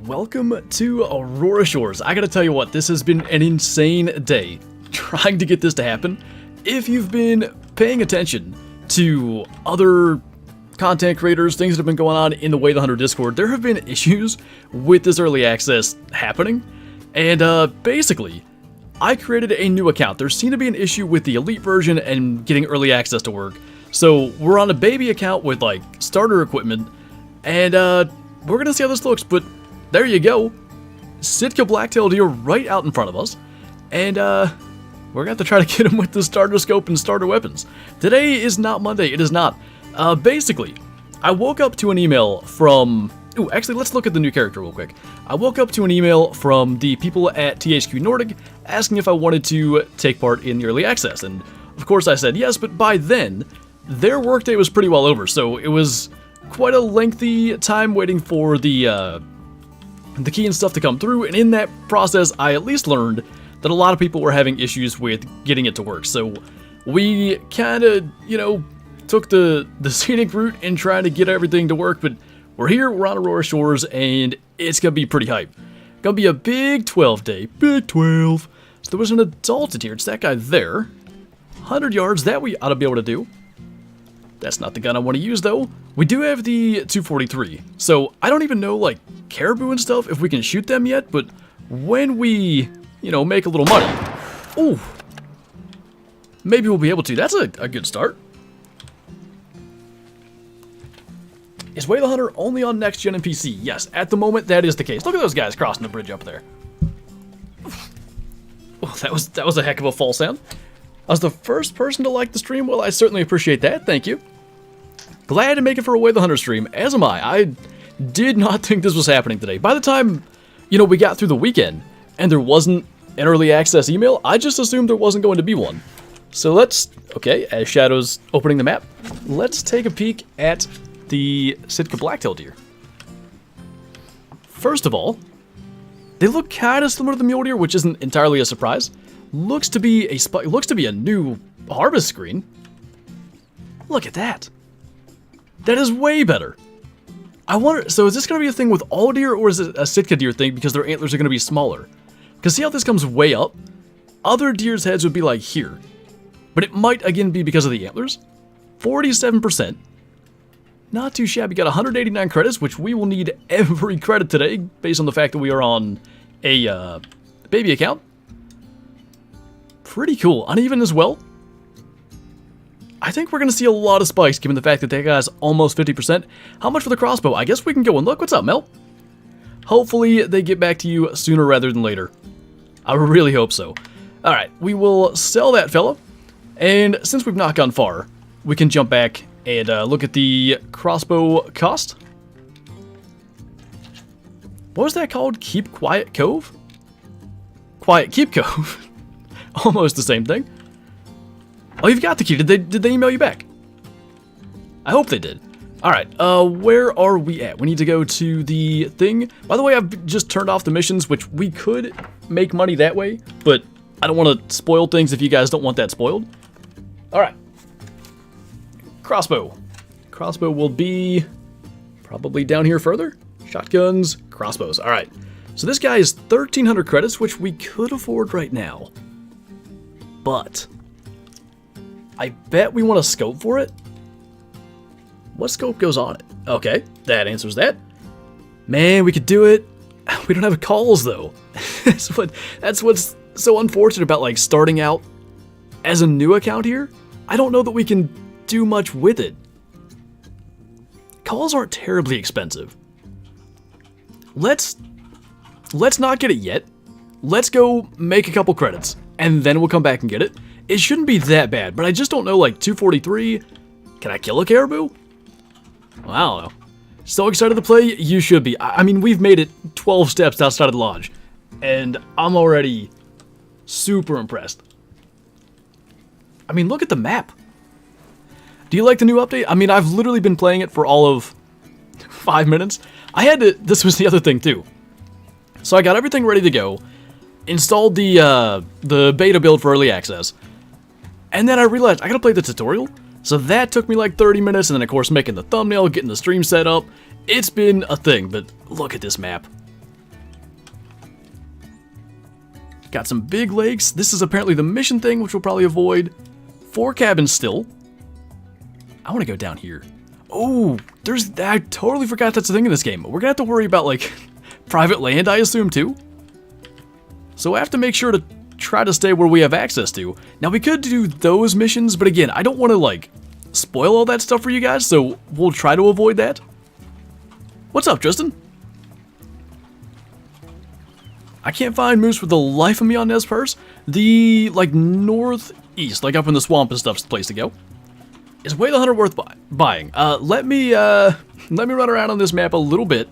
welcome to Aurora Shores. I gotta tell you what, this has been an insane day trying to get this to happen. If you've been paying attention to other content creators, things that have been going on in the Way the Hunter Discord, there have been issues with this early access happening. And basically, I created a new account. There seemed to be an issue with the elite version and getting early access to work. So we're on a baby account with like starter equipment, and we're gonna see how this looks, but there you go. Sitka black-tailed deer right out in front of us, and we're gonna have to try to get him with the starter scope and starter weapons. Today is not Monday, it is not. Basically, I woke up to an email from... Ooh, actually, let's look at the new character real quick. I woke up to an email from the people at THQ Nordic asking if I wanted to take part in the early access, and of course I said yes, but by then, their workday was pretty well over, so it was quite a lengthy time waiting for the key and stuff to come through, and in that process, I at least learned that a lot of people were having issues with getting it to work. So we kind of, you know, took the scenic route and trying to get everything to work, but we're here, we're on Aurora Shores, and it's gonna be pretty hype. Gonna be a big 12 day, big 12. So there was an adult in here, it's that guy there. 100 yards, that we ought to be able to do. That's not the gun I want to use, though. We do have the 243, so I don't even know, like, caribou and stuff, if we can shoot them yet, but when we, you know, make a little money, ooh, maybe we'll be able to. That's a good start. Is Way the Hunter only on next gen and PC? Yes, at the moment, that is the case. Look at those guys crossing the bridge up there. Oh, that was a heck of a fall sound. I was the first person to like the stream. Well, I certainly appreciate that. Thank you. Glad to make it for a Way the Hunter stream, as am I. I did not think this was happening today. By the time, you know, we got through the weekend and there wasn't an early access email, I just assumed there wasn't going to be one. So let's, okay, as Shadow's opening the map, let's take a peek at the Sitka black-tailed deer. First of all, they look kind of similar to the mule deer, which isn't entirely a surprise. Looks to be a new harvest screen. Look at that. That is way better. I wonder, so is this going to be a thing with all deer, or is it a Sitka deer thing because their antlers are going to be smaller? Because see how this comes way up? Other deer's heads would be like here. But it might again be because of the antlers. 47%. Not too shabby. Got 189 credits, which we will need every credit today based on the fact that we are on a baby account. Pretty cool. Uneven as well. I think we're going to see a lot of spikes given the fact that guy's almost 50%. How much for the crossbow? I guess we can go and look. What's up, Mel? Hopefully they get back to you sooner rather than later. I really hope so. Alright, we will sell that fella. And since we've not gone far, we can jump back and look at the crossbow cost. What was that called? Keep Quiet Cove? Quiet Keep Cove. Almost the same thing. Oh, you've got the key. Did they email you back? I hope they did. Alright, where are we at? We need to go to the thing. By the way, I've just turned off the missions, which we could make money that way, but I don't want to spoil things if you guys don't want that spoiled. Alright. Crossbow. Crossbow will be probably down here further. Shotguns, crossbows. Alright. So this guy is 1,300 credits, which we could afford right now. But I bet we want a scope for it. What scope goes on it? Okay, that answers that. Man, we could do it. We don't have calls though. That's what's so unfortunate about like starting out as a new account here. I don't know that we can do much with it. Calls aren't terribly expensive. Let's not get it yet. Let's go make a couple credits, and then we'll come back and get it. It shouldn't be that bad, but I just don't know, like, 243, can I kill a caribou? Well, I don't know. So excited to play? You should be. I mean, we've made it 12 steps outside of the lodge, and I'm already super impressed. I mean, look at the map. Do you like the new update? I mean, I've literally been playing it for all of 5 minutes. I had to, this was the other thing too. So I got everything ready to go, installed the beta build for early access, and then I realized I gotta play the tutorial. So that took me like 30 minutes, and then of course making the thumbnail, getting the stream set up. It's been a thing, but look at this map. Got some big lakes. This is apparently the mission thing, which we'll probably avoid. 4 cabins still. I want to go down here. Oh, I totally forgot that's a thing in this game. We're going to have to worry about, like, private land, I assume, too. So I have to make sure to try to stay where we have access to. Now, we could do those missions, but again, I don't want to, like, spoil all that stuff for you guys, so we'll try to avoid that. What's up, Tristan? I can't find moose for the life of me on Nez Perce. The, like, northeast, like up in the swamp and stuff's the place to go. Is Way the Hunter worth buying? Let me run around on this map a little bit,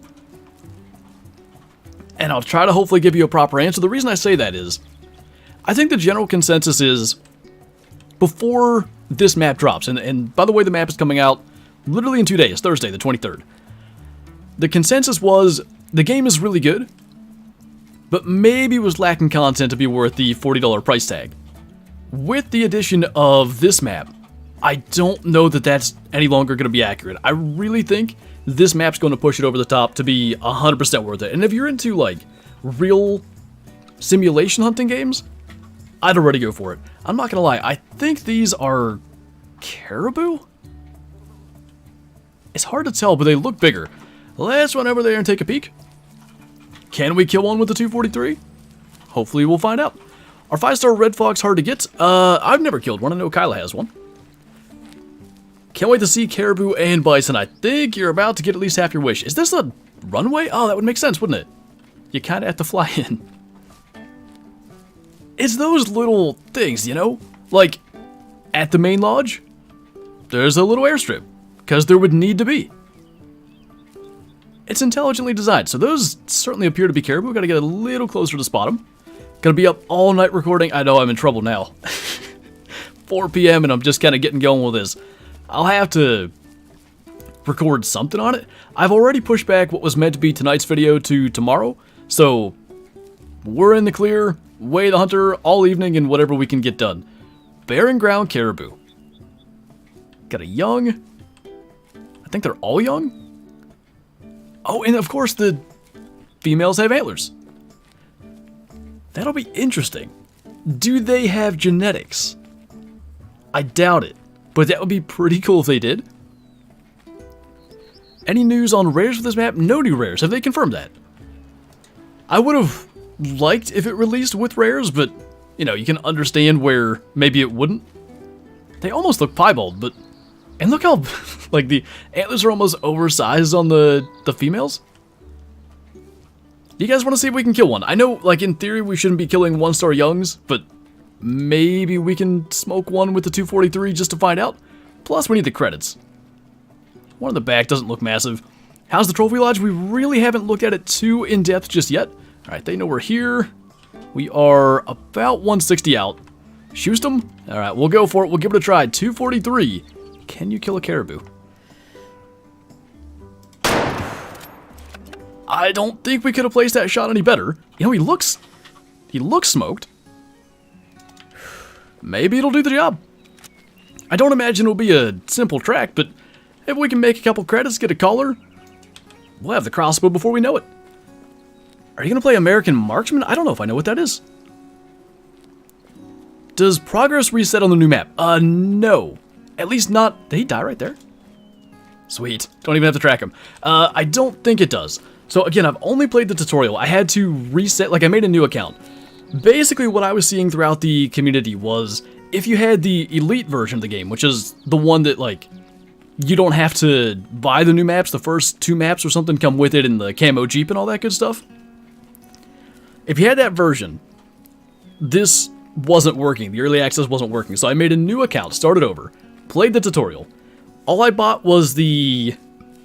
and I'll try to hopefully give you a proper answer. The reason I say that is, I think the general consensus is, before this map drops, and by the way, the map is coming out literally in 2 days, Thursday the 23rd. The consensus was, the game is really good, but maybe was lacking content to be worth the $40 price tag. With the addition of this map, I don't know that that's any longer going to be accurate. I really think this map's going to push it over the top to be 100% worth it. And if you're into, like, real simulation hunting games, I'd already go for it. I'm not going to lie, I think these are caribou? It's hard to tell, but they look bigger. Let's run over there and take a peek. Can we kill one with the 243? Hopefully we'll find out. Are 5-star red fox hard to get? I've never killed one. I know Kyla has one. Can't wait to see caribou and bison. I think you're about to get at least half your wish. Is this a runway? Oh, that would make sense, wouldn't it? You kind of have to fly in. It's those little things, you know? Like, at the main lodge, there's a little airstrip, because there would need to be. It's intelligently designed, so those certainly appear to be caribou. Gotta get a little closer to spot them. Gonna be up all night recording. I know I'm in trouble now. 4 p.m. and I'm just kind of getting going with this. I'll have to record something on it. I've already pushed back what was meant to be tonight's video to tomorrow, so we're in the clear. Way the Hunter all evening and whatever we can get done. Barren ground caribou. Got a young. I think they're all young. Oh, and of course the females have antlers. That'll be interesting. Do they have genetics? I doubt it, but that would be pretty cool if they did. Any news on rares for this map? No new rares. Have they confirmed that? I would have liked if it released with rares, but, you know, you can understand where maybe it wouldn't. They almost look piebald, but... And look how, like, the antlers are almost oversized on the females. You guys want to see if we can kill one? I know, like, in theory, we shouldn't be killing 1-star youngs, but maybe we can smoke one with the 243 just to find out. Plus, we need the credits. One in the back doesn't look massive. How's the trophy lodge? We really haven't looked at it too in-depth just yet. Alright, they know we're here. We are about 160 out. Shoot them? Alright, we'll go for it. We'll give it a try. 243. Can you kill a caribou? I don't think we could have placed that shot any better. You know, he looks smoked. Maybe it'll do the job. I don't imagine it'll be a simple track, but if we can make a couple credits, get a collar, we'll have the crossbow before we know it. Are you going to play American Marksman? I don't know if I know what that is. Does progress reset on the new map? No. At least not... Did he die right there? Sweet. Don't even have to track him. I don't think it does. So again, I've only played the tutorial. I had to reset... Like, I made a new account. Basically, what I was seeing throughout the community was, if you had the elite version of the game, which is the one that, like, you don't have to buy the new maps, the first 2 maps or something come with it in the camo Jeep and all that good stuff. If you had that version, this wasn't working. The early access wasn't working. So I made a new account, started over, played the tutorial. All I bought was the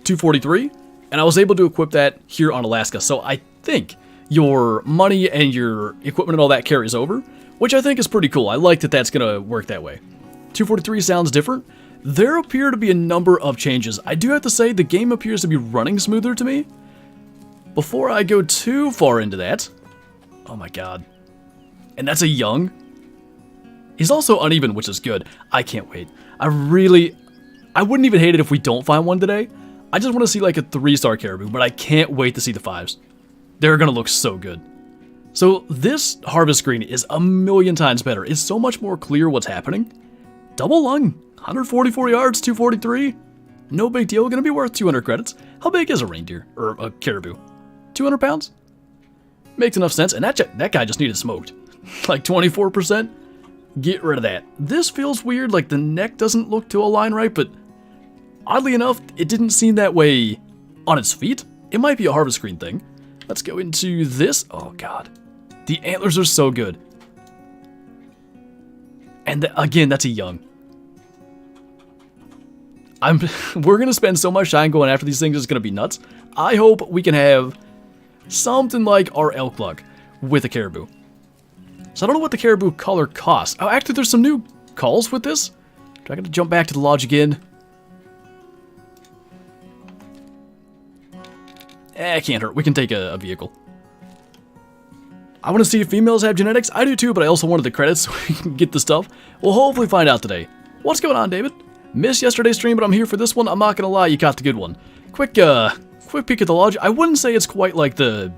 243, and I was able to equip that here on Alaska. So I think your money and your equipment and all that carries over, which I think is pretty cool. I like that that's going to work that way. 243 sounds different. There appear to be a number of changes. I do have to say the game appears to be running smoother to me. Before I go too far into that... Oh my god. And that's a young. He's also uneven, which is good. I can't wait. I wouldn't even hate it if we don't find one today. I just want to see like a 3-star caribou, but I can't wait to see the 5s. They're going to look so good. So this harvest screen is a million times better. It's so much more clear what's happening. Double lung, 144 yards, 243. No big deal, gonna be worth 200 credits. How big is a reindeer, or a caribou? 200 pounds? Makes enough sense, and that guy just needed smoked. Like 24%? Get rid of that. This feels weird, like the neck doesn't look to align right, but oddly enough, it didn't seem that way on its feet. It might be a harvest screen thing. Let's go into this. Oh god. The antlers are so good. And again, that's a young. We're gonna spend so much time going after these things, it's gonna be nuts. I hope we can have something like our elk luck with a caribou. So I don't know what the caribou color costs. Oh, actually, there's some new calls with this. Do I gotta jump back to the lodge again? It can't hurt. We can take a vehicle. I want to see if females have genetics. I do too, but I also wanted the credits so we can get the stuff. We'll hopefully find out today. What's going on, David? Missed yesterday's stream, but I'm here for this one. I'm not gonna lie, you caught the good one. Quick peek at the lodge. I wouldn't say it's quite like the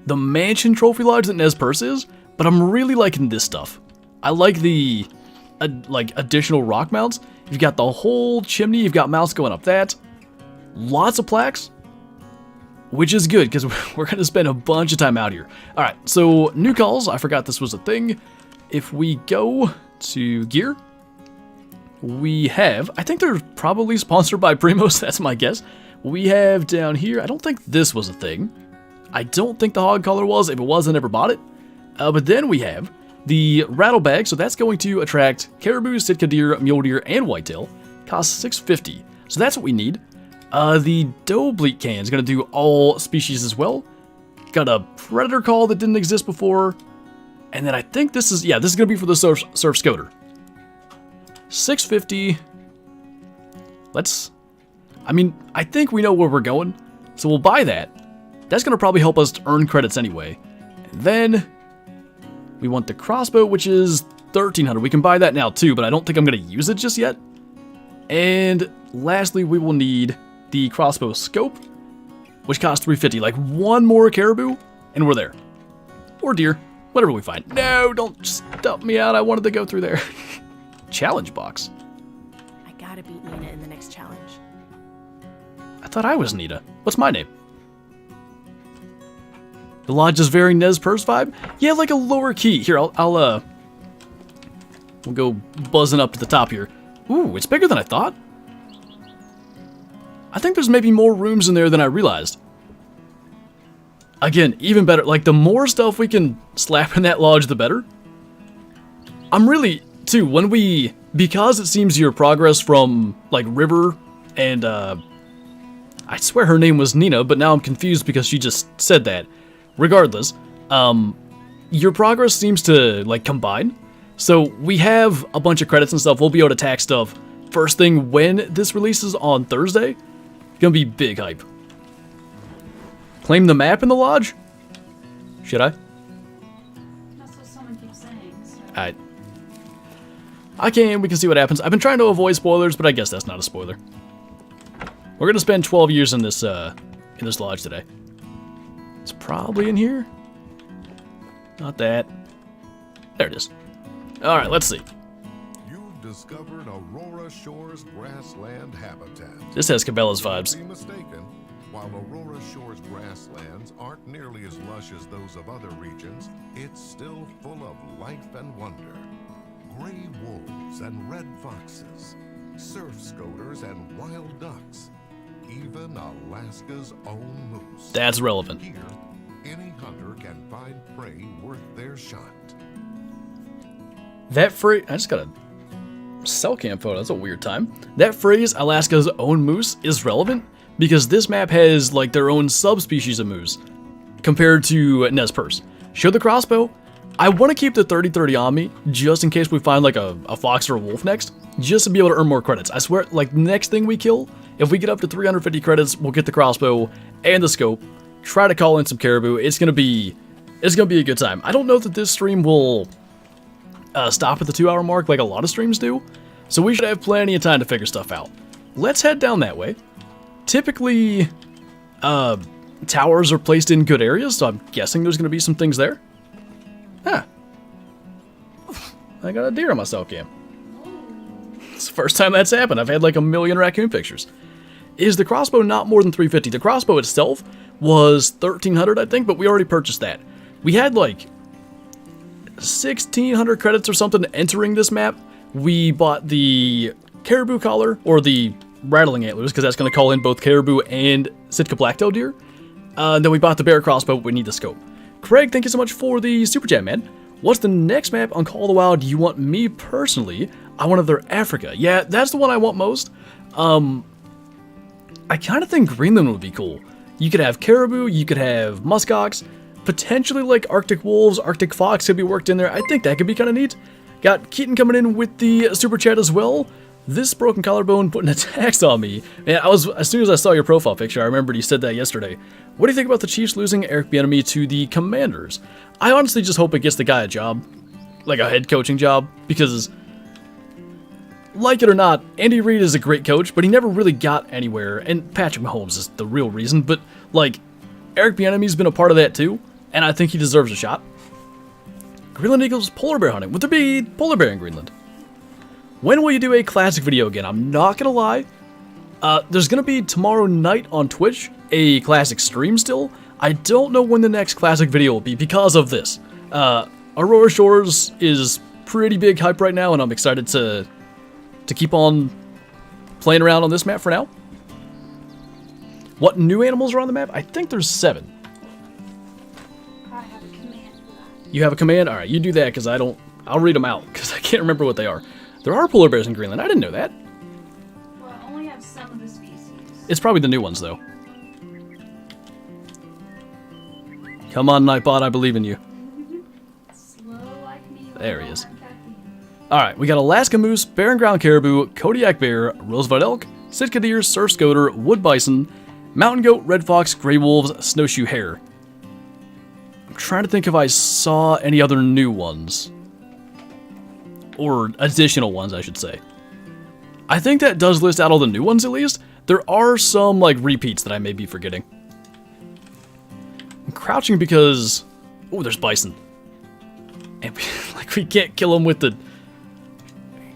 mansion trophy lodge that Nez Perce is, but I'm really liking this stuff. I like the additional rock mounts. You've got the whole chimney. You've got mounts going up that. Lots of plaques, which is good because we're gonna spend a bunch of time out here. All right, so new calls. I forgot this was a thing. If we go to gear, we have, I think they're probably sponsored by Primos, that's my guess. We have down here, I don't think this was a thing. I don't think the hog collar was. If it was, I never bought it. But then we have the rattle bag, so that's going to attract caribou, Sitka deer, mule deer, and whitetail. Costs $6.50, so that's what we need. The doe bleat can is going to do all species as well. Got a predator call that didn't exist before. And then I think this is, yeah, this is going to be for the surf scoter. $6.50. I think we know where we're going, so we'll buy that. That's going to probably help us earn credits anyway. And then we want the crossbow, which is $1,300. We can buy that now too, but I don't think I'm going to use it just yet. And lastly, we will need the crossbow scope, which costs $3.50. Like one more caribou, and we're there. Or deer, whatever we find. No, don't stop me out. I wanted to go through there. Challenge box. I gotta beat Nina in the next challenge. I thought I was Nina. What's my name? The lodge is very Nez Perce vibe. Yeah, like a lower key. Here, we'll go buzzing up to the top here. Ooh, it's bigger than I thought. I think there's maybe more rooms in there than I realized. Again, even better. Like, the more stuff we can slap in that lodge, the better. I'm really, too, because it seems your progress from, like, River and, I swear her name was Nina, but now I'm confused because she just said that. Regardless, your progress seems to, like, combine. So we have a bunch of credits and stuff. We'll be able to tax stuff first thing when this releases on Thursday. Gonna be big hype. Claim the map in the lodge? Should I? That's what someone keeps saying. So. Alright. We can see what happens. I've been trying to avoid spoilers, but I guess that's not a spoiler. We're gonna spend 12 years in this lodge today. It's probably in here. Not that. There it is. Alright, let's see. You've discovered Aurora Shores grassland habitat. This has Cabela's vibes. Don't be mistaken, while Aurora Shores grasslands aren't nearly as lush as those of other regions, it's still full of life and wonder. Gray wolves and red foxes, surf scoters and wild ducks, even Alaska's own moose. That's relevant. Here, any hunter can find prey worth their shot. That phrase, I just got a cell cam photo, that's a weird time. That phrase, Alaska's own moose, is relevant because this map has like their own subspecies of moose compared to Nez Perce. Show the crossbow. I want to keep the 30-30 on me just in case we find like a fox or a wolf next, just to be able to earn more credits. I swear, like next thing we kill, if we get up to 350 credits, we'll get the crossbow and the scope. Try to call in some caribou. It's gonna be a good time. I don't know that this stream will stop at the 2-hour mark like a lot of streams do, so we should have plenty of time to figure stuff out. Let's head down that way. Typically, towers are placed in good areas, so I'm guessing there's going to be some things there. Huh. I got a deer on my cell cam. It's the first time that's happened. I've had like a million raccoon pictures. Is the crossbow not more than 350? The crossbow itself was 1300, I think, but we already purchased that. We had like 1600 credits or something entering this map. We bought the caribou collar, or the rattling antlers, because that's going to call in both caribou and Sitka blacktail deer. Then we bought the bear crossbow, but we need the scope. Craig, thank you so much for the super chat, man. What's the next map on Call of the Wild you want me personally? I want another Africa. Yeah, that's the one I want most. I kind of think Greenland would be cool. You could have caribou, you could have muskox, potentially like Arctic wolves, Arctic fox could be worked in there. I think that could be kind of neat. Got Keaton coming in with the super chat as well. This broken collarbone putting attacks on me. Man, as soon as I saw your profile picture, I remembered you said that yesterday. What do you think about the Chiefs losing Eric Bieniemy to the Commanders? I honestly just hope it gets the guy a job, like a head coaching job, because, like it or not, Andy Reid is a great coach, but he never really got anywhere, and Patrick Mahomes is the real reason, but, like, Eric Bieniemy's been a part of that too, and I think he deserves a shot. Greenland Eagles polar bear hunting. Would there be polar bear in Greenland? When will you do a classic video again? I'm not gonna lie. There's gonna be tomorrow night on Twitch, a classic stream still. I don't know when the next classic video will be because of this. Aurora Shores is pretty big hype right now, and I'm excited to keep on playing around on this map for now. What new animals are on the map? I think there's 7. I have a command for that. You have a command? Alright, you do that, because I'll read them out, because I can't remember what they are. There are polar bears in Greenland. I didn't know that. Well, I only have some of the species. It's probably the new ones, though. Come on, Nightbot, I believe in you. Slow like me. There he is. Alright, we got Alaska moose, barren ground caribou, Kodiak bear, Roosevelt elk, Sitka deer, surf scoter, wood bison, mountain goat, red fox, gray wolves, snowshoe hare. I'm trying to think if I saw any other new ones. Or additional ones, I should say. I think that does list out all the new ones, at least. There are some, like, repeats that I may be forgetting. I'm crouching because... Oh, there's bison. And we can't kill them with the...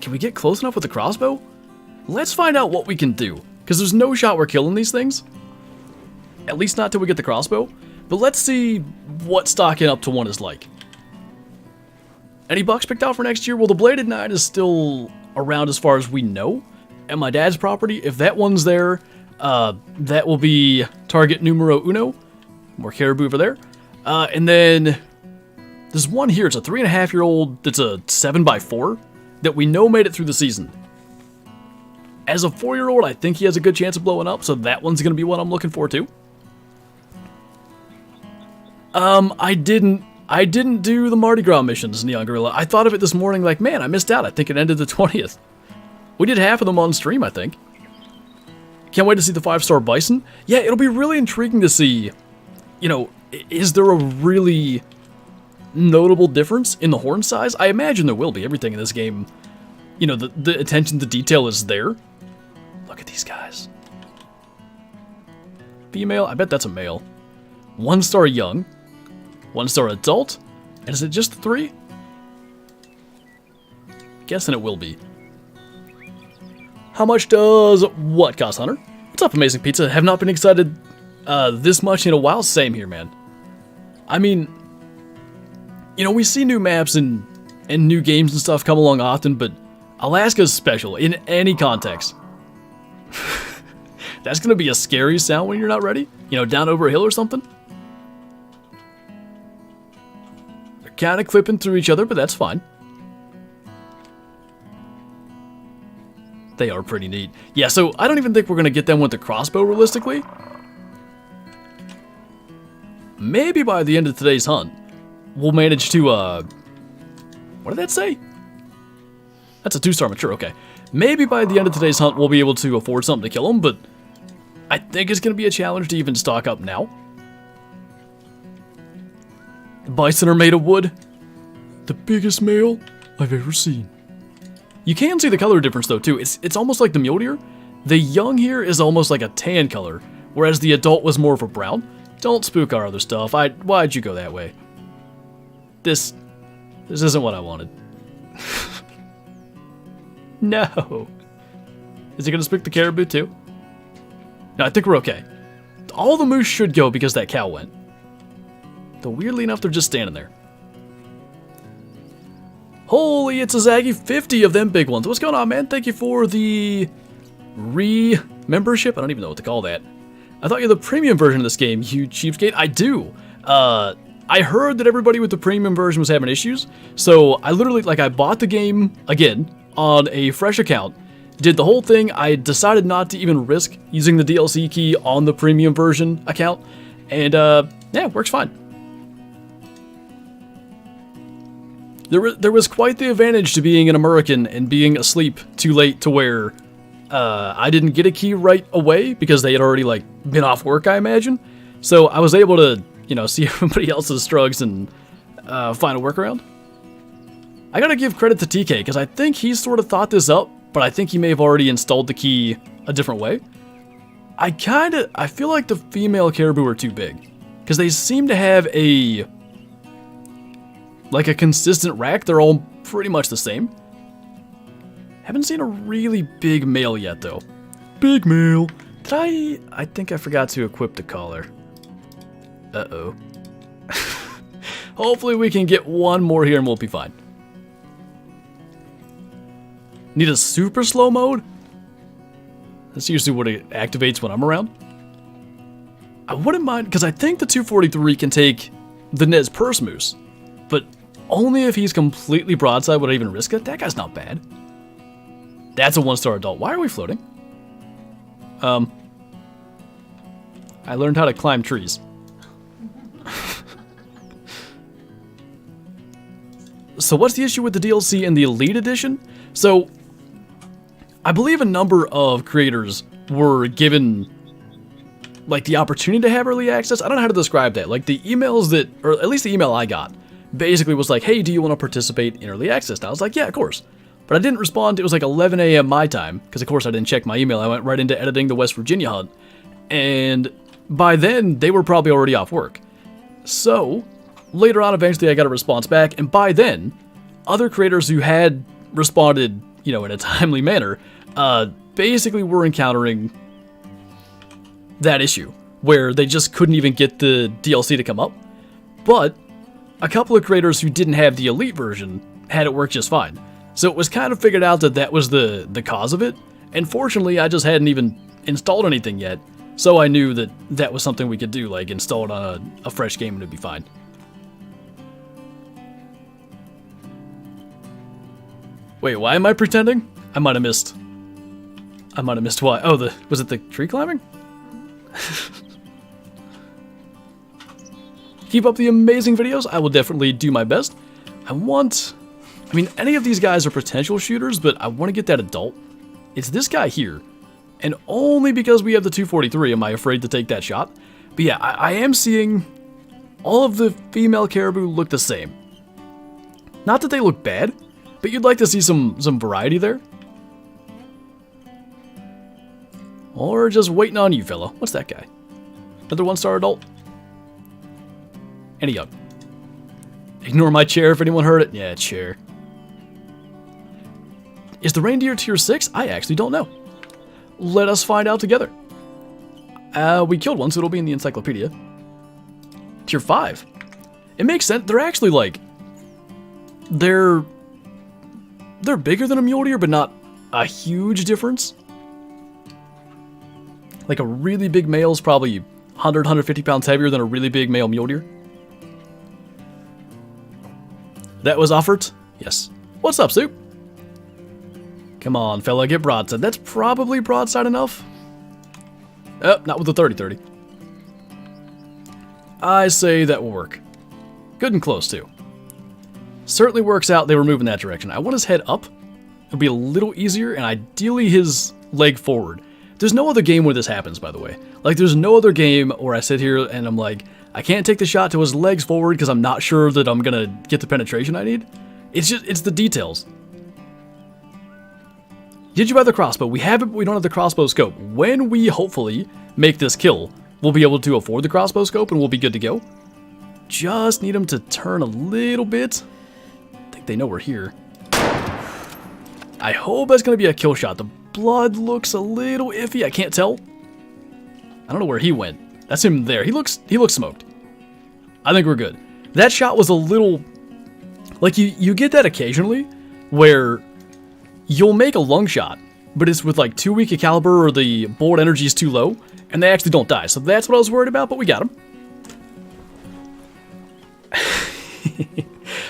Can we get close enough with the crossbow? Let's find out what we can do. Because there's no shot we're killing these things. At least not till we get the crossbow. But let's see what stocking up to 1 is like. Any bucks picked out for next year? Well, the Bladed 9 is still around as far as we know. At my dad's property, if that one's there, that will be target numero 1. More caribou over there. And then there's one here. It's a 3.5-year-old that's a 7x4 that we know made it through the season. As a 4-year-old, I think he has a good chance of blowing up, so that one's going to be what I'm looking for too. I didn't do the Mardi Gras missions, Neon Gorilla. I thought of it this morning like, man, I missed out. I think it ended the 20th. We did half of them on stream, I think. Can't wait to see the 5-star bison. Yeah, it'll be really intriguing to see, you know, is there a really notable difference in the horn size? I imagine there will be. Everything in this game, you know, the attention to detail is there. Look at these guys. Female? I bet that's a male. 1-star young. 1-star adult? And is it just the 3? Guessing it will be. How much does what cost, Hunter? What's up, Amazing Pizza? Have not been excited this much in a while. Same here, man. I mean, you know, we see new maps and new games and stuff come along often, but Alaska's special in any context. That's gonna be a scary sound when you're not ready. You know, down over a hill or something. They're kind of clipping through each other, but that's fine. They are pretty neat. Yeah, so I don't even think we're gonna get them with the crossbow realistically. Maybe by the end of today's hunt, we'll manage to, what did that say? That's a 2-star mature, okay. Maybe by the end of today's hunt, we'll be able to afford something to kill them, but I think it's going to be a challenge to even stock up now. The bison are made of wood. The biggest male I've ever seen. You can see the color difference, though, too. It's almost like the mule deer. The young here is almost like a tan color, whereas the adult was more of a brown. Don't spook our other stuff. Why'd you go that way? This isn't what I wanted. No. Is he gonna spook the caribou too? No, I think we're okay. All the moose should go because that cow went. Though weirdly enough, they're just standing there. Holy, it's a Zaggy 50 of them big ones. What's going on, man? Thank you for the membership. I don't even know what to call that. I thought you had the premium version of this game, you cheapskate. I do. I heard that everybody with the premium version was having issues, so I literally, I bought the game again on a fresh account, did the whole thing. I decided not to even risk using the DLC key on the premium version account, and yeah, it works fine. There was quite the advantage to being an American and being asleep too late to where I didn't get a key right away because they had already been off work, I imagine. So I was able to, see everybody else's struggles and find a workaround. I gotta give credit to TK because I think he sort of thought this up, but I think he may have already installed the key a different way. I feel like the female caribou are too big because they seem to have a consistent rack. They're all pretty much the same. Haven't seen a really big male yet, though. Big male. Did I think I forgot to equip the collar. Uh-oh. Hopefully we can get one more here and we'll be fine. Need a super slow mode? That's usually what it activates when I'm around. I wouldn't mind, because I think the 243 can take the Nez Perce Moose. But only if he's completely broadside would I even risk it. That guy's not bad. That's a 1-star adult. Why are we floating? I learned how to climb trees. So what's the issue with the DLC in the Elite Edition? So, I believe a number of creators were given, the opportunity to have early access. I don't know how to describe that. The emails that, or at least the email I got, basically was hey, do you want to participate in early access? And I was like, yeah, of course. But I didn't respond. It was 11 a.m. my time, because of course I didn't check my email. I went right into editing the West Virginia hunt. And by then, they were probably already off work. So, later on, eventually I got a response back, and by then, other creators who had responded, in a timely manner, basically were encountering that issue, where they just couldn't even get the DLC to come up. But a couple of creators who didn't have the Elite version had it work just fine. So it was kind of figured out that that was the cause of it, and fortunately I just hadn't even installed anything yet, so I knew that that was something we could do, install it on a fresh game and it'd be fine. Wait, why am I pretending? I might have missed why. Oh, was it the tree climbing? Keep up the amazing videos. I will definitely do my best. Any of these guys are potential shooters, but I want to get that adult. It's this guy here. And only because we have the 243 am I afraid to take that shot. But yeah, I am seeing all of the female caribou look the same. Not that they look bad, but you'd like to see some variety there. Or just waiting on you, fella. What's that guy? Another 1-star adult? And a young. Ignore my chair if anyone heard it. Yeah, chair. Is the reindeer tier 6? I actually don't know. Let us find out together. We killed one, so it'll be in the encyclopedia. Tier 5. It makes sense. They're actually they're bigger than a mule deer, but not a huge difference. A really big male is probably 100, 150 pounds heavier than a really big male mule deer. That was offered? Yes. What's up, Soup? Come on, fella, get broadside. That's probably broadside enough. Oh, not with the 30-30. I say that will work. Good and close, too. Certainly works out they were moving that direction. I want his head up. It'll be a little easier, and ideally his leg forward. There's no other game where this happens, by the way. There's no other game where I sit here and I'm I can't take the shot to his legs forward because I'm not sure that I'm gonna get the penetration I need. It's the details. Did you buy the crossbow? We don't have the crossbow scope. When we hopefully make this kill, we'll be able to afford the crossbow scope and we'll be good to go. Just need them to turn a little bit. I think they know we're here. I hope that's going to be a kill shot. The blood looks a little iffy. I can't tell. I don't know where he went. That's him there. He looks smoked. I think we're good. That shot was a little... Like, you get that occasionally, where you'll make a lung shot, but it's with, like, too weak a caliber or the bullet energy is too low, and they actually don't die. So that's what I was worried about, but we got him.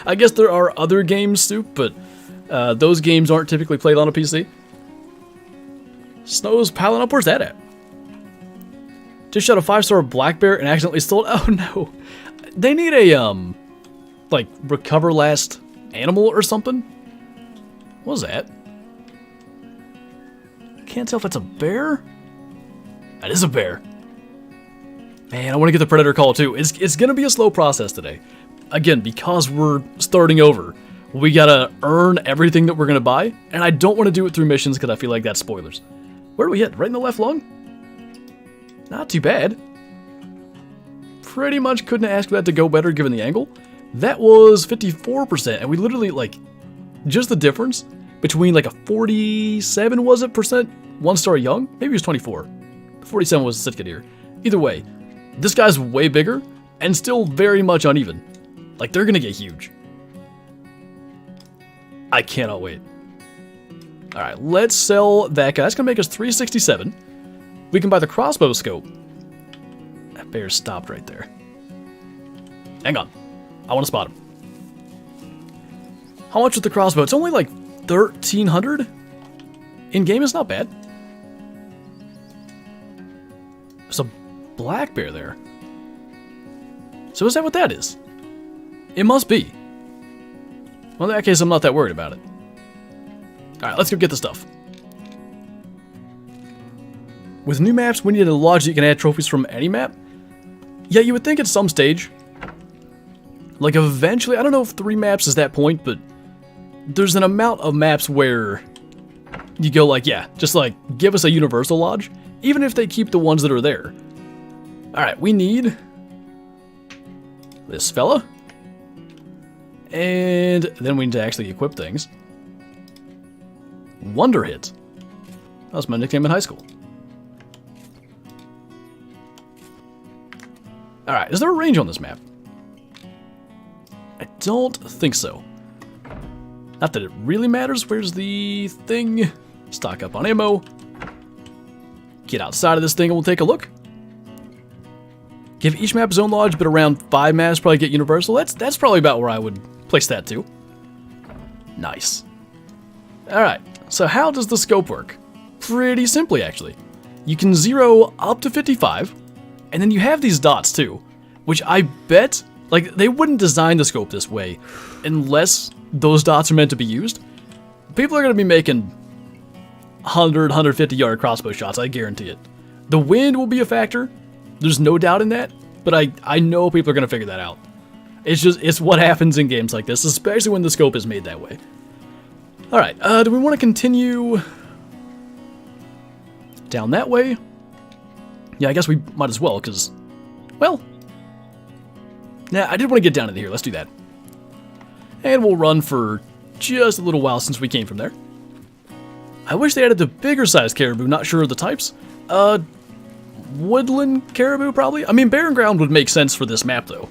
I guess there are other games, Soup, but those games aren't typically played on a PC. Snow's piling up. Where's that at? Just shot a 5-star black bear and accidentally stole it. Oh, no. They need a, like, recover last animal or something. What was that? Can't tell if it's a bear. That is a bear. Man, I want to get the predator call, too. It's going to be a slow process today. Again, because we're starting over, we got to earn everything that we're going to buy. And I don't want to do it through missions because I feel like that's spoilers. Where do we hit? Right in the left lung? Not too bad. Pretty much couldn't ask for that to go better given the angle. That was 54%, and we literally, like, just the difference between, like, a 47, was it, percent 1-star young? Maybe it was 24. 47 was Sitka deer. Either way, this guy's way bigger and still very much uneven. Like, they're gonna get huge. I cannot wait. Alright, let's sell that guy. That's gonna make us 367. We can buy the crossbow scope. That bear stopped right there. Hang on. I want to spot him. How much with the crossbow? It's only like 1,300? In-game is not bad. There's a black bear there. So is that what that is? It must be. Well, in that case, I'm not that worried about it. Alright, let's go get the stuff. With new maps, we need a lodge that you can add trophies from any map. Yeah, you would think at some stage. Like, eventually, I don't know if 3 maps is that point, but there's an amount of maps where you go like, yeah, just like, give us a universal lodge, even if they keep the ones that are there. Alright, we need this fella. And then we need to actually equip things. Wonder Hit. That was my nickname in high school. Alright, is there a range on this map? I don't think so. Not that it really matters. Where's the thing? Stock up on ammo. Get outside of this thing and we'll take a look. Give each map its own lodge, but around 5 maps probably get universal. That's probably about where I would place that too. Nice. Alright, so how does the scope work? Pretty simply, actually. You can 0 up to 55, and then you have these dots too, which I bet, like, they wouldn't design the scope this way unless those dots are meant to be used. People are going to be making 100, 150 yard crossbow shots, I guarantee it. The wind will be a factor, there's no doubt in that, but I know people are going to figure that out. It's what happens in games like this, especially when the scope is made that way. Alright, do we want to continue down that way? Yeah, I guess we might as well, because, well, nah, I did want to get down into here. Let's do that. And we'll run for just a little while since we came from there. I wish they added the bigger sized caribou, not sure of the types. Woodland caribou, probably? I mean, barren ground would make sense for this map, though.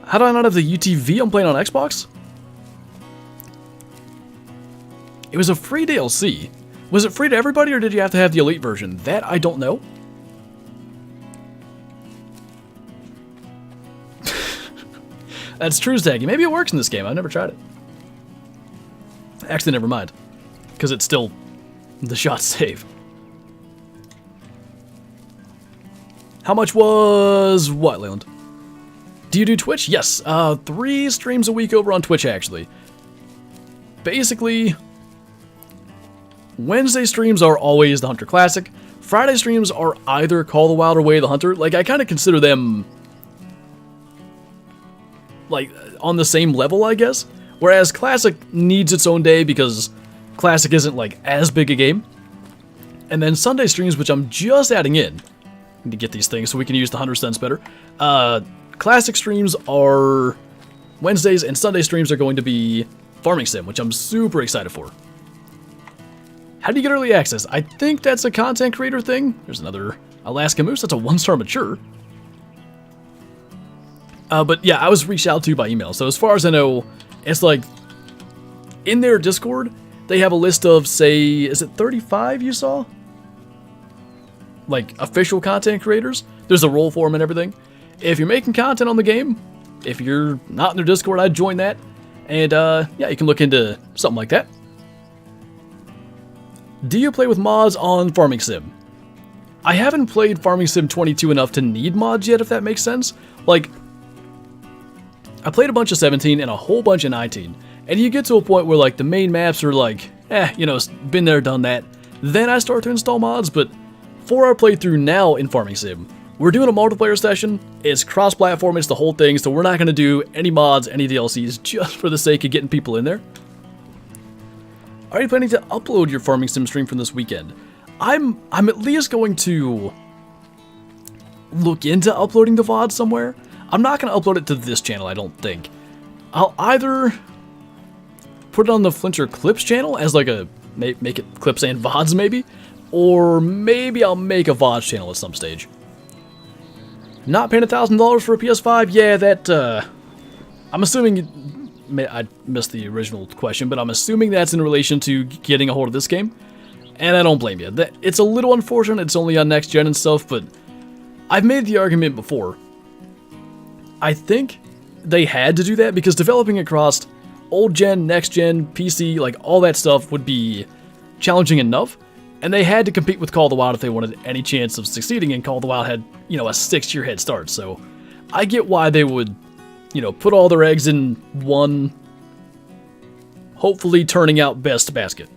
How do I not have the UTV I'm playing on Xbox? It was a free DLC. Was it free to everybody, or did you have to have the Elite version? That I don't know. That's true, Staggy. Maybe it works in this game. I've never tried it. Actually, never mind. Because it's still the shot save. How much was what, Leland? Do you do Twitch? Yes. 3 streams a week over on Twitch, actually. Basically, Wednesday streams are always the Hunter Classic. Friday streams are either Call the Wild or Way of the Hunter. Like, I kind of consider them, like, on the same level, I guess. Whereas Classic needs its own day because Classic isn't like as big a game. And then Sunday streams, which I'm just adding in to get these things so we can use the 100 cents better. Classic streams are Wednesdays, and Sunday streams are going to be Farming Sim, which I'm super excited for. How do you get early access? I think that's a content creator thing. There's another Alaska Moose. That's a 1-star mature. But yeah, I was reached out to by email. So as far as I know, it's like in their Discord, they have a list of, say, is it 35 you saw? Like official content creators. There's a role for them and everything. If you're making content on the game, if you're not in their Discord, I'd join that. And yeah, you can look into something like that. Do you play with mods on Farming Sim? I haven't played Farming Sim 22 enough to need mods yet, if that makes sense. Like, I played a bunch of 17 and a whole bunch of 19. And you get to a point where, like, the main maps are like, you know, been there, done that. Then I start to install mods, but for our playthrough now in Farming Sim, we're doing a multiplayer session. It's cross-platform, it's the whole thing, so we're not going to do any mods, any DLCs, just for the sake of getting people in there. Are you planning to upload your Farming Sim stream from this weekend? I'm at least going to look into uploading the VOD somewhere. I'm not going to upload it to this channel, I don't think. I'll either put it on the Flinter Clips channel as like a, make it clips and VODs maybe, or maybe I'll make a VODs channel at some stage. Not paying $1,000 for a PS5? Yeah, that, I'm assuming, I missed the original question, but I'm assuming that's in relation to getting a hold of this game. And I don't blame you. It's a little unfortunate, it's only on next gen and stuff, but I've made the argument before. I think they had to do that because developing across old gen, next gen, PC, like all that stuff would be challenging enough. And they had to compete with Call of the Wild if they wanted any chance of succeeding, and Call of the Wild had, you know, a 6-year head start. So I get why they would, you know, put all their eggs in one, hopefully turning out best basket.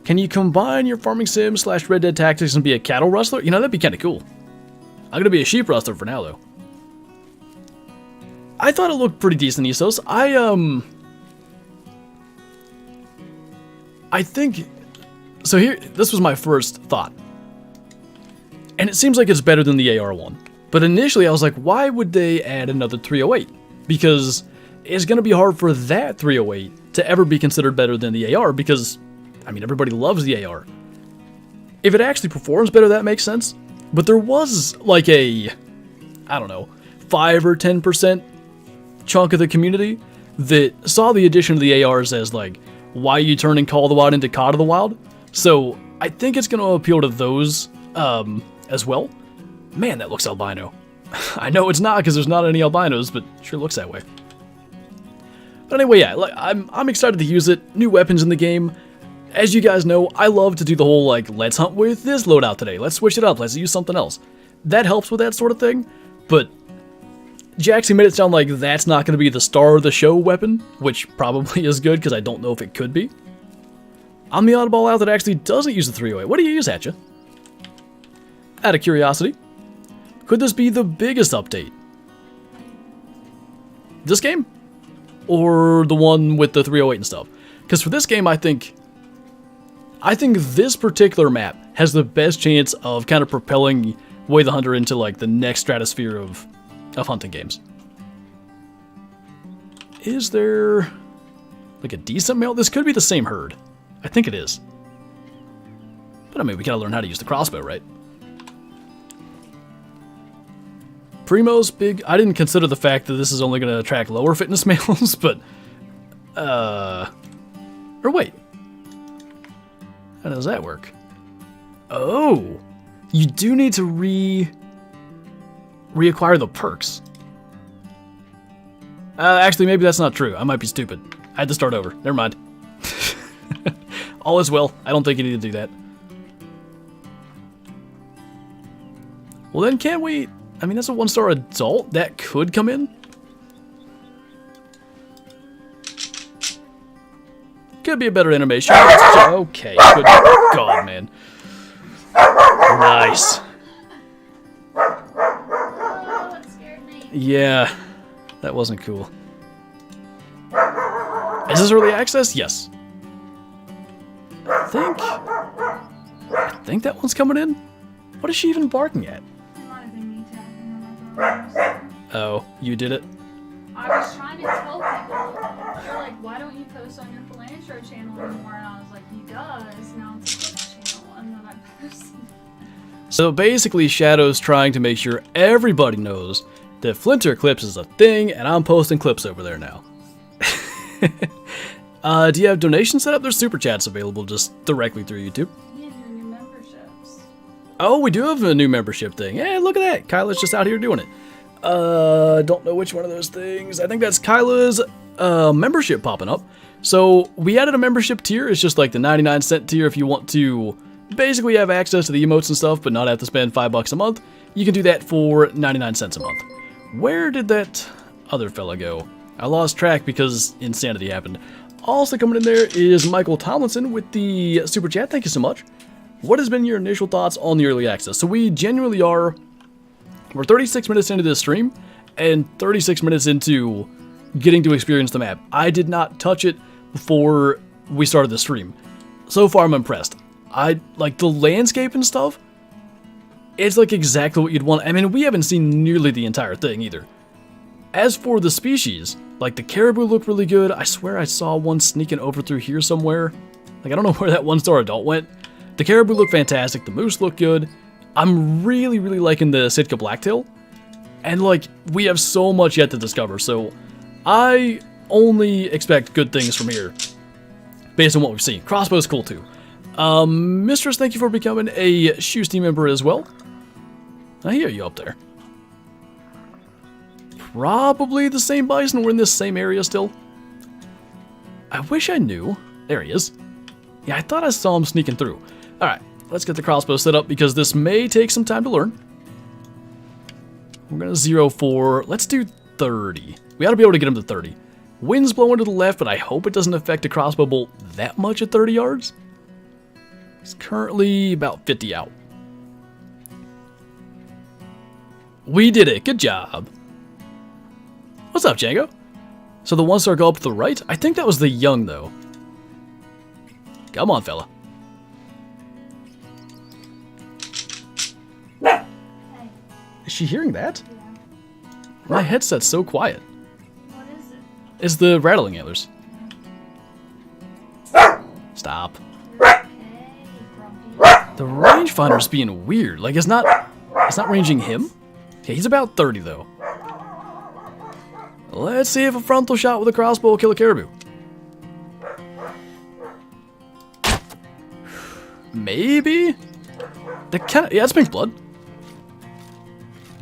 Can you combine your Farming Sim / Red Dead Tactics and be a cattle rustler? You know, that'd be kind of cool. I'm gonna be a sheep rustler for now, though. I thought it looked pretty decent, Isos. I think... So here, this was my first thought. And it seems like it's better than the AR one. But initially I was like, why would they add another 308? Because it's going to be hard for that 308 to ever be considered better than the AR because, I mean, everybody loves the AR. If it actually performs better, that makes sense. But there was like a, I don't know, 5 or 10% chunk of the community that saw the addition of the ARs as like, why are you turning Call of the Wild into COD of the Wild? So I think it's going to appeal to those as well. Man, that looks albino. I know it's not because there's not any albinos, but it sure looks that way. But anyway, yeah, like, I'm excited to use it. New weapons in the game. As you guys know, I love to do the whole, like, let's hunt with this loadout today. Let's switch it up. Let's use something else. That helps with that sort of thing, but Jaxy made it sound like that's not going to be the star of the show weapon, which probably is good because I don't know if it could be. I'm the oddball out that actually doesn't use the 308. What do you use, Hatcha? Out of curiosity, could this be the biggest update? This game? Or the one with the 308 and stuff? Because for this game, I think this particular map has the best chance of kind of propelling Way the Hunter into like the next stratosphere of hunting games. Is there like a decent male? This could be the same herd. I think it is. But I mean, we gotta learn how to use the crossbow, right? Primo's big. I didn't consider the fact that this is only gonna attract lower fitness males, but or wait. How does that work? Oh, you do need to reacquire the perks. Actually, maybe that's not true. I might be stupid. I had to start over. Never mind. All is well. I don't think you need to do that. Well, then can't we... I mean, that's a 1-star adult. That could come in. Could be a better animation. Okay. Good God, man. Nice. Oh, it scared me. Yeah. That wasn't cool. Is this early access? Yes. I think that one's coming in. What is she even barking at? It might have been me tapping on my door. Oh, you did it? I was trying to tell people, they're like, why don't you post on your Flinter channel anymore? And I was like, he does. Now it's a Twitch channel, and then I posted. So basically, Shadow's trying to make sure everybody knows that Flinter Clips is a thing, and I'm posting clips over there now. Do you have donations set up? There's super chats available just directly through YouTube. Yeah, new memberships. Oh, we do have a new membership thing. Hey, look at that. Kyla's just out here doing it. Don't know which one of those things. I think that's Kyla's membership popping up. So we added a membership tier. It's just like the 99-cent tier if you want to basically have access to the emotes and stuff, but not have to spend $5 a month. You can do that for 99 cents a month. Where did that other fella go? I lost track because insanity happened. Also coming in there is Michael Tomlinson with the super chat. Thank you so much. What has been your initial thoughts on the early access? So we genuinely are... We're 36 minutes into this stream, and 36 minutes into getting to experience the map. I did not touch it before we started the stream. So far, I'm impressed. I like the landscape and stuff. It's like exactly what you'd want. I mean, we haven't seen nearly the entire thing either. As for the species, like the caribou look really good. I swear I saw one sneaking over through here somewhere. Like, I don't know where that one-star adult went. The caribou look fantastic. The moose look good. I'm really, really liking the Sitka blacktail. And, like, we have so much yet to discover, so I only expect good things from here, based on what we've seen. Crossbow's cool, too. Mistress, thank you for becoming a Shoesty member as well. I hear you up there. Probably the same bison. We're in this same area still. I wish I knew. There he is. Yeah, I thought I saw him sneaking through. Alright. Let's get the crossbow set up because this may take some time to learn. We're going to 0 for, let's do 30. We ought to be able to get him to 30. Wind's blowing to the left, but I hope it doesn't affect a crossbow bolt that much at 30 yards. It's currently about 50 out. We did it. Good job. What's up, Django? So the one-star go up to the right? I think that was the young, though. Come on, fella. Is she hearing that? Yeah. My headset's so quiet. What is it? It's the rattling antlers. Stop. Hey, grumpy. The rangefinder's being weird. Like, it's not ranging him. Okay, he's about 30, though. Let's see if a frontal shot with a crossbow will kill a caribou. Maybe? Yeah, it's pink blood.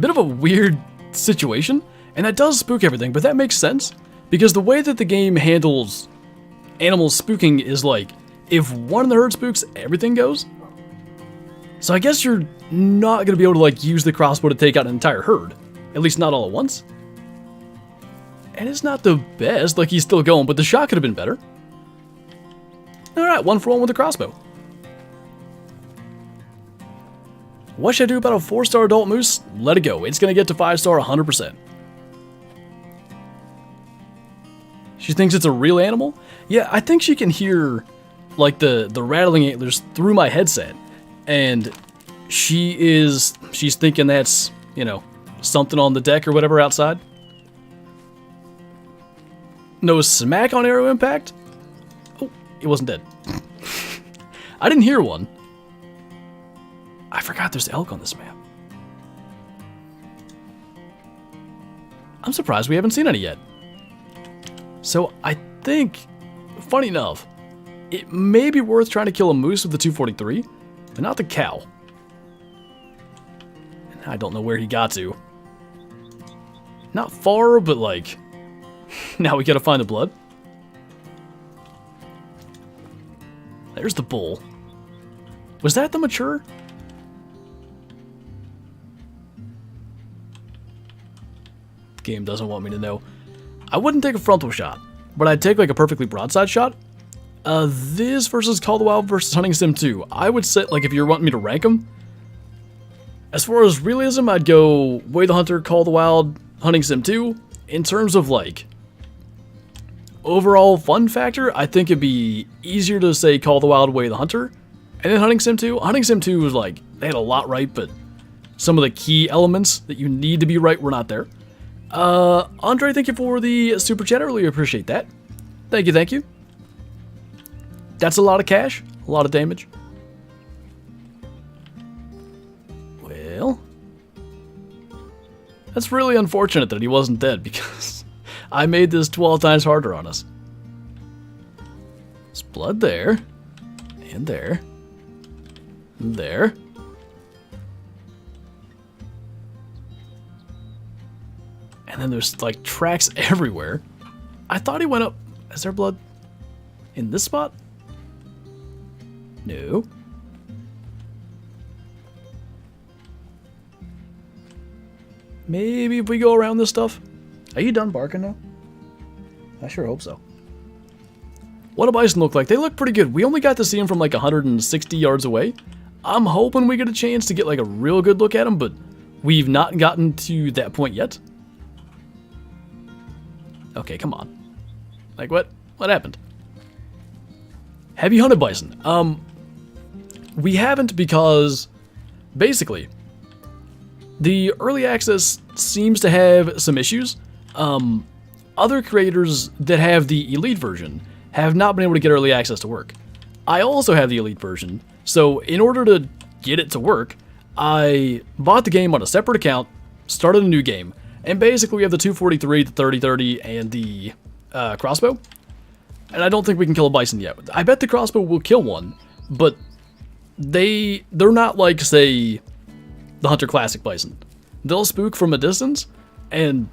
Bit of a weird situation, and that does spook everything, but that makes sense, because the way that the game handles animals spooking is like, if one of the herd spooks, everything goes. So I guess you're not going to be able to like use the crossbow to take out an entire herd, at least not all at once. And it's not the best, like he's still going, but the shot could have been better. Alright, 1 for 1 with the crossbow. What should I do about a 4-star adult moose? Let it go. It's going to get to 5-star 100%. She thinks it's a real animal? Yeah, I think she can hear, like, the rattling antlers through my headset. And she's thinking that's, you know, something on the deck or whatever outside. No smack on arrow impact? Oh, it wasn't dead. I didn't hear one. I forgot there's elk on this map. I'm surprised we haven't seen any yet. So I think, funny enough, it may be worth trying to kill a moose with the 243, but not the cow. And I don't know where he got to. Not far, but like, now we gotta find the blood. There's the bull. Was that the mature? Game doesn't want me to know. I wouldn't take a frontal shot, but I'd take like a perfectly broadside shot. This versus Call the Wild versus Hunting Sim 2. I would say, like, if you're wanting me to rank them, as far as realism, I'd go Way the Hunter, Call the Wild, Hunting Sim 2. In terms of like overall fun factor, I think it'd be easier to say Call the Wild Way the Hunter, and then Hunting Sim 2. Hunting Sim 2 was like, they had a lot right, but some of the key elements that you need to be right were not there. Andre, thank you for the super chat. I really appreciate that. Thank you, thank you. That's a lot of cash, a lot of damage. Well, that's really unfortunate that he wasn't dead, because I made this 12 times harder on us. There's blood there, and there, and there. And then there's like tracks everywhere. I thought he went up. Is there blood in this spot? No. Maybe if we go around this stuff. Are you done barking now? I sure hope so. What do bison look like? They look pretty good. We only got to see them from like 160 yards away. I'm hoping we get a chance to get like a real good look at them, but we've not gotten to that point yet. Okay, come on. Like what? What happened? Have you hunted bison? We haven't, because basically the early access seems to have some issues. Other creators that have the elite version have not been able to get early access to work. I also have the elite version, so in order to get it to work, I bought the game on a separate account, started a new game, and basically we have the 243, the 30-30, and the crossbow. And I don't think we can kill a bison yet. I bet the crossbow will kill one, but they're not like, say, the Hunter Classic bison. They'll spook from a distance, and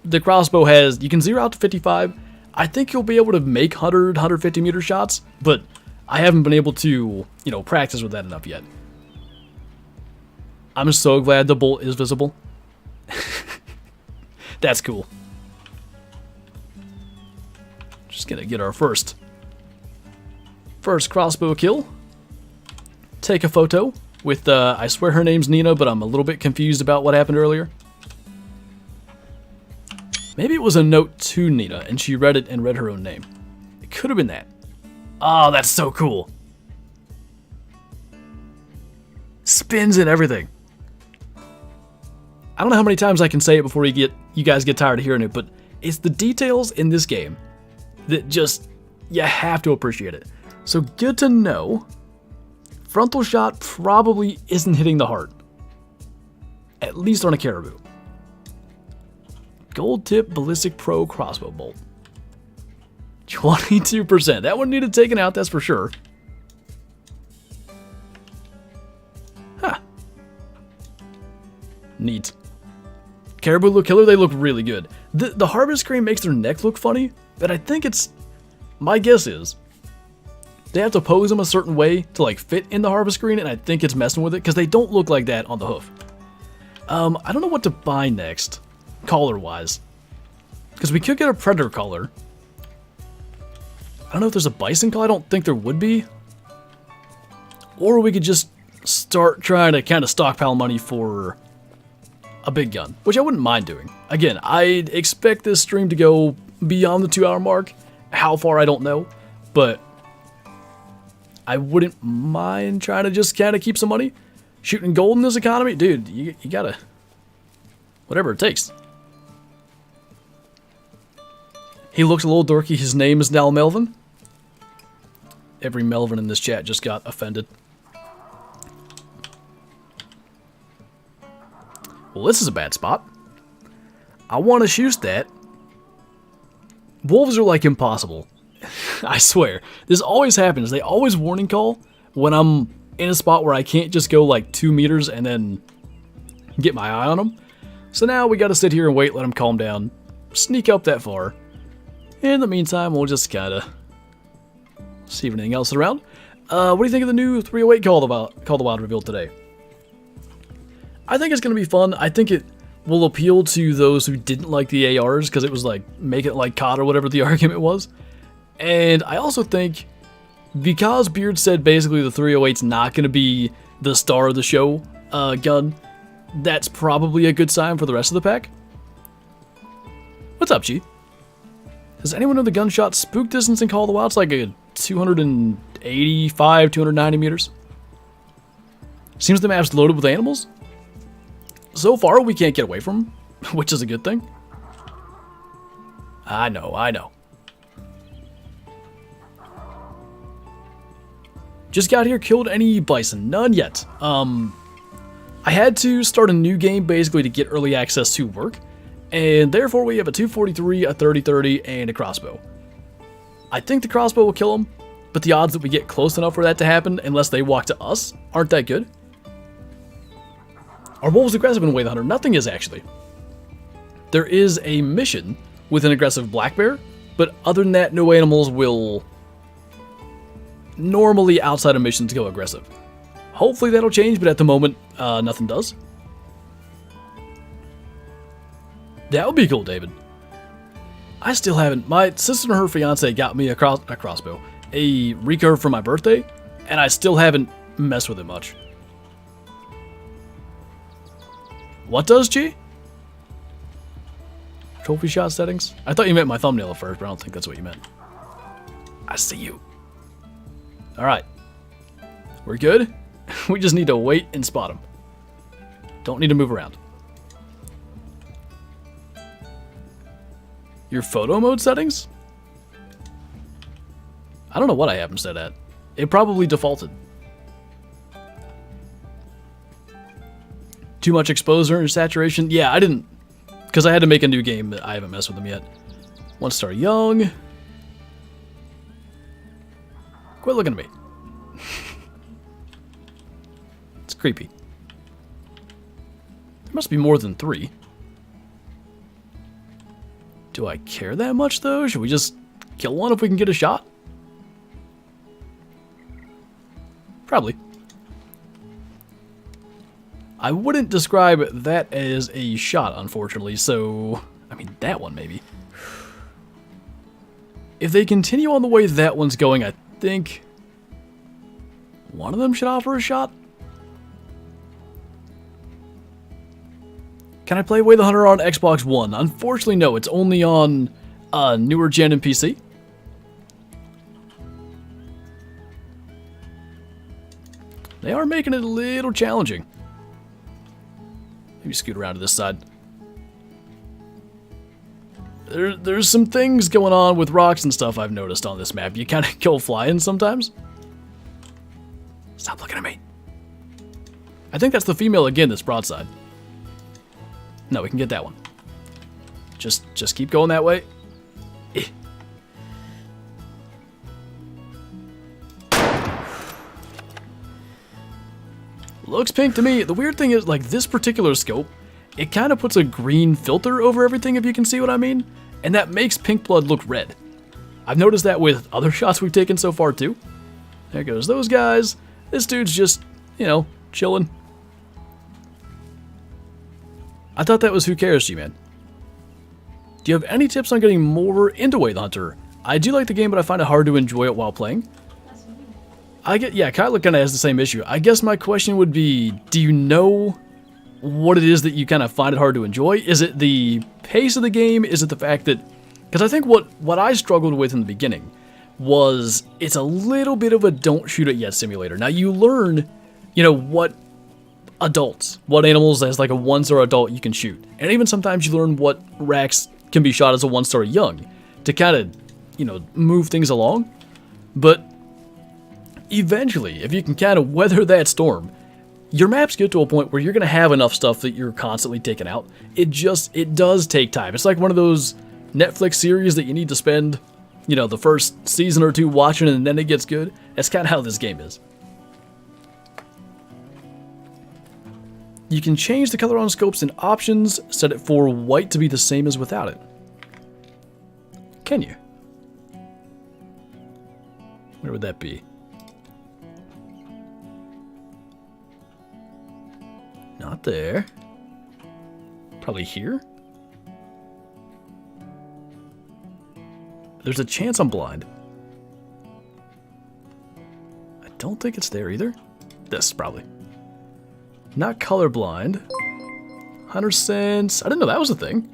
the crossbow has, you can zero out to 55. I think you'll be able to make 100, 150 meter shots, but I haven't been able to, practice with that enough yet. I'm so glad the bolt is visible. That's cool. Just gonna get our first crossbow kill. Take a photo with, I swear her name's Nina, but I'm a little bit confused about what happened earlier. Maybe it was a note to Nina, and she read it and read her own name. It could have been that. Oh, that's so cool. Spins and everything. I don't know how many times I can say it before you guys get tired of hearing it, but it's the details in this game that just, you have to appreciate it. So good to know. Frontal shot probably isn't hitting the heart. At least on a caribou. Gold tip ballistic pro crossbow bolt. 22%. That one needed taken out, that's for sure. Huh. Neat. Caribou look killer, they look really good. The harvest crane makes their neck look funny, but I think it's, my guess is, they have to pose them a certain way to like fit in the harvest screen, and I think it's messing with it, because they don't look like that on the hoof. I don't know what to buy next, collar-wise. Because we could get a predator collar. I don't know if there's a bison collar, I don't think there would be. Or we could just start trying to kind of stockpile money for a big gun, which I wouldn't mind doing. Again, I expect this stream to go beyond the 2-hour mark. How far, I don't know. But I wouldn't mind trying to just kind of keep some money. Shooting gold in this economy? Dude, you gotta... whatever it takes. He looks a little dorky. His name is now Melvin. Every Melvin in this chat just got offended. Well, this is a bad spot. I want to shoot that. Wolves are like impossible. I swear. This always happens. They always warning call when I'm in a spot where I can't just go like 2 meters and then get my eye on them. So now we got to sit here and wait, let them calm down, sneak up that far. In the meantime, we'll just kind of see if anything else is around. What do you think of the new 308 Call the Wild reveal today? I think it's going to be fun. I think it will appeal to those who didn't like the ARs, because it was like, make it like COD or whatever the argument was. And I also think, because Beard said basically the 308's not going to be the star of the show gun, that's probably a good sign for the rest of the pack. What's up, G? Does anyone know the gunshot spook distance in Call of the Wild? It's like a 285, 290 meters. Seems the map's loaded with animals. So far, we can't get away from them, which is a good thing. I know, I know. Just got here, killed any bison? None yet. I had to start a new game basically to get early access to work, and therefore we have a 243, a 30-30, and a crossbow. I think the crossbow will kill them, but the odds that we get close enough for that to happen, unless they walk to us, aren't that good. Are wolves aggressive in Way the Hunter? Nothing is, actually. There is a mission with an aggressive black bear, but other than that, no animals will normally outside of missions go aggressive. Hopefully that'll change, but at the moment, nothing does. That would be cool, David. I still haven't. My sister and her fiance got me a crossbow, a recurve for my birthday, and I still haven't messed with it much. What does, G? Trophy shot settings? I thought you meant my thumbnail at first, but I don't think that's what you meant. I see you. Alright. We're good. We just need to wait and spot them. Don't need to move around. Your photo mode settings? I don't know what I have them set at. It probably defaulted. Too much exposure and saturation? Yeah, I didn't, because I had to make a new game that I haven't messed with them yet. 1-star young. Quit looking at me. It's creepy. There must be more than 3. Do I care that much, though? Should we just kill one if we can get a shot? Probably. I wouldn't describe that as a shot, unfortunately, so... I mean, that one, maybe. If they continue on the way that one's going, I think... one of them should offer a shot? Can I play Way the Hunter on Xbox One? Unfortunately, no. It's only on newer gen and PC. They are making it a little challenging. Maybe scoot around to this side. There's some things going on with rocks and stuff I've noticed on this map. You kind of go flying sometimes. Stop looking at me. I think that's the female again, this broadside. No, we can get that one. Just keep going that way. Eh. Looks pink to me. The weird thing is, like, this particular scope, it kind of puts a green filter over everything, if you can see what I mean. And that makes pink blood look red. I've noticed that with other shots we've taken so far, too. There goes those guys. This dude's just, you know, chilling. I thought that was Who Cares, G-Man. Do you have any tips on getting more into Way the Hunter? I do like the game, but I find it hard to enjoy it while playing. Yeah, Kyla kind of has the same issue. I guess my question would be, do you know what it is that you kind of find it hard to enjoy? Is it the pace of the game? Is it the fact that... Because I think what I struggled with in the beginning was it's a little bit of a don't shoot it yet simulator. Now, you learn, you know, what animals as like a 1-star adult you can shoot. And even sometimes you learn what racks can be shot as a 1-star young to kind of, you know, move things along. But eventually, if you can kind of weather that storm, your maps get to a point where you're going to have enough stuff that you're constantly taking out. It does take time. It's like one of those Netflix series that you need to spend, you know, the first season or 2 watching and then it gets good. That's kind of how this game is. You can change the color on scopes in options, set it for white to be the same as without it. Can you? Where would that be? Not there. Probably here? There's a chance I'm blind. I don't think it's there either. This, probably. Not colorblind. Hunter sense. I didn't know that was a thing.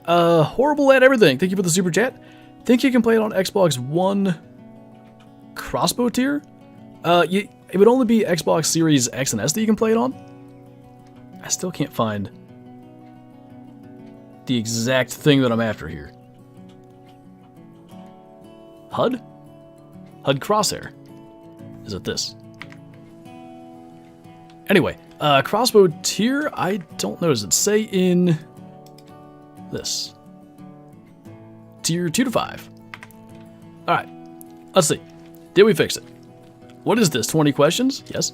Horrible at everything. Thank you for the super chat. think you can play it on Xbox One crossbow tier. It would only be Xbox Series X and S that you can play it on. I still can't find the exact thing that I'm after here. HUD? HUD crosshair. Is it this? Anyway, crossbow tier, I don't know. Does it say in this? Tier 2 to 5. Alright, let's see. Did we fix it? What is this, 20 questions? Yes.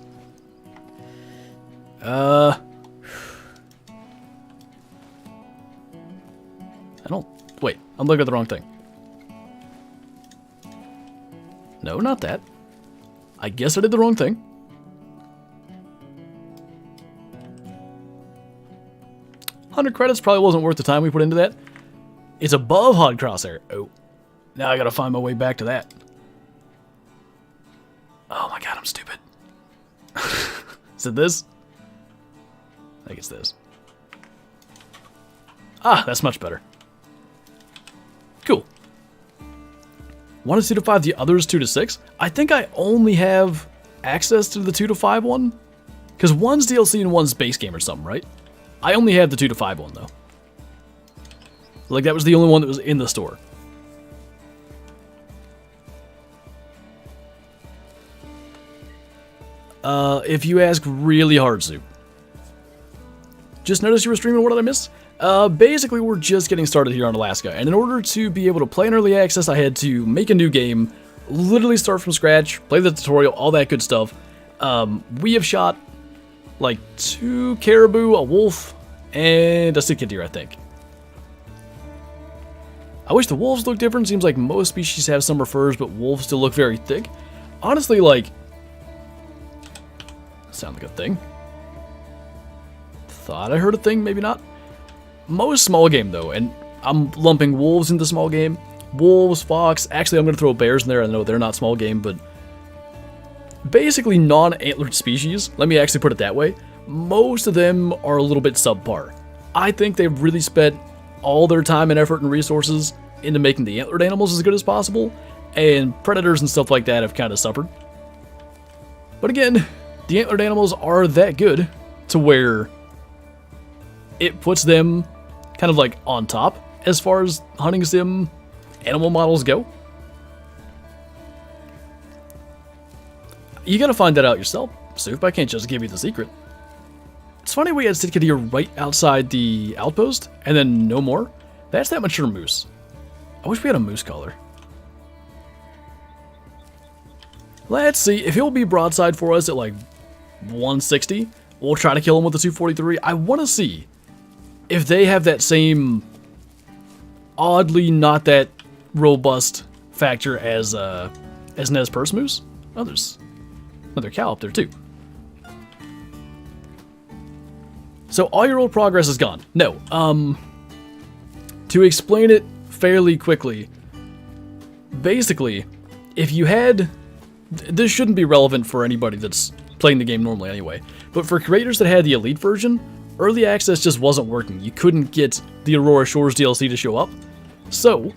I don't... Wait, I'm looking at the wrong thing. No, not that. I guess I did the wrong thing. $100 probably wasn't worth the time we put into that. It's above HUD crosshair. Oh, now I gotta find my way back to that. Oh my god, I'm stupid. Is it this? I think it's this. Ah, that's much better. Cool. One is 2 to 5, the other is 2 to 6. I think I only have access to the 2 to 5 one. Because one's DLC and one's base game or something, right? I only have the 2 to 5 one, though. Like, that was the only one that was in the store. If you ask really hard, Soup. Just noticed you were streaming, what did I miss? Basically, we're just getting started here on Alaska, and in order to be able to play in early access, I had to make a new game, literally start from scratch, play the tutorial, all that good stuff. We have shot, like, 2 caribou, a wolf, and a sitka deer, I think. I wish the wolves looked different. Seems like most species have summer furs, but wolves still look very thick. Honestly, like... Sound like a thing. Thought I heard a thing, maybe not. Most small game, though, and I'm lumping wolves into small game. Wolves, fox, actually I'm going to throw bears in there. I know they're not small game, but... Basically non-antlered species, let me actually put it that way. Most of them are a little bit subpar. I think they've really spent all their time and effort and resources into making the antlered animals as good as possible, and predators and stuff like that have kind of suffered. But again, the antlered animals are that good to where it puts them kind of like on top as far as hunting sim animal models go. You gotta find that out yourself, Soup. I can't just give you the secret. It's funny we had sitka deer right outside the outpost, and then no more. That's that mature moose. I wish we had a moose collar. Let's see, if he'll be broadside for us at like 160, we'll try to kill him with the 243. I want to see if they have that same oddly not that robust factor as Nez Perce moose. Oh, there's another cow up there too. So all your old progress is gone. No, to explain it fairly quickly, basically, if you had, this shouldn't be relevant for anybody that's playing the game normally anyway, but for creators that had the Elite version, early access just wasn't working. You couldn't get the Aurora Shores DLC to show up. So,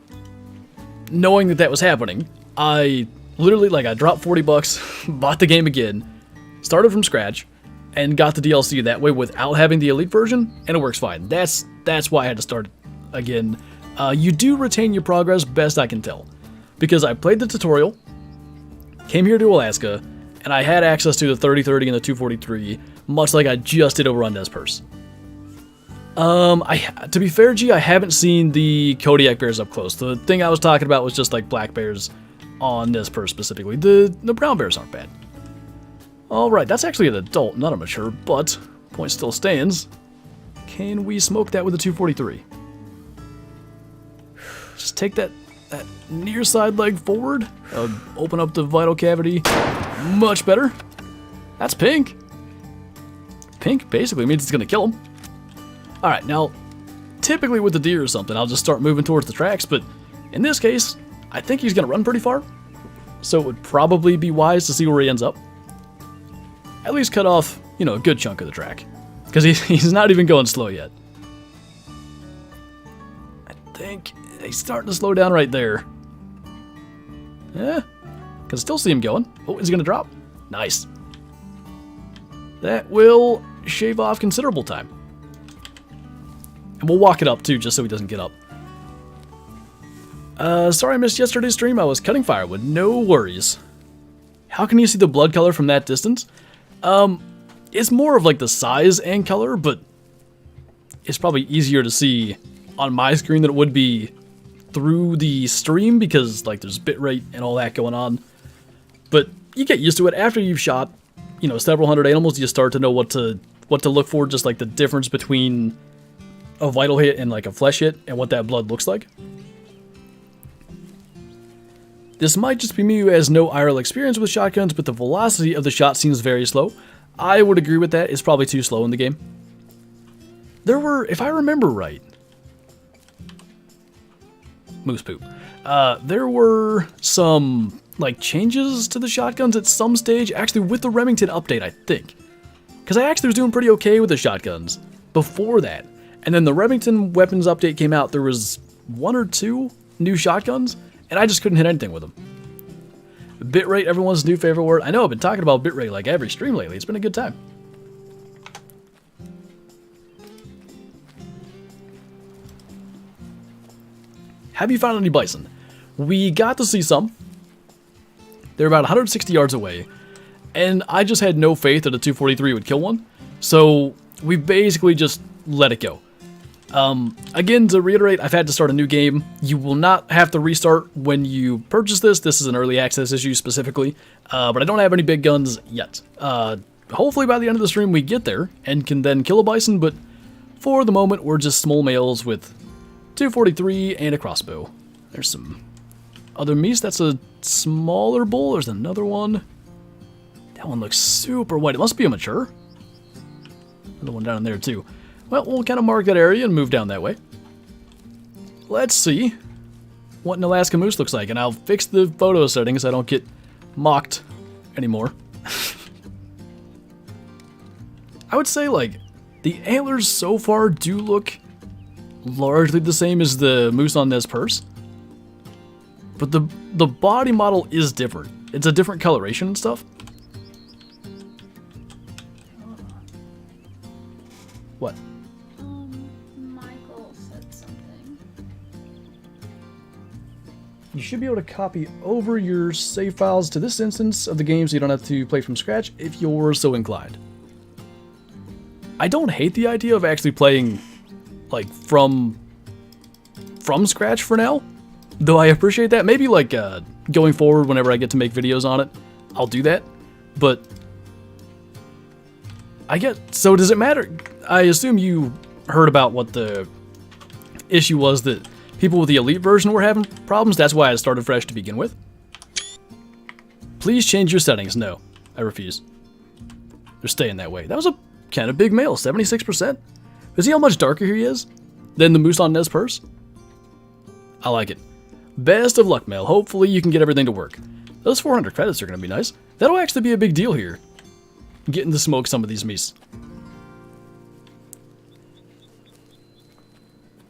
knowing that that was happening, I literally, like, I dropped 40 bucks, bought the game again, started from scratch, and got the DLC that way without having the Elite version, and it works fine. That's why I had to start again. You do retain your progress, best I can tell, because I played the tutorial, came here to Alaska, and I had access to the 30-30 and the 243, much like I just did over on Nez Perce. To be fair, G, I haven't seen the Kodiak bears up close. The thing I was talking about was just like black bears on Nez Perce specifically. The brown bears aren't bad. Alright, that's actually an adult, not a mature, but point still stands. Can we smoke that with a 243? Just take that near side leg forward. Open up the vital cavity. Much better. That's pink. Pink basically means it's going to kill him. Alright, now, typically with the deer or something, I'll just start moving towards the tracks, but in this case, I think he's going to run pretty far. So it would probably be wise to see where he ends up. At least cut off, you know, a good chunk of the track. Because he's not even going slow yet. I think he's starting to slow down right there. Yeah, can still see him going. Oh, is he gonna drop? Nice. That will shave off considerable time. And we'll walk it up too, just so he doesn't get up. Sorry I missed yesterday's stream. I was cutting firewood. No worries. How can you see the blood color from that distance? It's more of like the size and color, but it's probably easier to see on my screen than it would be through the stream because like there's bitrate and all that going on. But you get used to it after you've shot, you know, several hundred animals. You start to know what to look for, just like the difference between a vital hit and like a flesh hit and what that blood looks like. This might just be me who has no IRL experience with shotguns, but the velocity of the shot seems very slow. I would agree with that. It's probably too slow in the game. There were, if I remember right, moose poop. There were some like changes to the shotguns at some stage, actually with the Remington update, I think. Because I actually was doing pretty okay with the shotguns before that. And then the Remington weapons update came out, there was 1 or 2 new shotguns, and I just couldn't hit anything with them. Bitrate, everyone's new favorite word. I know I've been talking about bitrate like every stream lately. It's been a good time. Have you found any bison? We got to see some. They're about 160 yards away, and I just had no faith that a 243 would kill one, so we basically just let it go. Again, to reiterate, I've had to start a new game. You will not have to restart when you purchase this. This is an early access issue specifically, but I don't have any big guns yet. Hopefully by the end of the stream we get there and can then kill a bison, but for the moment we're just small males with 243 and a crossbow. There's some other meats. That's a smaller bull. There's another one. That one looks super white. It must be a mature. Another one down there too. Well, we'll kind of mark that area and move down that way. Let's see what an Alaska moose looks like, and I'll fix the photo settings so I don't get mocked anymore. I would say, like, the antlers so far do look largely the same as the moose on Nez Perce, but the body model is different. It's a different coloration and stuff. What? Michael said something. You should be able to copy over your save files to this instance of the game so you don't have to play from scratch if you're so inclined. I don't hate the idea of actually playing like from scratch for now, though I appreciate that. Maybe like going forward whenever I get to make videos on it, I'll do that. But so does it matter? I assume you heard about what the issue was, that people with the elite version were having problems. That's why I started fresh to begin with. Please change your settings. No, I refuse. They're staying that way. That was a kind of big male, 76%. You see how much darker he is than the moose on Nez Perce? I like it. Best of luck, Mel. Hopefully you can get everything to work. Those 400 credits are going to be nice. That'll actually be a big deal here, getting to smoke some of these meats.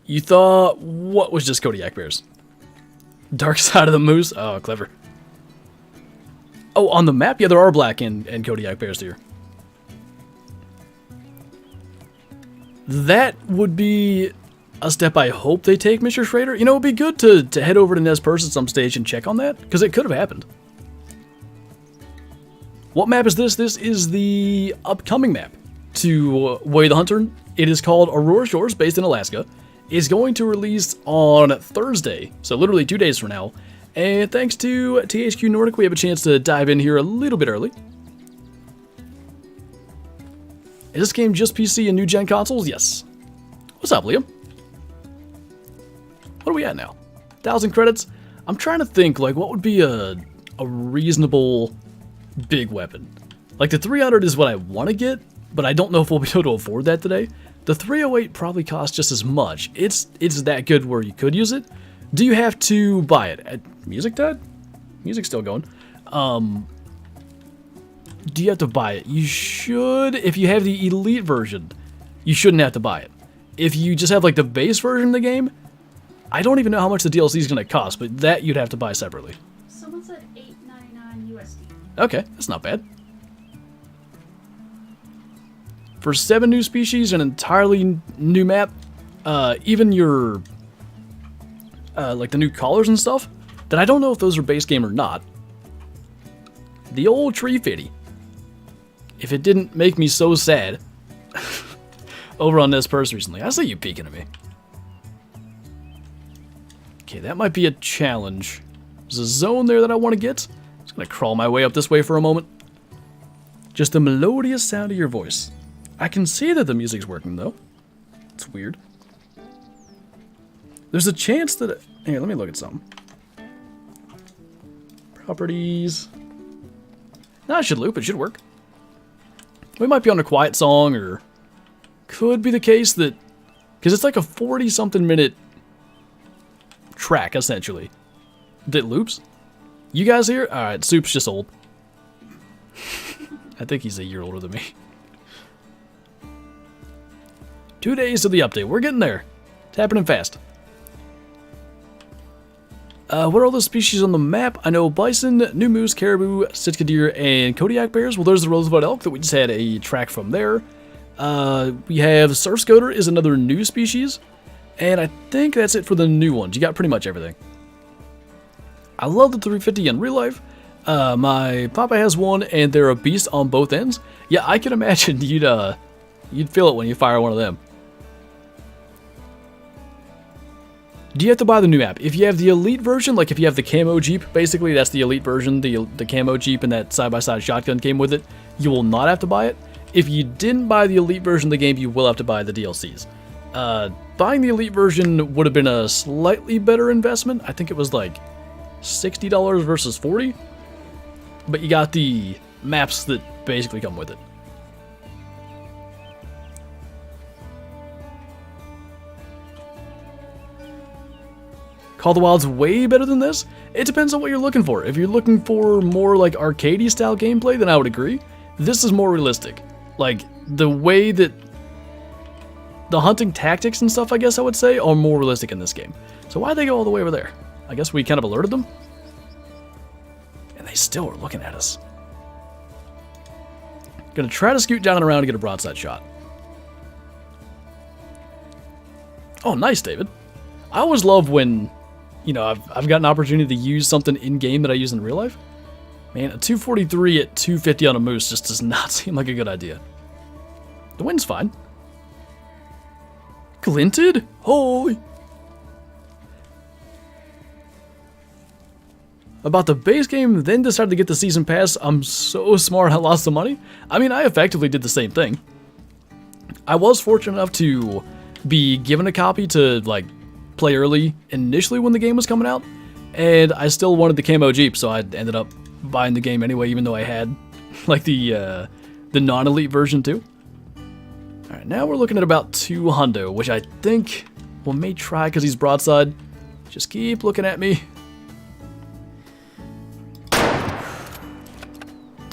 You thought what was just Kodiak bears? Dark side of the moose? Oh, clever. Oh, on the map? Yeah, there are black and Kodiak bears here. That would be a step I hope they take, Mr. Schrader. You know, it'd be good to head over to Nez Perce at some stage and check on that, because it could have happened. What map is this? This is the upcoming map to Way the Hunter. It is called Aurora Shores, based in Alaska. It's going to release on Thursday, so literally 2 days from now. And thanks to THQ Nordic, we have a chance to dive in here a little bit early. Is this game just PC and new gen consoles? Yes. What's up, Liam? What are we at now? 1,000 credits? I'm trying to think, like, what would be a reasonable big weapon? Like, the 300 is what I want to get, but I don't know if we'll be able to afford that today. The 308 probably costs just as much. It's that good where you could use it. Do you have to buy it? Music dead? Music's still going. Do you have to buy it? You should. If you have the elite version, you shouldn't have to buy it. If you just have like the base version of the game, I don't even know how much the DLC is going to cost, but that you'd have to buy separately. Someone said USD. Okay, that's not bad. For 7 new species, an entirely new map, even your, like the new collars and stuff, that I don't know if those are base game or not. The old tree fitty. If it didn't make me so sad over on this purse recently. I see you peeking at me. Okay, that might be a challenge. There's a zone there that I want to get. I'm just going to crawl my way up this way for a moment. Just the melodious sound of your voice. I can see that the music's working, though. It's weird. There's a chance that... Here, let me look at something. Properties. No, it should loop. It should work. We might be on a quiet song, or... Could be the case that... Because it's like a 40-something minute track, essentially. That loops. You guys here? Alright, Soup's just old. I think he's a year older than me. 2 days to the update. We're getting there. It's happening fast. What are all the species on the map? I know bison, new moose, caribou, Sitka deer, and Kodiak bears. Well, there's the Roosevelt elk that we just had a track from there. We have surf scoter is another new species. And I think that's it for the new ones. You got pretty much everything. I love the 350 in real life. My papa has one, and they're a beast on both ends. Yeah, I can imagine you'd feel it when you fire one of them. Do you have to buy the new map? If you have the elite version, like if you have the camo Jeep, basically that's the elite version, the camo Jeep and that side-by-side shotgun came with it, you will not have to buy it. If you didn't buy the elite version of the game, you will have to buy the DLCs. Buying the elite version would have been a slightly better investment. I think it was like $60 versus $40. But you got the maps that basically come with it. Call of the Wild's way better than this? It depends on what you're looking for. If you're looking for more like arcadey style gameplay, then I would agree. This is more realistic. Like, the way that the hunting tactics and stuff, I guess I would say, are more realistic in this game. So why'd they go all the way over there? I guess we kind of alerted them. And they still are looking at us. Gonna try to scoot down and around to get a broadside shot. Oh, nice, David. I always love when, you know, I've got an opportunity to use something in-game that I use in real life. Man, a 243 at 250 on a moose just does not seem like a good idea. The wind's fine. Glinted? Holy! About the base game, then decided to get the season pass. I'm so smart I lost the money. I mean, I effectively did the same thing. I was fortunate enough to be given a copy to, like, play early initially when the game was coming out, and I still wanted the camo Jeep, so I ended up buying the game anyway, even though I had, like, the non-elite version too. Alright, now we're looking at about 2 hundo, which I think we may try because he's broadside. Just keep looking at me.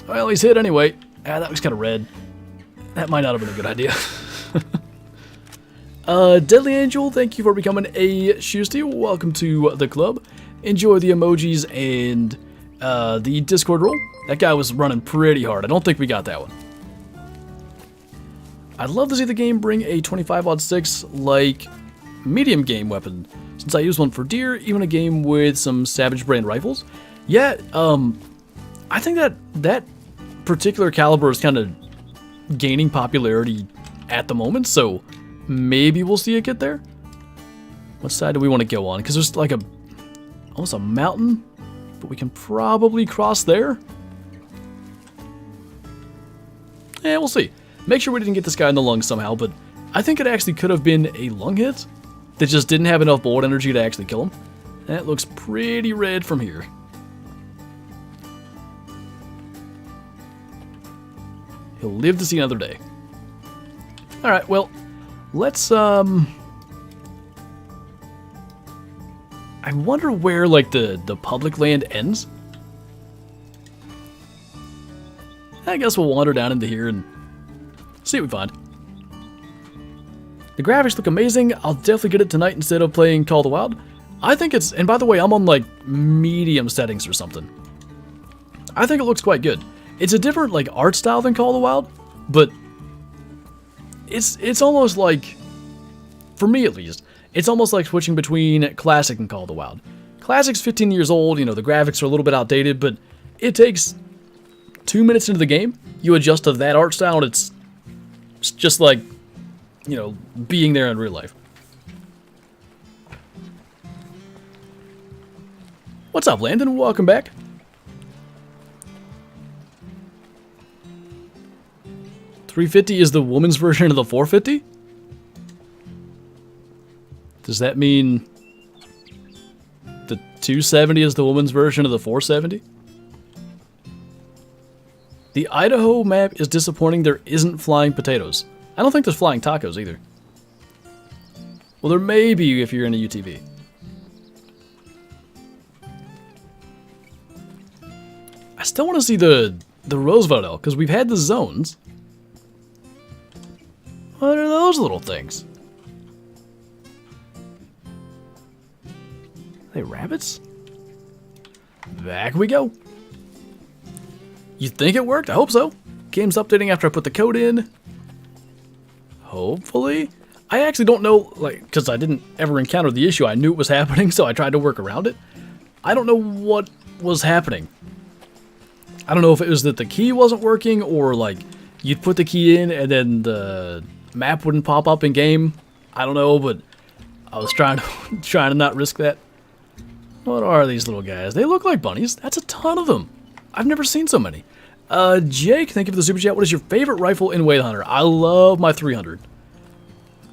Well, he's hit anyway. Ah, that was kind of red. That might not have been a good idea. Deadly Angel, thank you for becoming a Shoesty. Welcome to the club. Enjoy the emojis and the Discord roll. That guy was running pretty hard. I don't think we got that one. I'd love to see the game bring a 25-06 like medium game weapon, since I use one for deer, even a game with some Savage brand rifles. Yeah, I think that particular caliber is kind of gaining popularity at the moment, so maybe we'll see it get there. What side do we want to go on? Because there's like almost a mountain, but we can probably cross there. Yeah, we'll see. Make sure we didn't get this guy in the lungs somehow, but I think it actually could have been a lung hit that just didn't have enough bullet energy to actually kill him. That looks pretty red from here. He'll live to see another day. Alright, well, let's, I wonder where, like, the public land ends. I guess we'll wander down into here and see what we find. The graphics look amazing. I'll definitely get it tonight instead of playing Call of the Wild. I think it's, and by the way, I'm on, like, medium settings or something. I think it looks quite good. It's a different like art style than Call of the Wild, but it's almost like, for me at least, it's almost like switching between Classic and Call of the Wild. Classic's 15 years old, you know, the graphics are a little bit outdated, but it takes 2 minutes into the game, you adjust to that art style, and it's just like, you know, being there in real life. What's up, Landon? Welcome back. $350 is the woman's version of the $450? Does that mean the $270 is the woman's version of the $470? The Idaho map is disappointing. There isn't flying potatoes. I don't think there's flying tacos either. Well, there may be if you're in a UTV. I still want to see the Roosevelt elk, because we've had the zones. What are those little things? Are they rabbits? Back we go. You think it worked? I hope so. Game's updating after I put the code in. Hopefully. I actually don't know, like, because I didn't ever encounter the issue. I knew it was happening, so I tried to work around it. I don't know what was happening. I don't know if it was that the key wasn't working, or like you'd put the key in and then the map wouldn't pop up in game. I don't know, but I was trying to not risk that. What are these little guys? They look like bunnies. That's a ton of them. I've never seen so many. Jake, thank you for the super chat. What is your favorite rifle in Wade Hunter? I love my 300.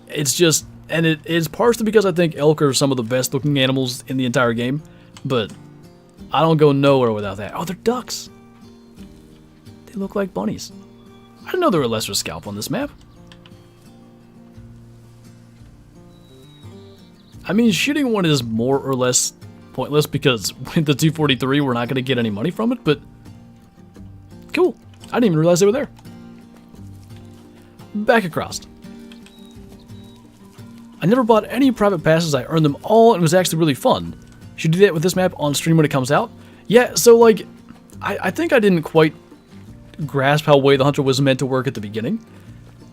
It's just, and it is partially because I think elk are some of the best looking animals in the entire game, but I don't go nowhere without that. Oh, they're ducks. They look like bunnies. I didn't know there were lesser scalp on this map. I mean, shooting one is more or less pointless because with the 243 we're not going to get any money from it, but cool. I didn't even realize they were there. Back across. I never bought any private passes. I earned them all and it was actually really fun. Should do that with this map on stream when it comes out. Yeah, so like, I think I didn't quite grasp how Way the Hunter was meant to work at the beginning.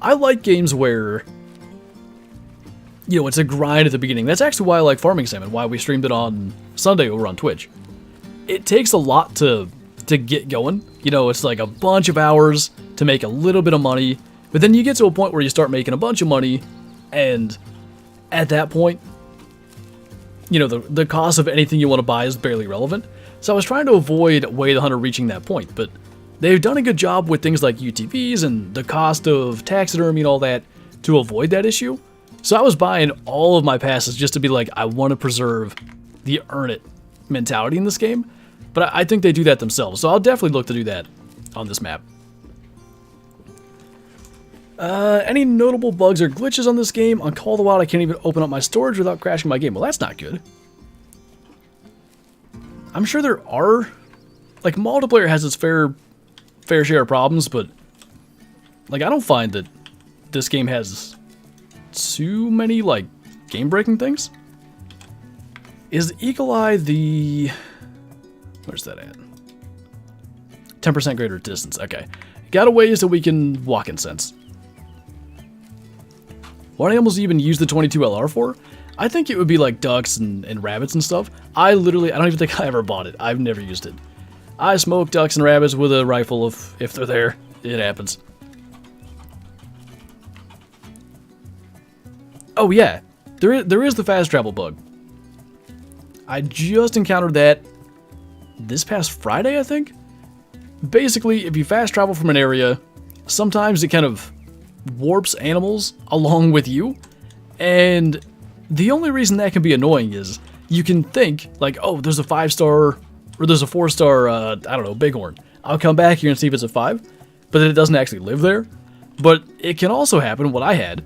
I like games where, you know, it's a grind at the beginning. That's actually why I like Farming Sim and why we streamed it on Sunday over on Twitch. It takes a lot to get going. You know, it's like a bunch of hours to make a little bit of money, but then you get to a point where you start making a bunch of money, and at that point, you know, the cost of anything you want to buy is barely relevant. So I was trying to avoid Way the Hunter reaching that point, but they've done a good job with things like UTVs and the cost of taxidermy and all that to avoid that issue. So I was buying all of my passes just to be like, I want to preserve the earn it mentality in this game. But I think they do that themselves, so I'll definitely look to do that on this map. Any notable bugs or glitches on this game? On Call of the Wild, I can't even open up my storage without crashing my game. Well, that's not good. I'm sure there are. Like, multiplayer has its fair share of problems, but like, I don't find that this game has too many, like, game-breaking things. Is the Eagle Eye the... Where's that at? 10% greater distance. Okay. Got a ways that we can walk in sense. What animals do you even use the 22 LR for? I think it would be like ducks and rabbits and stuff. I don't even think I ever bought it. I've never used it. I smoke ducks and rabbits with a rifle if they're there. It happens. Oh yeah, there is the fast travel bug. I just encountered that this past Friday, I think. Basically, if you fast travel from an area, sometimes it kind of warps animals along with you, and the only reason that can be annoying is you can think like, oh, there's a 5-star or there's a 4-star, I don't know, bighorn. I'll come back here and see if it's a 5, but then it doesn't actually live there. But it can also happen, what I had,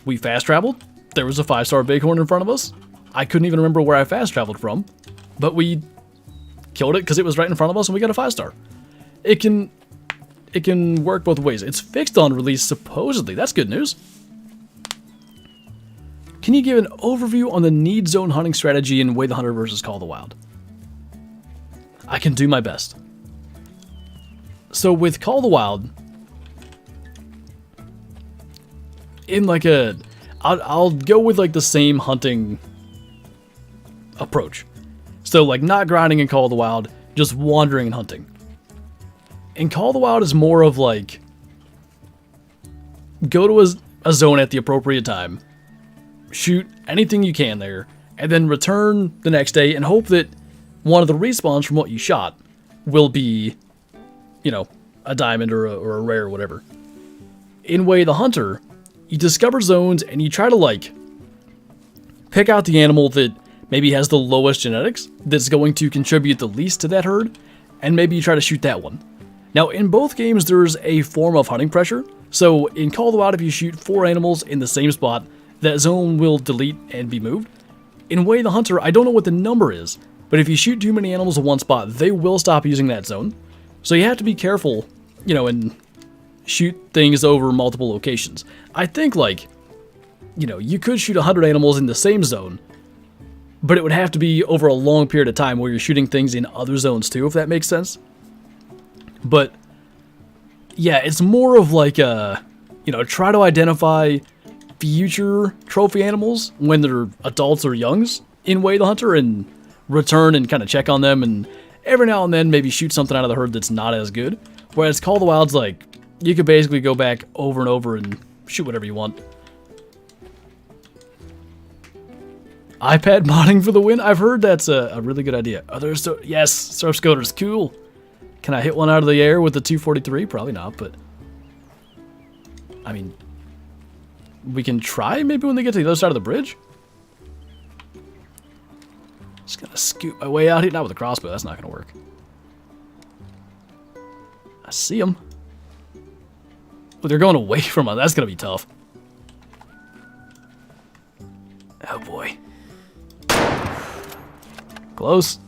we fast traveled, there was a 5-star bighorn in front of us. I couldn't even remember where I fast traveled from, but we killed it because it was right in front of us and we got a 5-star. It can work both ways. It's fixed on release, supposedly. That's good news. Can you give an overview on the need zone hunting strategy in Way the Hunter versus Call of the Wild? I can do my best. So with Call of the Wild, in like I'll go with like the same hunting approach. So like not grinding in Call of the Wild, just wandering and hunting. In Call of the Wild is more of like, go to a zone at the appropriate time, shoot anything you can there, and then return the next day and hope that one of the respawns from what you shot will be, you know, a diamond or a rare or whatever. In Way the Hunter, you discover zones and you try to like pick out the animal that maybe has the lowest genetics, that's going to contribute the least to that herd, and maybe you try to shoot that one. Now, in both games, there's a form of hunting pressure. So in Call of the Wild, if you shoot 4 animals in the same spot, that zone will delete and be moved. In Way the Hunter, I don't know what the number is, but if you shoot too many animals in one spot, they will stop using that zone. So you have to be careful, you know, and shoot things over multiple locations. I think, like, you know, you could shoot 100 animals in the same zone, but it would have to be over a long period of time where you're shooting things in other zones too, if that makes sense. But, yeah, it's more of like a, you know, try to identify future trophy animals when they're adults or youngs in Way the Hunter and return and kind of check on them, and every now and then maybe shoot something out of the herd that's not as good. Whereas Call of the Wild's like, you could basically go back over and over and shoot whatever you want. iPad modding for the win? I've heard that's a really good idea. Oh, there's so, yes, surf scoters, cool. Can I hit one out of the air with the 243? Probably not, but I mean, we can try maybe when they get to the other side of the bridge. Just gonna scoot my way out here. Not with a crossbow, that's not gonna work. I see them. Oh, they're going away from us. That's gonna be tough. Oh boy. Close.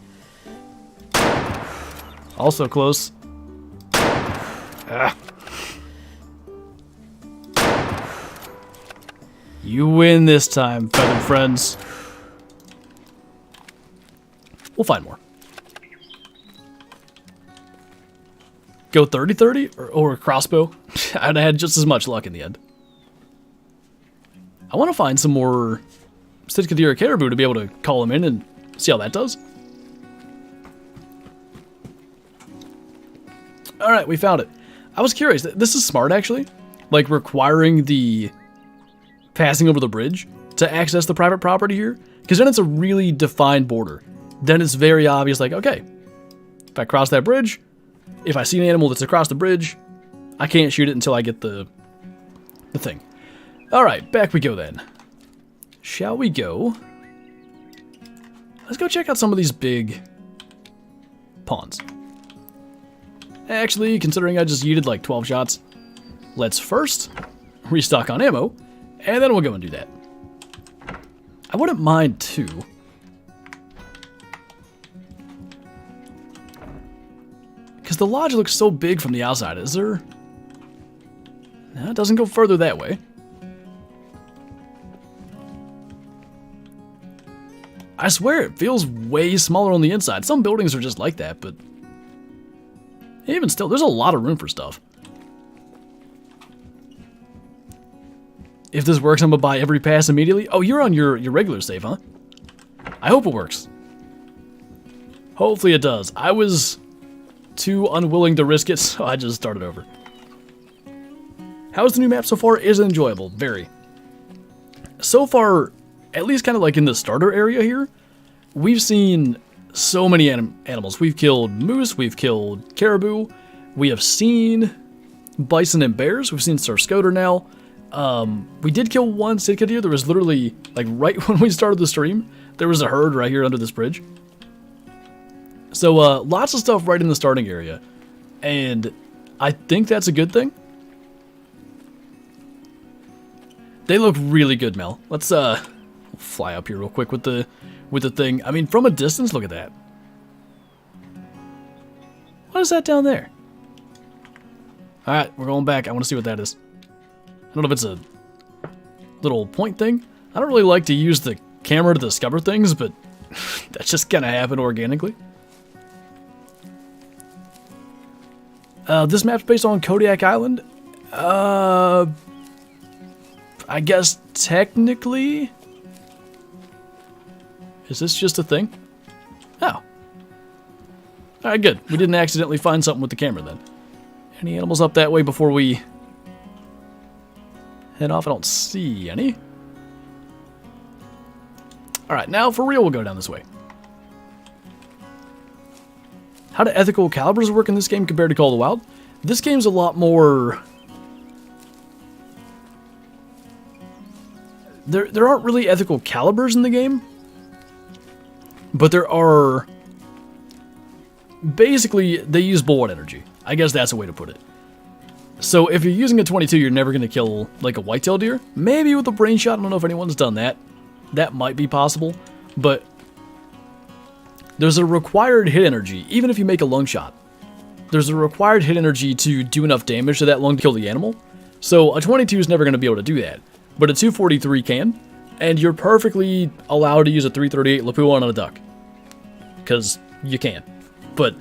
Also close. Ah. You win this time, feathered friends. We'll find more. Go 30-30 or a crossbow. I'd have had just as much luck in the end. I want to find some more Sitka caribou to be able to call them in and see how that does. Alright, we found it. I was curious. This is smart, actually. Like, requiring the passing over the bridge to access the private property here. Because then it's a really defined border. Then it's very obvious, like, okay, if I cross that bridge, if I see an animal that's across the bridge, I can't shoot it until I get the thing. Alright, back we go then. Shall we go? Let's go check out some of these big ponds. Actually, considering I just yeeted like 12 shots, let's first restock on ammo, and then we'll go and do that. I wouldn't mind too. Because the lodge looks so big from the outside, is there? No, it doesn't go further that way. I swear it feels way smaller on the inside. Some buildings are just like that, but even still, there's a lot of room for stuff. If this works, I'm gonna buy every pass immediately. Oh, you're on your regular save, huh? I hope it works. Hopefully it does. I was too unwilling to risk it, so I just started over. How's the new map so far? Is it enjoyable? Very. So far, at least kind of like in the starter area here, we've seen so many animals. We've killed moose, we've killed caribou, we have seen bison and bears, we've seen surf scoter now. We did kill one Sitka deer. There was literally, like, right when we started the stream, there was a herd right here under this bridge. So, lots of stuff right in the starting area. And I think that's a good thing. They look really good, Mel. Let's, fly up here real quick with the thing. I mean, from a distance, look at that. What is that down there? Alright, we're going back. I want to see what that is. I don't know if it's a little point thing. I don't really like to use the camera to discover things, but that just kind of happened organically. This map's based on Kodiak Island. I guess technically... Is this just a thing? Oh. Alright, good. We didn't accidentally find something with the camera then. Any animals up that way before we head off? I don't see any. Alright, now for real we'll go down this way. How do ethical calibers work in this game compared to Call of the Wild? This game's a lot more... There aren't really ethical calibers in the game. But there are... Basically, they use bullet energy. I guess that's a way to put it. So if you're using a 22, you're never going to kill, like, a whitetail deer. Maybe with a brain shot. I don't know if anyone's done that. That might be possible. But there's a required hit energy, even if you make a lung shot. There's a required hit energy to do enough damage to that lung to kill the animal. So a 22 is never going to be able to do that. But a 243 can. And you're perfectly allowed to use a 338 lapua on a duck. Because you can. But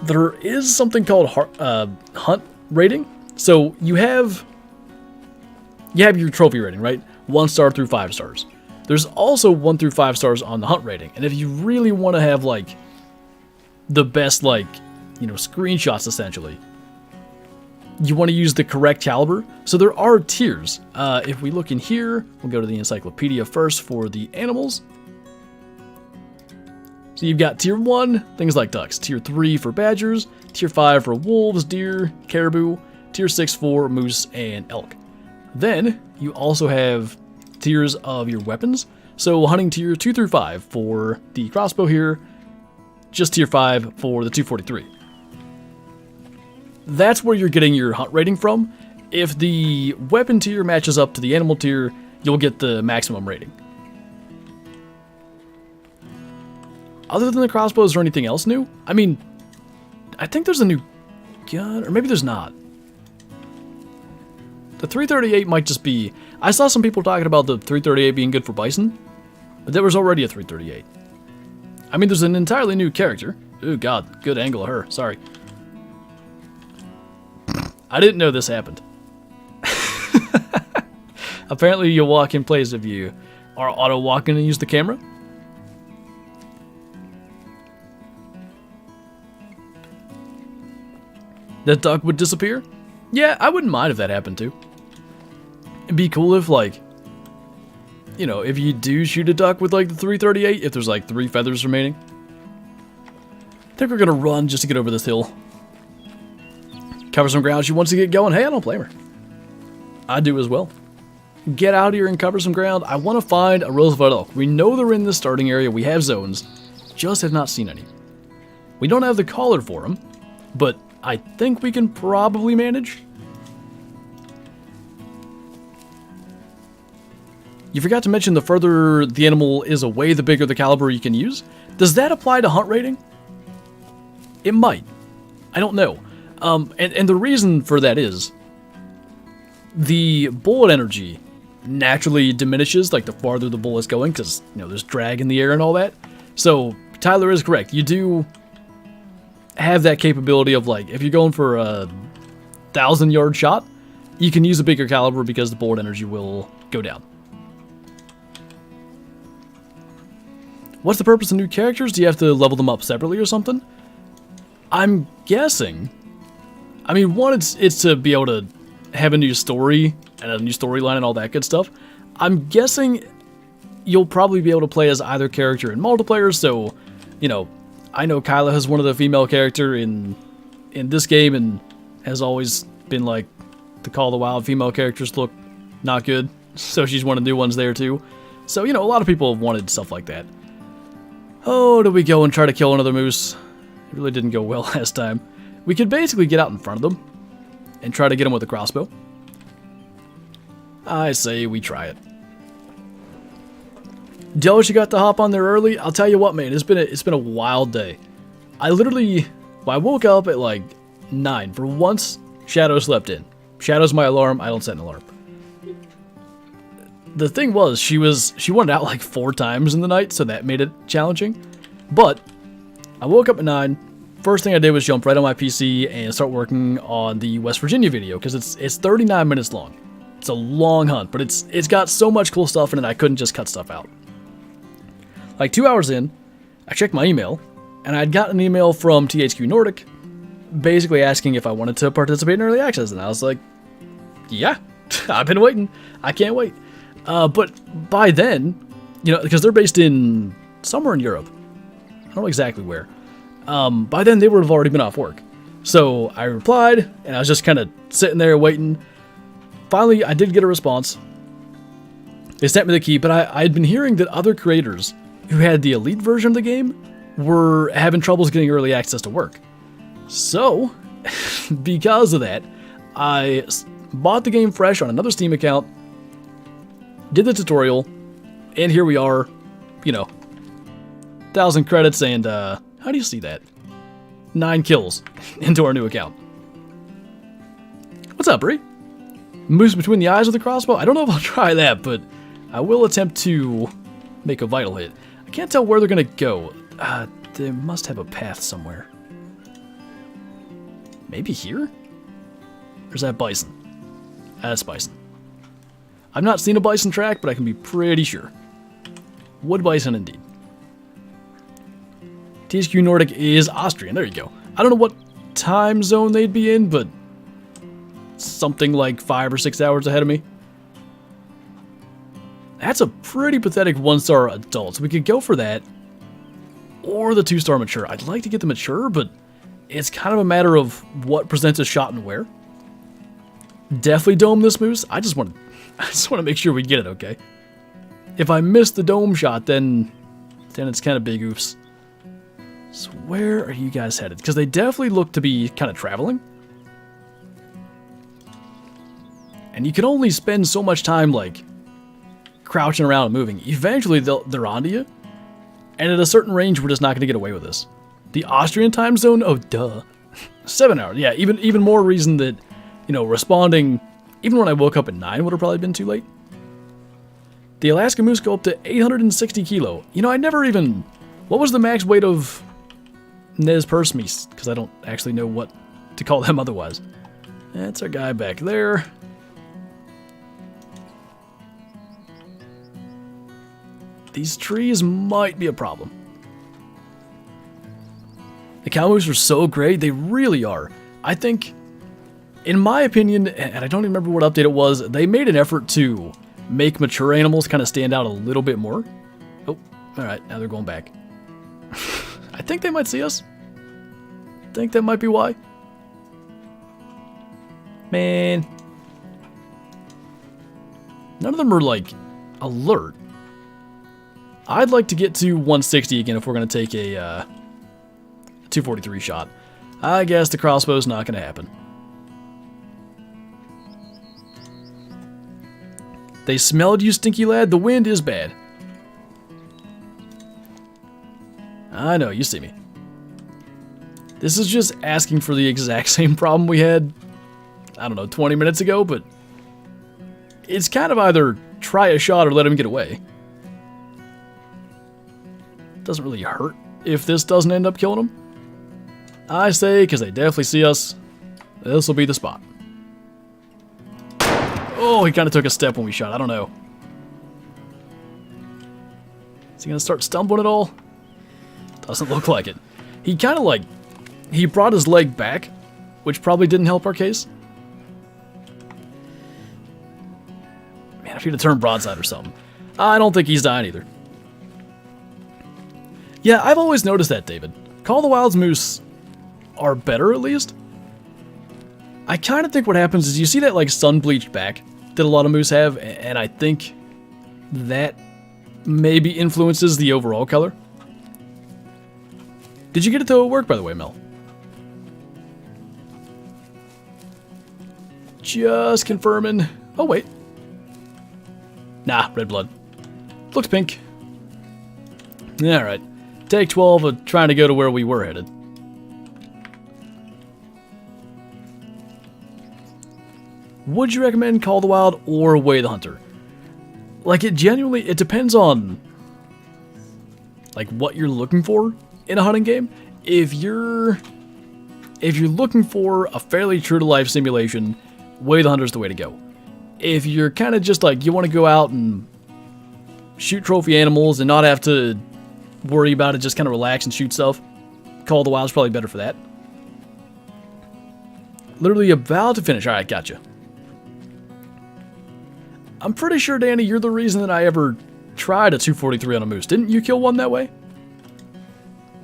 there is something called hunt rating. So you have your trophy rating, right? 1 star through 5 stars. There's also 1 through 5 stars on the hunt rating. And if you really want to have, like, the best, like, you know, screenshots, essentially, you want to use the correct caliber. So there are tiers. If we look in here, we'll go to the encyclopedia first for the animals. So you've got tier 1, things like ducks. Tier 3 for badgers. Tier 5 for wolves, deer, caribou. Tier 6 for moose and elk. Then you also have tiers of your weapons. So hunting tier 2 through 5 for the crossbow here. Just tier 5 for the 243. That's where you're getting your hunt rating from. If the weapon tier matches up to the animal tier, you'll get the maximum rating. Other than the crossbow, is there anything else new? I mean, I think there's a new gun, or maybe there's not. The 338 might just be... I saw some people talking about the 338 being good for bison, but there was already a 338. I mean, there's an entirely new character. Oh god, good angle of her, sorry. I didn't know this happened. Apparently you'll walk in place if you are auto-walking and use the camera. That duck would disappear? Yeah, I wouldn't mind if that happened too. It'd be cool if, like, you know, if you do shoot a duck with, like, the 338, if there's, like, 3 feathers remaining. I think we're gonna run just to get over this hill. Cover some ground. She wants to get going. Hey, I don't blame her. I do as well. Get out here and cover some ground. I want to find a Roosevelt elk. We know they're in the starting area. We have zones. Just have not seen any. We don't have the collar for them, but I think we can probably manage. You forgot to mention the further the animal is away, the bigger the caliber you can use. Does that apply to hunt rating? It might. I don't know. And the reason for that is the bullet energy naturally diminishes, like, the farther the bullet's going, because, you know, there's drag in the air and all that. So Tyler is correct. You do have that capability of, like, if you're going for a 1,000-yard shot, you can use a bigger caliber because the bullet energy will go down. What's the purpose of new characters? Do you have to level them up separately or something? I'm guessing. I mean, one, it's to be able to have a new story and a new storyline and all that good stuff. I'm guessing you'll probably be able to play as either character in multiplayer, so, you know, I know Kyla has one of the female character in this game and has always been like, the Call of the Wild female characters look not good, so she's one of the new ones there too. So, you know, a lot of people have wanted stuff like that. Oh, did we go and try to kill another moose? It really didn't go well last time. We could basically get out in front of them and try to get them with a crossbow. I say we try it. Jealous you got to hop on there early? I'll tell you what, man, it's been a wild day. I woke up at like 9. For once, Shadow slept in. Shadow's my alarm. I don't set an alarm. The thing was, she wanted out like 4 times in the night, so that made it challenging. But I woke up at 9, first thing I did was jump right on my PC and start working on the West Virginia video, because it's 39 minutes long. It's a long hunt, but it's got so much cool stuff in it I couldn't just cut stuff out. Like 2 hours in, I checked my email, and I'd gotten an email from THQ Nordic basically asking if I wanted to participate in early access, and I was like, yeah, I've been waiting. I can't wait. But by then, you know, because they're based in somewhere in Europe. I don't know exactly where. By then, they would have already been off work. So I replied, and I was just kind of sitting there waiting. Finally, I did get a response. They sent me the key, but I had been hearing that other creators who had the elite version of the game were having troubles getting early access to work. So, because of that, I bought the game fresh on another Steam account, did the tutorial, and here we are, you know, 1,000 credits and, how do you see that? 9 kills into our new account. What's up, Bree? Moves between the eyes with the crossbow? I don't know if I'll try that, but I will attempt to make a vital hit. I can't tell where they're gonna go. They must have a path somewhere. Maybe here? Or is that bison? That's bison. I've not seen a bison track, but I can be pretty sure. Wood bison indeed. THQ Nordic is Austrian. There you go. I don't know what time zone they'd be in, but something like 5 or 6 hours ahead of me. That's a pretty pathetic 1-star adult, so we could go for that. Or the 2-star mature. I'd like to get the mature, but it's kind of a matter of what presents a shot and where. Definitely dome this moose. I just want to make sure we get it, okay? If I miss the dome shot, then it's kind of big oops. So where are you guys headed? Because they definitely look to be kind of traveling. And you can only spend so much time, like, crouching around and moving. Eventually, they're onto you. And at a certain range, we're just not going to get away with this. The Austrian time zone? Oh, duh. 7 hours. Yeah, even more reason that, you know, responding, even when I woke up at 9, would have probably been too late. The Alaska moose go up to 860 kilo. You know, I never even... What was the max weight of Nez Perce meese? Because I don't actually know what to call them otherwise. That's our guy back there. These trees might be a problem. The cow moose are so great, they really are. I think, in my opinion, and I don't even remember what update it was, they made an effort to make mature animals kind of stand out a little bit more. Oh, alright, now they're going back. I think they might see us. I think that might be why. Man. None of them are, like, alert. I'd like to get to 160 again if we're going to take a 243 shot. I guess the crossbow's not going to happen. They smelled you, stinky lad. The wind is bad. I know, you see me. This is just asking for the exact same problem we had, I don't know, 20 minutes ago, but it's kind of either try a shot or let him get away. Doesn't really hurt if this doesn't end up killing them. I say, because they definitely see us, this will be the spot. Oh, he kind of took a step when we shot. I don't know. Is he going to start stumbling at all? Doesn't look like it. He kind of like... He brought his leg back, which probably didn't help our case. Man, if he'd have turned broadside or something. I don't think he's dying either. Yeah, I've always noticed that, David. Call of the Wild's moose are better, at least. I kind of think what happens is you see that, like, sun-bleached back that a lot of moose have, and I think that maybe influences the overall color. Did you get it to work, by the way, Mel? Just confirming. Oh, wait. Nah, red blood. Looks pink. Alright. Take 12 of trying to go to where we were headed. Would you recommend Call of the Wild or Way the Hunter? Like, it depends on, like, what you're looking for in a hunting game. if you're looking for a fairly true to life simulation, Way the Hunter's the way to go. If you're kind of just like, you want to go out and shoot trophy animals and not have to worry about it, just kind of relax and shoot stuff, Call of the Wild's probably better for that. Literally about to finish. Alright, gotcha. I'm pretty sure, Danny, you're the reason that I ever tried a 243 on a moose. Didn't you kill one that way?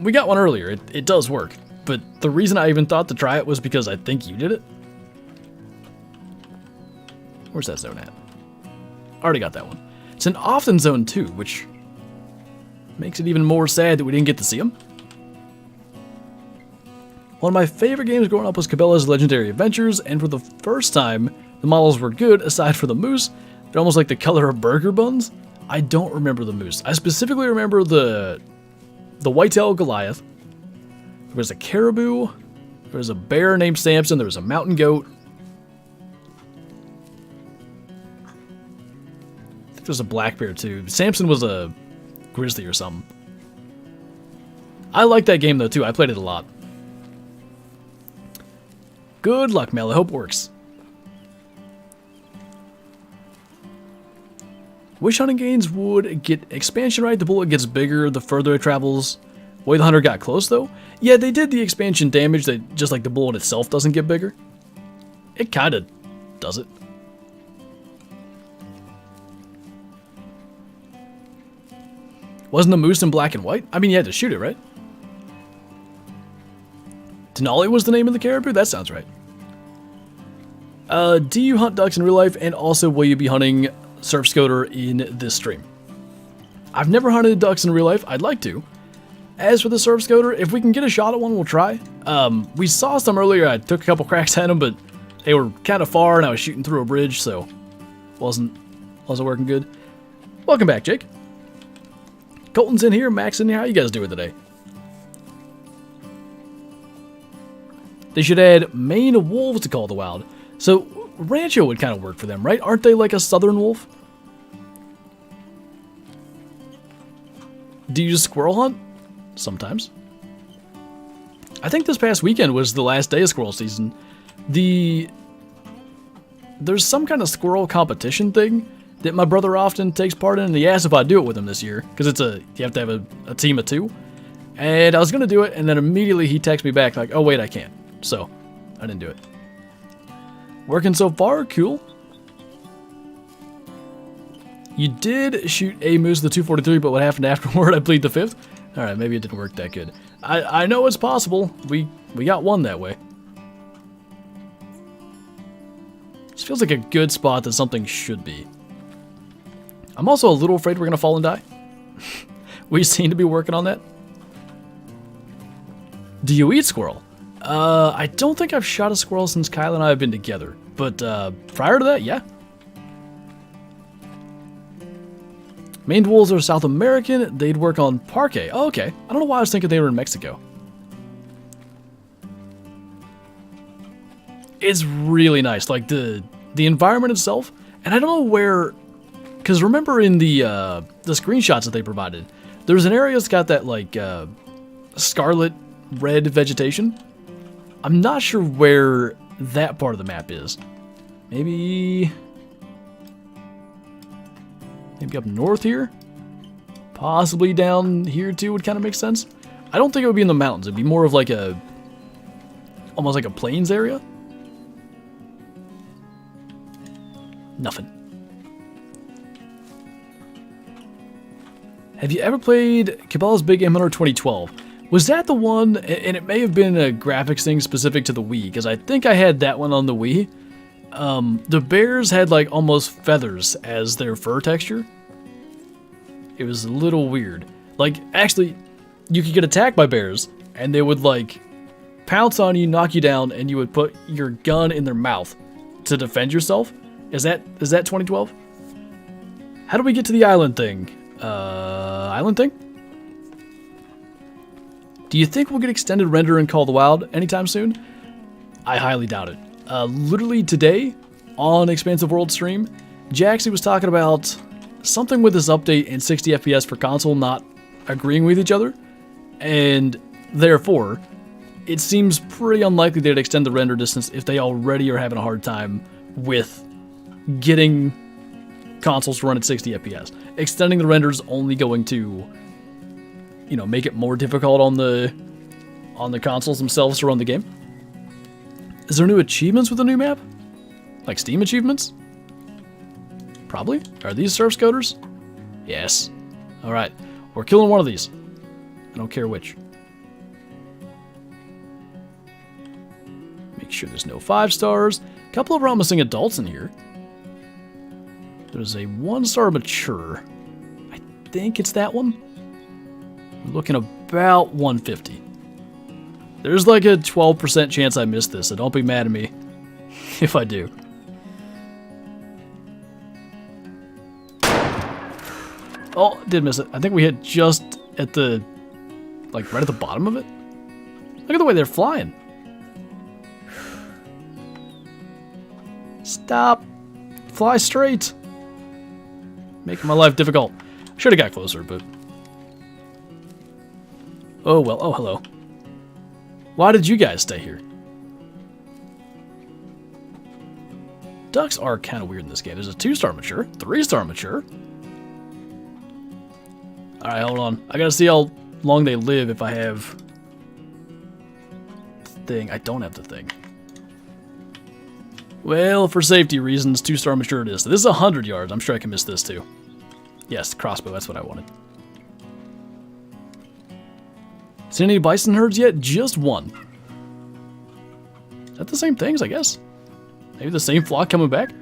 We got one earlier. It does work. But the reason I even thought to try it was because I think you did it. Where's that zone at? Already got that one. It's an often zone too, which makes it even more sad that we didn't get to see him. One of my favorite games growing up was Cabela's Legendary Adventures, and for the first time, the models were good, aside for the moose. They're almost like the color of burger buns. I don't remember the moose. I specifically remember the whitetail Goliath. There was a caribou. There was a bear named Samson. There was a mountain goat. I think there was a black bear too. Samson was a grizzly or something. I like that game though too. I played it a lot. Good luck, Mel. I hope it works. Wish hunting gains would get expansion right. The bullet gets bigger the further it travels. Way the Hunter got close though. Yeah, they did the expansion damage that just like the bullet itself doesn't get bigger. It kind of does it. Wasn't the moose in black and white? I mean, you had to shoot it, right? Denali was the name of the caribou? That sounds right. Do you hunt ducks in real life? And also, will you be hunting surf scoter in this stream? I've never hunted ducks in real life. I'd like to. As for the surf scoter, if we can get a shot at one, we'll try. We saw some earlier. I took a couple cracks at them, but they were kind of far, and I was shooting through a bridge, so wasn't working good. Welcome back, Jake. Colton's in here, Max in here. How you guys doing today? They should add Maine wolves to Call of the Wild. So Rancho would kind of work for them, right? Aren't they like a southern wolf? Do you just squirrel hunt? Sometimes. I think this past weekend was the last day of squirrel season. There's some kind of squirrel competition thing that my brother often takes part in, and he asked if I'd do it with him this year, because you have to have a team of 2. And I was going to do it, and then immediately he texted me back like, oh wait, I can't. So, I didn't do it. Working so far? Cool. You did shoot a moose with the 243, but what happened afterward? I plead the 5th? Alright, maybe it didn't work that good. I know it's possible. We got one that way. This feels like a good spot that something should be. I'm also a little afraid we're going to fall and die. We seem to be working on that. Do you eat squirrel? I don't think I've shot a squirrel since Kyle and I have been together. But prior to that, yeah. Maned wolves are South American. They'd work on parquet. Oh, okay. I don't know why I was thinking they were in Mexico. It's really nice. Like the environment itself. And I don't know where... Because remember in the screenshots that they provided, there's an area that's got that like scarlet red vegetation. I'm not sure where that part of the map is. Maybe up north here? Possibly down here too would kind of make sense. I don't think it would be in the mountains. It'd be more of like almost like a plains area. Nothing. Have you ever played Cabela's Big M Hunter 2012? Was that the one, and it may have been a graphics thing specific to the Wii, because I think I had that one on the Wii. The bears had like almost feathers as their fur texture. It was a little weird. Like, actually, you could get attacked by bears, and they would like pounce on you, knock you down, and you would put your gun in their mouth to defend yourself. Is that 2012? How do we get to the island thing? Island thing? Do you think we'll get extended render in Call of the Wild anytime soon? I highly doubt it. Literally today, on Expansive World stream, Jaxy was talking about something with this update in 60 FPS for console not agreeing with each other. And Therefore, it seems pretty unlikely they'd extend the render distance if they already are having a hard time with getting consoles to run at 60 FPS. Extending the render is only going to, you know, make it more difficult on the consoles themselves to run the game. Is there new achievements with the new map? Like Steam achievements? Probably. Are these surf scoters? Yes. Alright. We're killing one of these. I don't care which. Make sure there's no 5 stars. A couple of promising adults in here. There's a 1-star mature. I think it's that one. We're looking about 150. There's like a 12% chance I missed this, so don't be mad at me if I do. Oh, did miss it. I think we hit just at the, like right at the bottom of it. Look at the way they're flying. Stop. Fly straight. Making my life difficult. Should have got closer, but... Oh, well. Oh, hello. Why did you guys stay here? Ducks are kind of weird in this game. There's a 2-star mature, 3-star mature. Alright, hold on. I gotta see how long they live if I have the thing. I don't have the thing. Well, for safety reasons, 2-star mature it is. So this is 100 yards. I'm sure I can miss this too. Yes, crossbow. That's what I wanted. Seen any bison herds yet? Just one. Is that the same things, I guess? Maybe the same flock coming back? I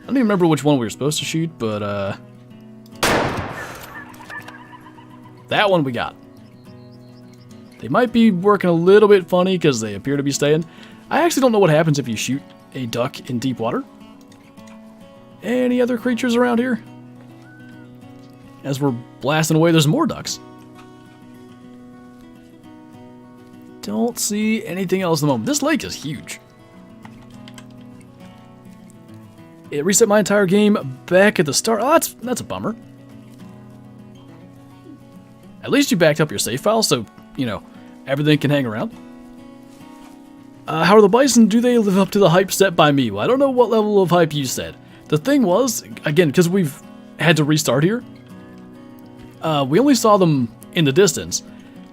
don't even remember which one we were supposed to shoot, but that one we got. They might be working a little bit funny because they appear to be staying. I actually don't know what happens if you shoot a duck in deep water. Any other creatures around here? As we're blasting away, there's more ducks. Don't see anything else at the moment. This lake is huge. It reset my entire game back at the start. Oh, that's a bummer. At least you backed up your save file, so, you know, everything can hang around. How are the bison? Do they live up to the hype set by me? Well, I don't know what level of hype you said. The thing was, again, because we've had to restart here, we only saw them in the distance,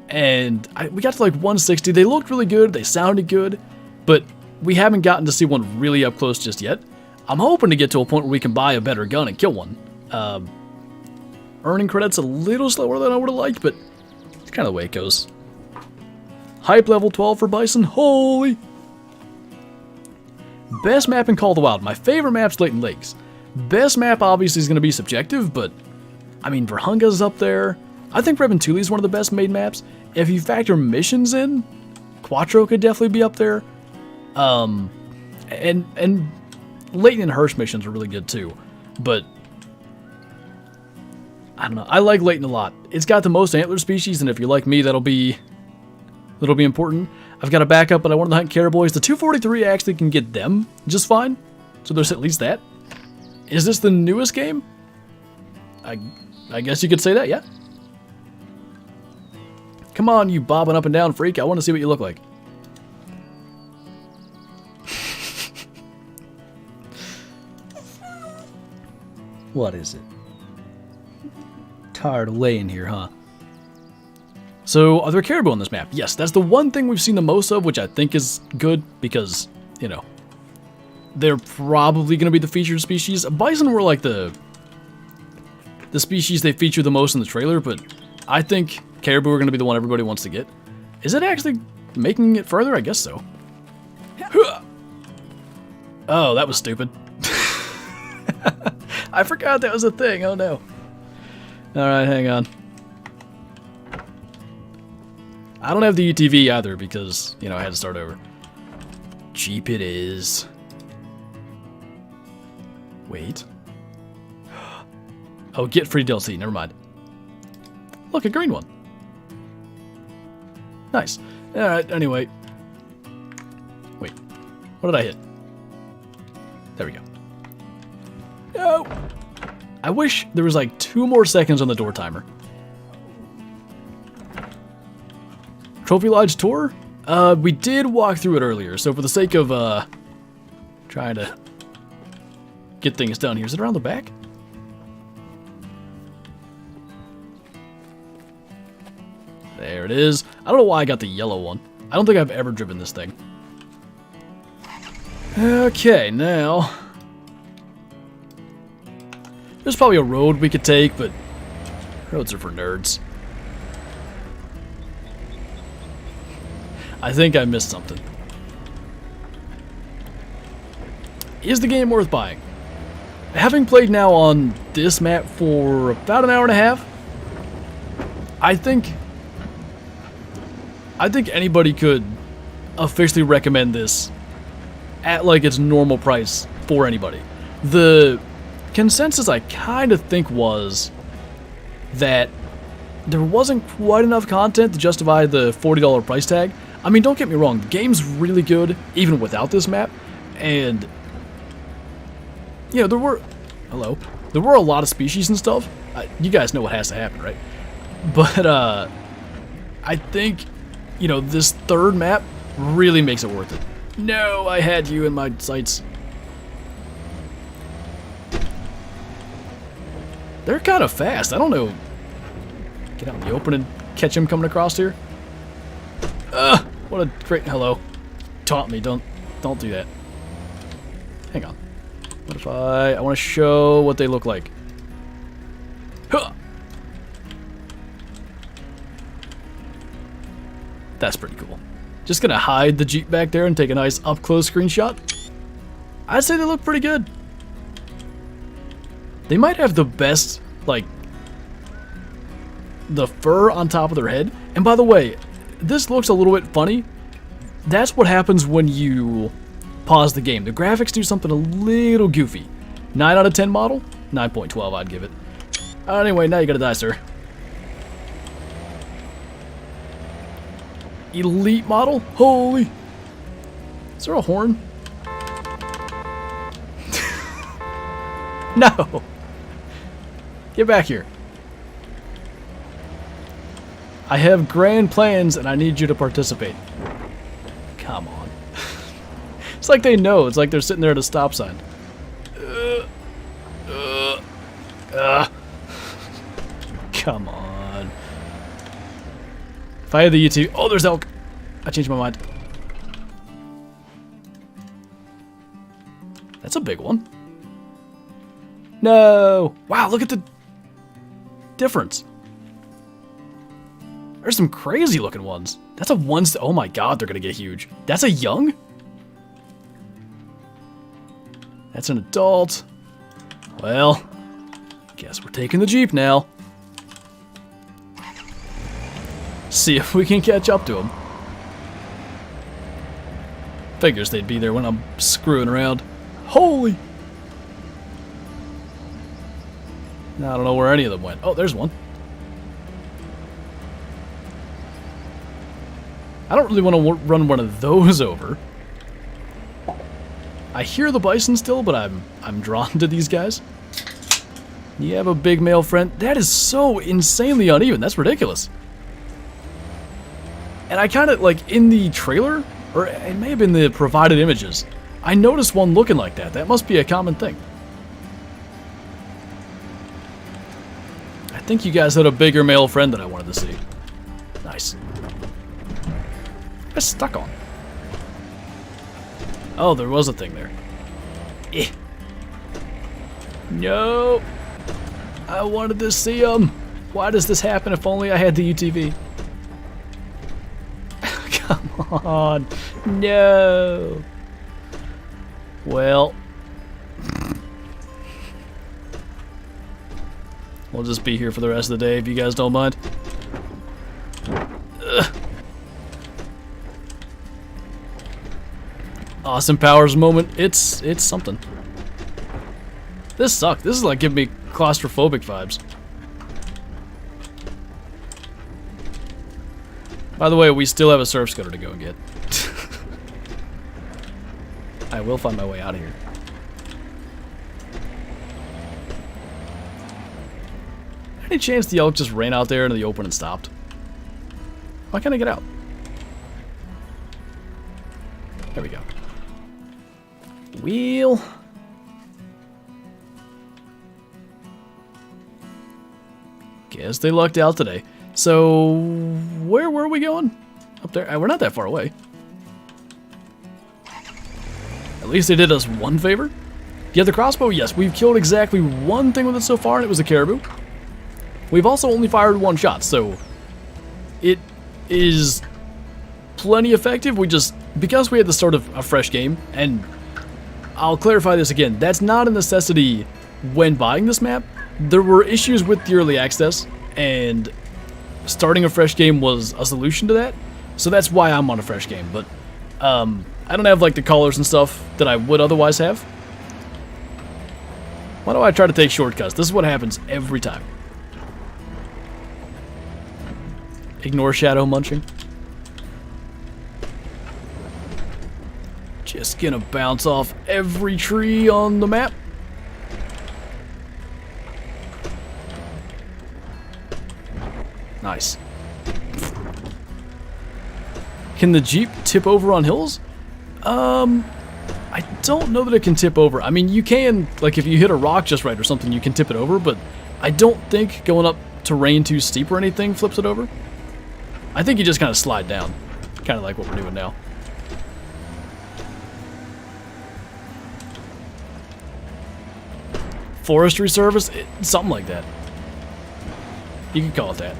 and we got to like 160. They looked really good, they sounded good, but we haven't gotten to see one really up close just yet. I'm hoping to get to a point where we can buy a better gun and kill one. Earning credits a little slower than I would have liked, but it's kind of the way it goes. Hype level 12 for bison. Holy! Best map in Call of the Wild. My favorite map's Leighton Lakes. Best map obviously is going to be subjective, but I mean, Verhunga's up there. I think Reventuli is one of the best made maps. If you factor missions in, Quattro could definitely be up there. And Leighton and Hirsch missions are really good too, but I don't know. I like Leighton a lot. It's got the most antler species, and if you're like me, that'll be important. I've got a backup, but I wanted to hunt caribous. The 243 actually can get them just fine, so there's at least that. Is this the newest game? I guess you could say that, yeah. Come on, you bobbing up and down freak. I want to see what you look like. What is it? Tired of laying here, huh? So, are there caribou on this map? Yes, that's the one thing we've seen the most of, which I think is good, because, you know, they're probably going to be the featured species. Bison were like the species they feature the most in the trailer, but I think caribou are going to be the one everybody wants to get. Is it actually making it further? I guess so. Oh, that was stupid. I forgot that was a thing. Oh no. Alright, hang on. I don't have the UTV either because, you know, I had to start over. Jeep it is. Wait. Oh, get free DLC. Never mind. Look, a green one. Nice. Alright, anyway. Wait. What did I hit? There we go. No! I wish there was like 2 more seconds on the door timer. Trophy Lodge tour? We did walk through it earlier, so for the sake of trying to get things done here, is it around the back? There it is. I don't know why I got the yellow one. I don't think I've ever driven this thing. Okay, now there's probably a road we could take, but roads are for nerds. I think I missed something. Is the game worth buying? Having played now on this map for about an hour and a half, I think anybody could officially recommend this at like its normal price for anybody. The consensus I kind of think was that there wasn't quite enough content to justify the $40 price tag. I mean, don't get me wrong, the game's really good even without this map, and you know, there were a lot of species and stuff. You guys know what has to happen, right? But I think, you know, this third map really makes it worth it. No, I had you in my sights. They're kind of fast. I don't know. Get out in the open and catch him coming across here. What a great hello. Taunt me. Don't do that. Hang on. What if I want to show what they look like. Huh. That's pretty cool. Just gonna hide the Jeep back there and take a nice up-close screenshot. I'd say they look pretty good. They might have the best, like, the fur on top of their head. And by the way, this looks a little bit funny. That's what happens when you pause the game. The graphics do something a little goofy. 9 out of 10 model? 9.12 I'd give it. Anyway, now you gotta die, sir. Elite model? Holy! Is there a horn? No! Get back here. I have grand plans and I need you to participate. Come on. It's like they know. It's like they're sitting there at a stop sign. Come on. If I had the YouTube... Oh, there's elk. I changed my mind. That's a big one. No. Wow, look at the difference. There's some crazy looking ones. That's a one... Oh my god, they're going to get huge. That's a young? That's an adult. Well, guess we're taking the Jeep now. See if we can catch up to them. Figures they'd be there when I'm screwing around. Holy! I don't know where any of them went. Oh, there's one. I don't really want to run one of those over. I hear the bison still, but I'm drawn to these guys. You have a big male friend. That is so insanely uneven. That's ridiculous. And I kind of, like, in the trailer, or it may have been the provided images, I noticed one looking like that. That must be a common thing. I think you guys had a bigger male friend than I wanted to see. Nice. It's stuck on. Oh, there was a thing there. Eh. No. I wanted to see him. Why does this happen if only I had the UTV? Come on. No. Well. We'll just be here for the rest of the day if you guys don't mind. Ugh. Austin Powers moment. It's something. This sucked. This is like giving me claustrophobic vibes. By the way, we still have a surf scooter to go and get. I will find my way out of here. Any chance the elk just ran out there into the open and stopped? Why can't I get out? There we go. Wheel. Guess they lucked out today. So, where were we going? Up there? We're not that far away. At least they did us one favor. Yeah, the crossbow, yes, we've killed exactly one thing with it so far, and it was a caribou. We've also only fired one shot, so it is plenty effective. We just, because we had the start of a fresh game, and I'll clarify this again, that's not a necessity when buying this map. There were issues with the early access, and starting a fresh game was a solution to that, so that's why I'm on a fresh game. But I don't have like the colors and stuff that I would otherwise have. Why do I try to take shortcuts? This is what happens every time. Ignore shadow munching. Just gonna bounce off every tree on the map. Nice. Can the Jeep tip over on hills? I don't know that it can tip over. I mean, you can, like if you hit a rock just right or something, you can tip it over, but I don't think going up terrain too steep or anything flips it over. I think you just kind of slide down, kind of like what we're doing now. Forestry service? Something like that. You can call it that.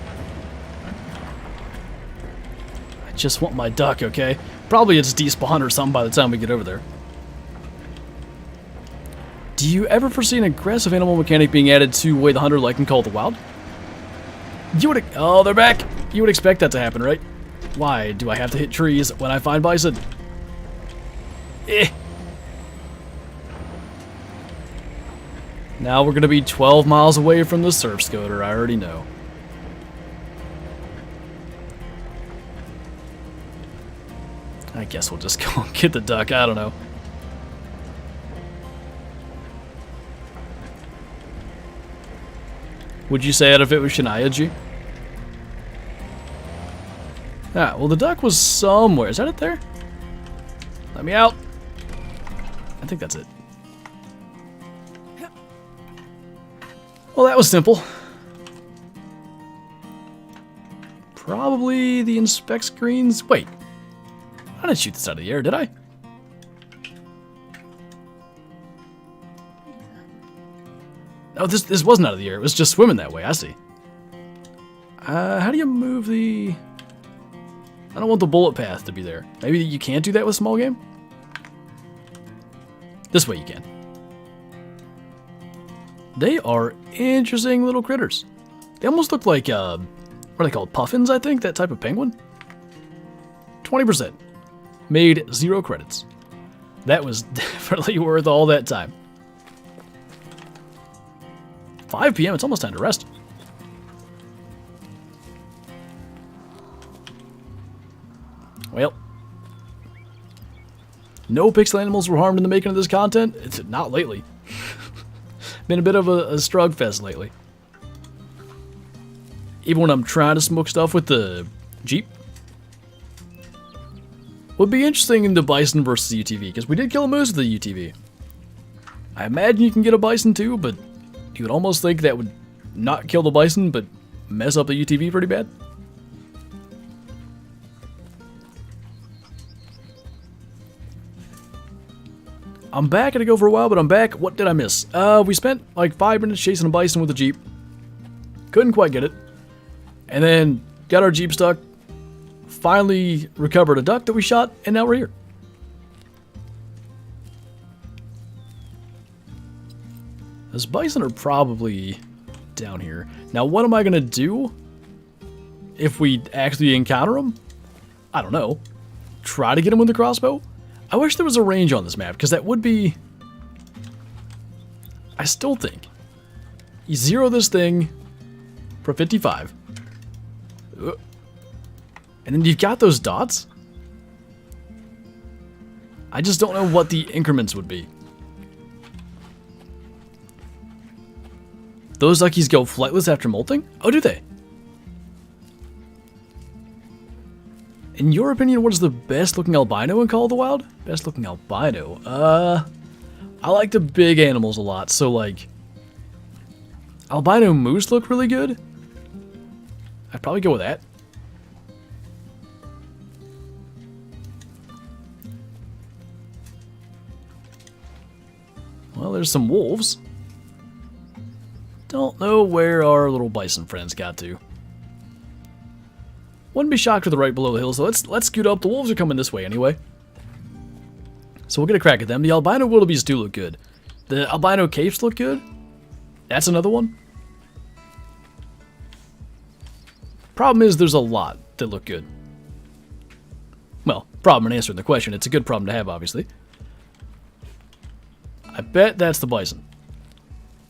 I just want my duck, okay? Probably it's despawned or something by the time we get over there. Do you ever foresee an aggressive animal mechanic being added to Way the Hunter like in Call of the Wild? You would... Oh, they're back! You would expect that to happen, right? Why do I have to hit trees when I find bison? Eh. Now we're gonna be 12 miles away from the surf scooter, I already know. I guess we'll just go get the duck, I don't know. Would you say it if it was Shania G? Ah, well the duck was somewhere. Is that it there? Let me out. I think that's it. Well, that was simple. Probably the inspect screens. Wait. I didn't shoot this out of the air, did I? Oh, this wasn't out of the air. It was just swimming that way. I see. How do you move the... I don't want the bullet path to be there. Maybe you can't do that with small game? This way you can. They are interesting little critters. They almost look like, what are they called? Puffins, I think? That type of penguin? 20%. Made 0 credits. That was definitely worth all that time. 5 p.m. It's almost time to rest. Well, no pixel animals were harmed in the making of this content. It's not lately. Been a bit of a strug fest lately. Even when I'm trying to smoke stuff with the Jeep. Would be interesting in the bison versus the UTV, because we did kill a moose with the UTV. I imagine you can get a bison too, but you would almost think that would not kill the bison, but mess up the UTV pretty bad. I'm back. I had to go for a while, but I'm back. What did I miss? We spent like 5 minutes chasing a bison with a Jeep. Couldn't quite get it. And then got our Jeep stuck. Finally recovered a duck that we shot, and now we're here. Those bison are probably down here. Now, what am I going to do if we actually encounter them? I don't know. Try to get them with the crossbow? I wish there was a range on this map, because that would be... I still think. You zero this thing for 55. And then you've got those dots? I just don't know what the increments would be. Those duckies go flightless after molting? Oh, do they? In your opinion, what is the best looking albino in Call of the Wild? Best looking albino? I like the big animals a lot, so like... albino moose look really good. I'd probably go with that. Well, there's some wolves. Don't know where our little bison friends got to. Wouldn't be shocked if they're right below the hills, so let's scoot up. The wolves are coming this way anyway. So we'll get a crack at them. The albino wildebeests do look good. The albino capes look good. That's another one. Problem is, there's a lot that look good. Well, problem in answering the question. It's a good problem to have, obviously. I bet that's the bison.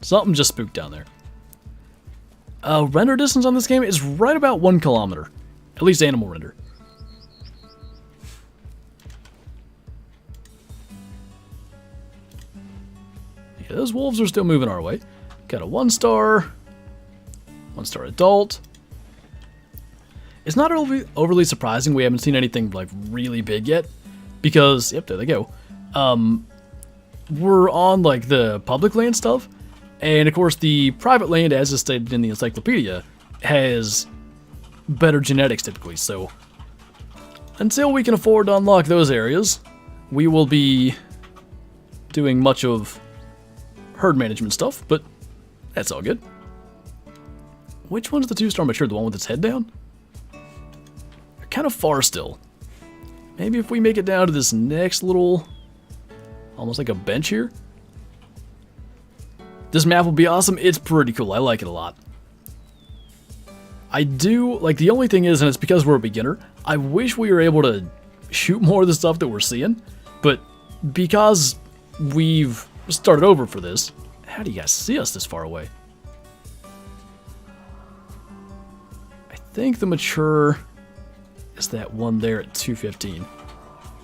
Something just spooked down there. Render distance on this game is right about 1 kilometer. At least animal render. Yeah, those wolves are still moving our way. Got a 1-star. 1-star adult. It's not overly surprising we haven't seen anything like really big yet. Because, yep, there they go. We're on like the public land stuff. And of course the private land, as is stated in the encyclopedia, has better genetics typically, so until we can afford to unlock those areas, we will be doing much of herd management stuff, but that's all good. Which one's the 2-star mature? The one with its head down? They're kind of far still. Maybe if we make it down to this next little, almost like a bench here. This map will be awesome. It's pretty cool. I like it a lot. I do, like, the only thing is, and it's because we're a beginner, I wish we were able to shoot more of the stuff that we're seeing, but because we've started over for this, how do you guys see us this far away? I think the mature is that one there at 215.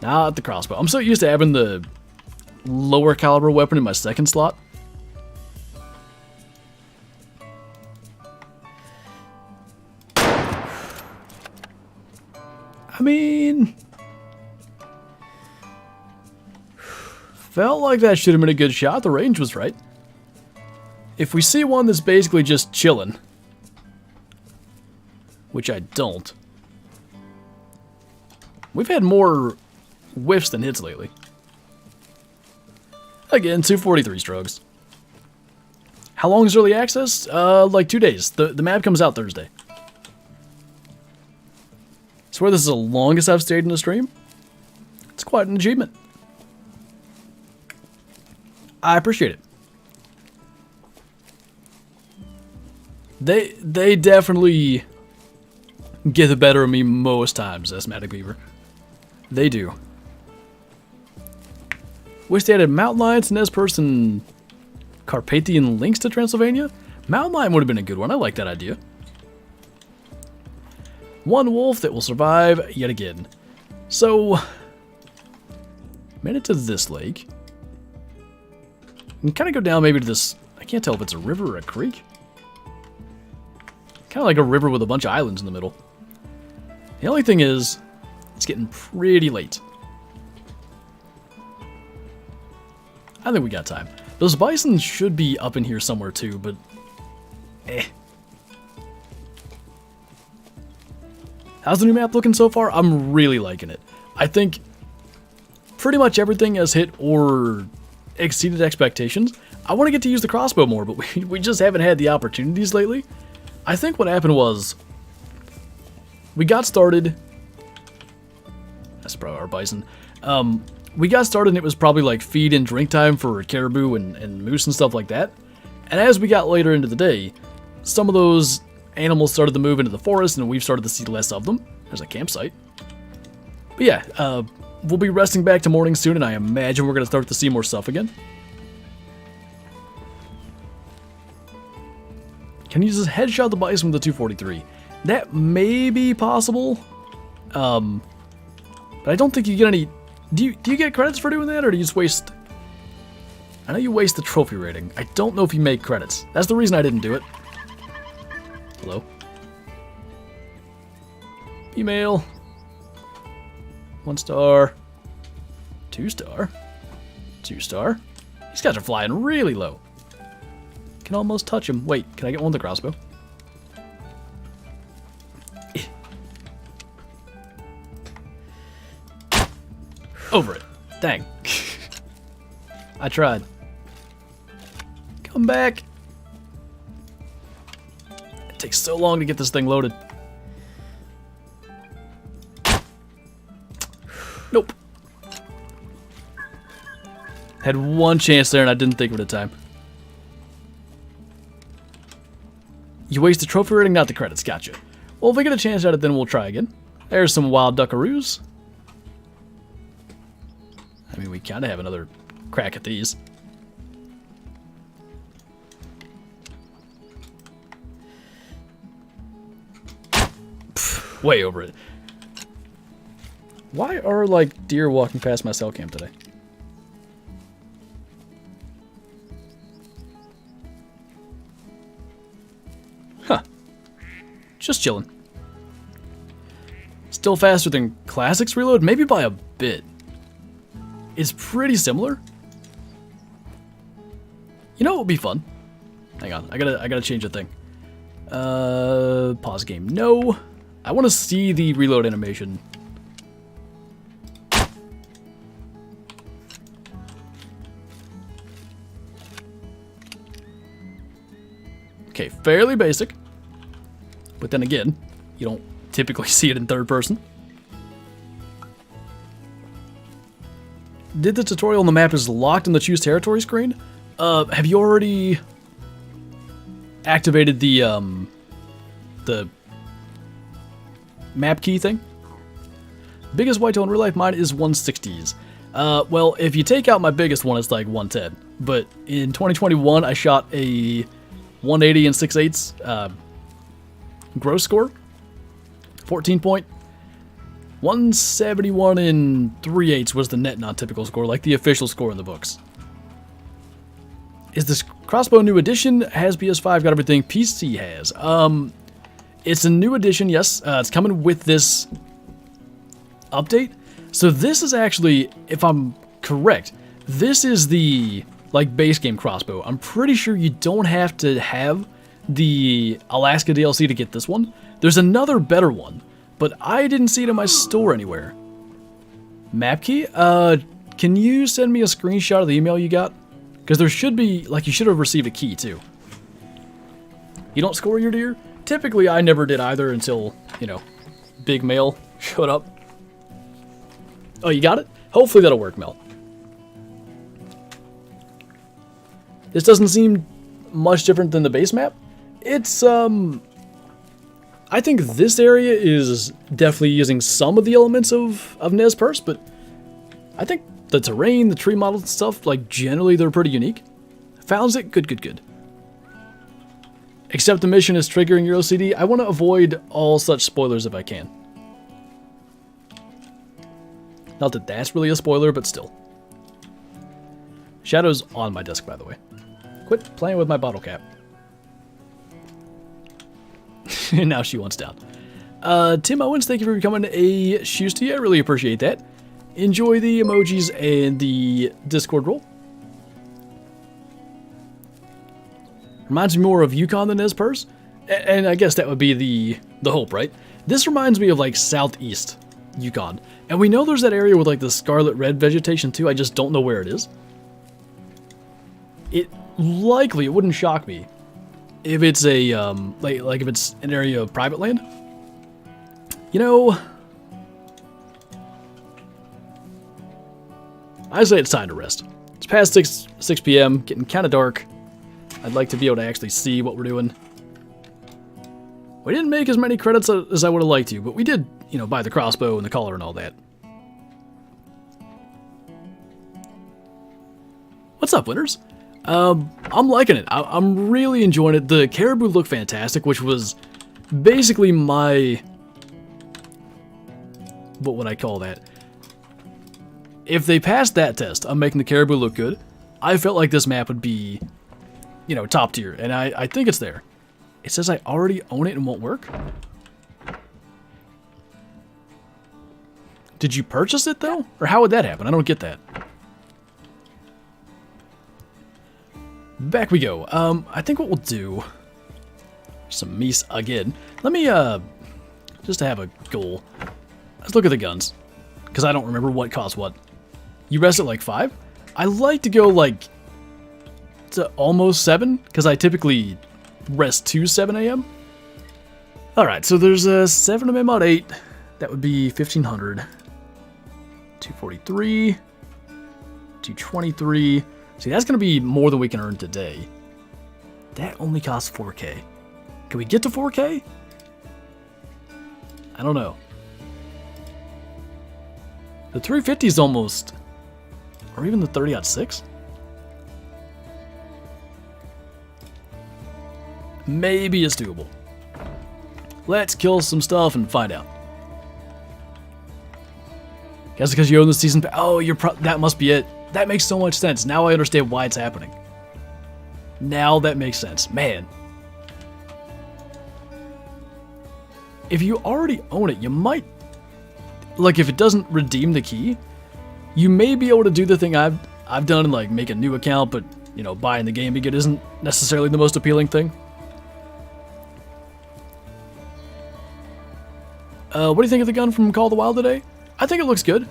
Not the crossbow. I'm so used to having the lower caliber weapon in my second slot. I mean, felt like that should have been a good shot. The range was right. If we see one that's basically just chilling, which I don't, we've had more whiffs than hits lately. Again, 243 strokes. How long is early access? Like 2 days. The map comes out Thursday. I swear this is the longest I've stayed in a stream. It's quite an achievement. I appreciate it. They definitely get the better of me most times, Asthmatic Beaver. They do. Wish they added mountain lions, Nez Perce, and Carpathian links to Transylvania. Mountain lion would have been a good one. I like that idea. One wolf that will survive yet again. So, made it to this lake. And kind of go down maybe to this, I can't tell if it's a river or a creek. Kind of like a river with a bunch of islands in the middle. The only thing is, it's getting pretty late. I think we got time. Those bison should be up in here somewhere too, but eh. How's the new map looking so far? I'm really liking it. I think pretty much everything has hit or exceeded expectations. I want to get to use the crossbow more, but we just haven't had the opportunities lately. I think what happened was we got started. That's probably our bison. We got started and it was probably like feed and drink time for caribou and moose and stuff like that. And as we got later into the day, some of those animals started to move into the forest and we've started to see less of them. There's a campsite. But yeah, we'll be resting back to morning soon and I imagine we're going to start to see more stuff again. Can you just headshot the bison with the 243? That may be possible. But I don't think you get any... Do you get credits for doing that, or do you just waste... I know you waste the trophy rating. I don't know if you make credits. That's the reason I didn't do it. Hello? Female. 1 star. 2 star. 2 star. These guys are flying really low. Can almost touch them. Wait, can I get one with the crossbow? Over it. Dang. I tried. Come back. It takes so long to get this thing loaded. Nope. Had one chance there and I didn't think of it at the time. You waste the trophy rating, not the credits. Gotcha. Well, if we get a chance at it, then we'll try again. There's some wild duckaroos. I mean, we kind of have another crack at these. Pff, way over it. Why are, like, deer walking past my cell cam today? Huh. Just chilling. Still faster than Classics Reload? Maybe by a bit. It's pretty similar. You know what would be fun? Hang on, I gotta change the thing. Pause game. No. I want to see the reload animation. Okay, fairly basic. But then again, you don't typically see it in third person. Did the tutorial on the map is locked in the choose territory screen? Have you already activated the map key thing? Biggest whitetail in real life, mine is 160s. Well, if you take out my biggest one, it's like 110. But in 2021, I shot a 180 and 6/8 gross score. 14 point. 171 and 3/8 was the net non-typical score, like the official score in the books. Is this crossbow new edition? Has PS5 got everything? PC has. It's a new edition, yes. It's coming with this update. So this is actually, if I'm correct, this is the like base game crossbow. I'm pretty sure you don't have to have the Alaska DLC to get this one. There's another better one, but I didn't see it in my store anywhere. Map key? Can you send me a screenshot of the email you got? Because there should be, like, you should have received a key too. You don't score your deer? Typically, I never did either until, you know, big mail showed up. Oh, you got it? Hopefully that'll work, Mel. This doesn't seem much different than the base map. It's, I think this area is definitely using some of the elements of Nez Perce, but I think the terrain, the tree models and stuff, like, generally they're pretty unique. Found it? Good, good, good. Except the mission is triggering your OCD. I want to avoid all such spoilers if I can. Not that that's really a spoiler, but still. Shadow's on my desk, by the way. Quit playing with my bottle cap. Now she wants down. Tim Owens, thank you for becoming a Shoesty. I really appreciate that. Enjoy the emojis and the Discord roll. Reminds me more of Yukon than Nez Perce. And I guess that would be the hope, right? This reminds me of like southeast Yukon. And we know there's that area with like the scarlet red vegetation too. I just don't know where it is. It wouldn't shock me if it's a like if it's an area of private land. You know, I say it's time to rest. It's past 6 p.m., getting kind of dark. I'd like to be able to actually see what we're doing. We didn't make as many credits as I would have liked to, but we did, you know, buy the crossbow and the collar and all that. What's up, winners? I'm liking it. I'm really enjoying it. The caribou look fantastic, which was basically my... what would I call that? If they passed that test, I'm making the caribou look good. I felt like this map would be, you know, top tier, and I think it's there. It says I already own it and won't work. Did you purchase it, though? Or how would that happen? I don't get that. Back we go. I think what we'll do... Some meese again. Let me, just to have a goal. Let's look at the guns. Because I don't remember what costs what. You rest at like 5? I like to go like... to almost 7. Because I typically rest to 7 a.m. Alright, so there's a 7 of them out 8. That would be 1,500. 243. 223. See, that's going to be more than we can earn today. That only costs 4K. Can we get to 4K? I don't know. The 350 is almost... Or even the 30-6? Maybe it's doable. Let's kill some stuff and find out. Guess because you own the season pass. Oh, that must be it. That makes so much sense. Now I understand why it's happening. Now that makes sense. Man. If you already own it, you might... Like, if it doesn't redeem the key, you may be able to do the thing I've done and, like, make a new account, but, you know, buying the game again isn't necessarily the most appealing thing. What do you think of the gun from Call of the Wild today? I think it looks good.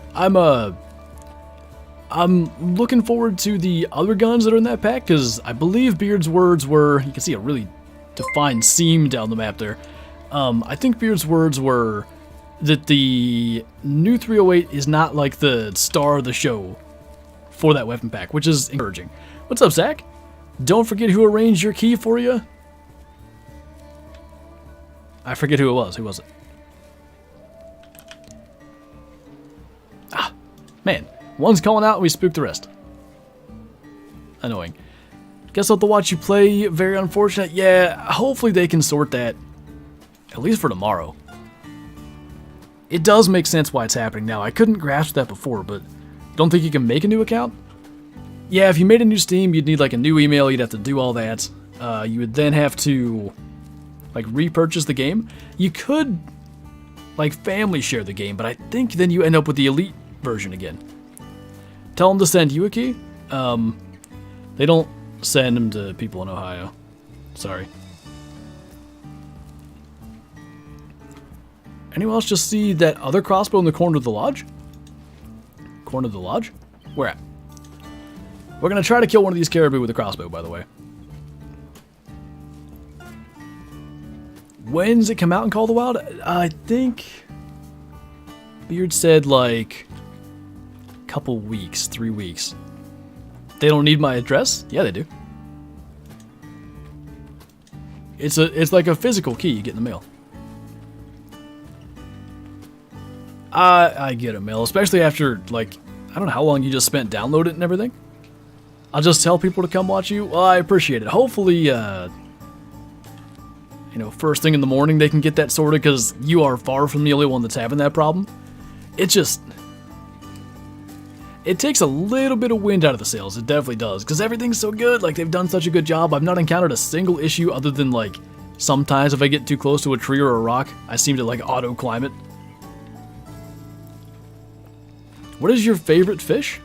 I'm looking forward to the other guns that are in that pack, because I believe Beard's words were... You can see a really defined seam down the map there. I think Beard's words were that the new 308 is not like the star of the show for that weapon pack, which is encouraging. What's up, Zach? Don't forget who arranged your key for you. I forget who it was. Who was it? Ah, man. One's calling out and we spooked the rest. Annoying. Guess I'll have to watch you play. Very unfortunate. Yeah, hopefully they can sort that. At least for tomorrow. It does make sense why it's happening now. I couldn't grasp that before, but don't think you can make a new account? Yeah, if you made a new Steam, you'd need like a new email, you'd have to do all that. You would then have to like repurchase the game. You could like family share the game, but I think then you end up with the Elite version again. Tell them to send you a key. They don't send them to people in Ohio. Sorry. Anyone else just see that other crossbow in the corner of the lodge? Corner of the lodge? Where at? We're going to try to kill one of these caribou with a crossbow, by the way. When does it come out in Call of the Wild? I think... Beard said, like... a couple weeks, 3 weeks. They don't need my address? Yeah, they do. It's like a physical key you get in the mail. I get a mail, especially after, like, I don't know how long you just spent downloading it and everything. I'll just tell people to come watch you. Well, I appreciate it. Hopefully, you know, first thing in the morning they can get that sorted, because you are far from the only one that's having that problem. It just... It takes a little bit of wind out of the sails. It definitely does, because everything's so good. Like, they've done such a good job. I've not encountered a single issue other than, like, sometimes if I get too close to a tree or a rock, I seem to, like, auto-climb it. What is your favorite fish?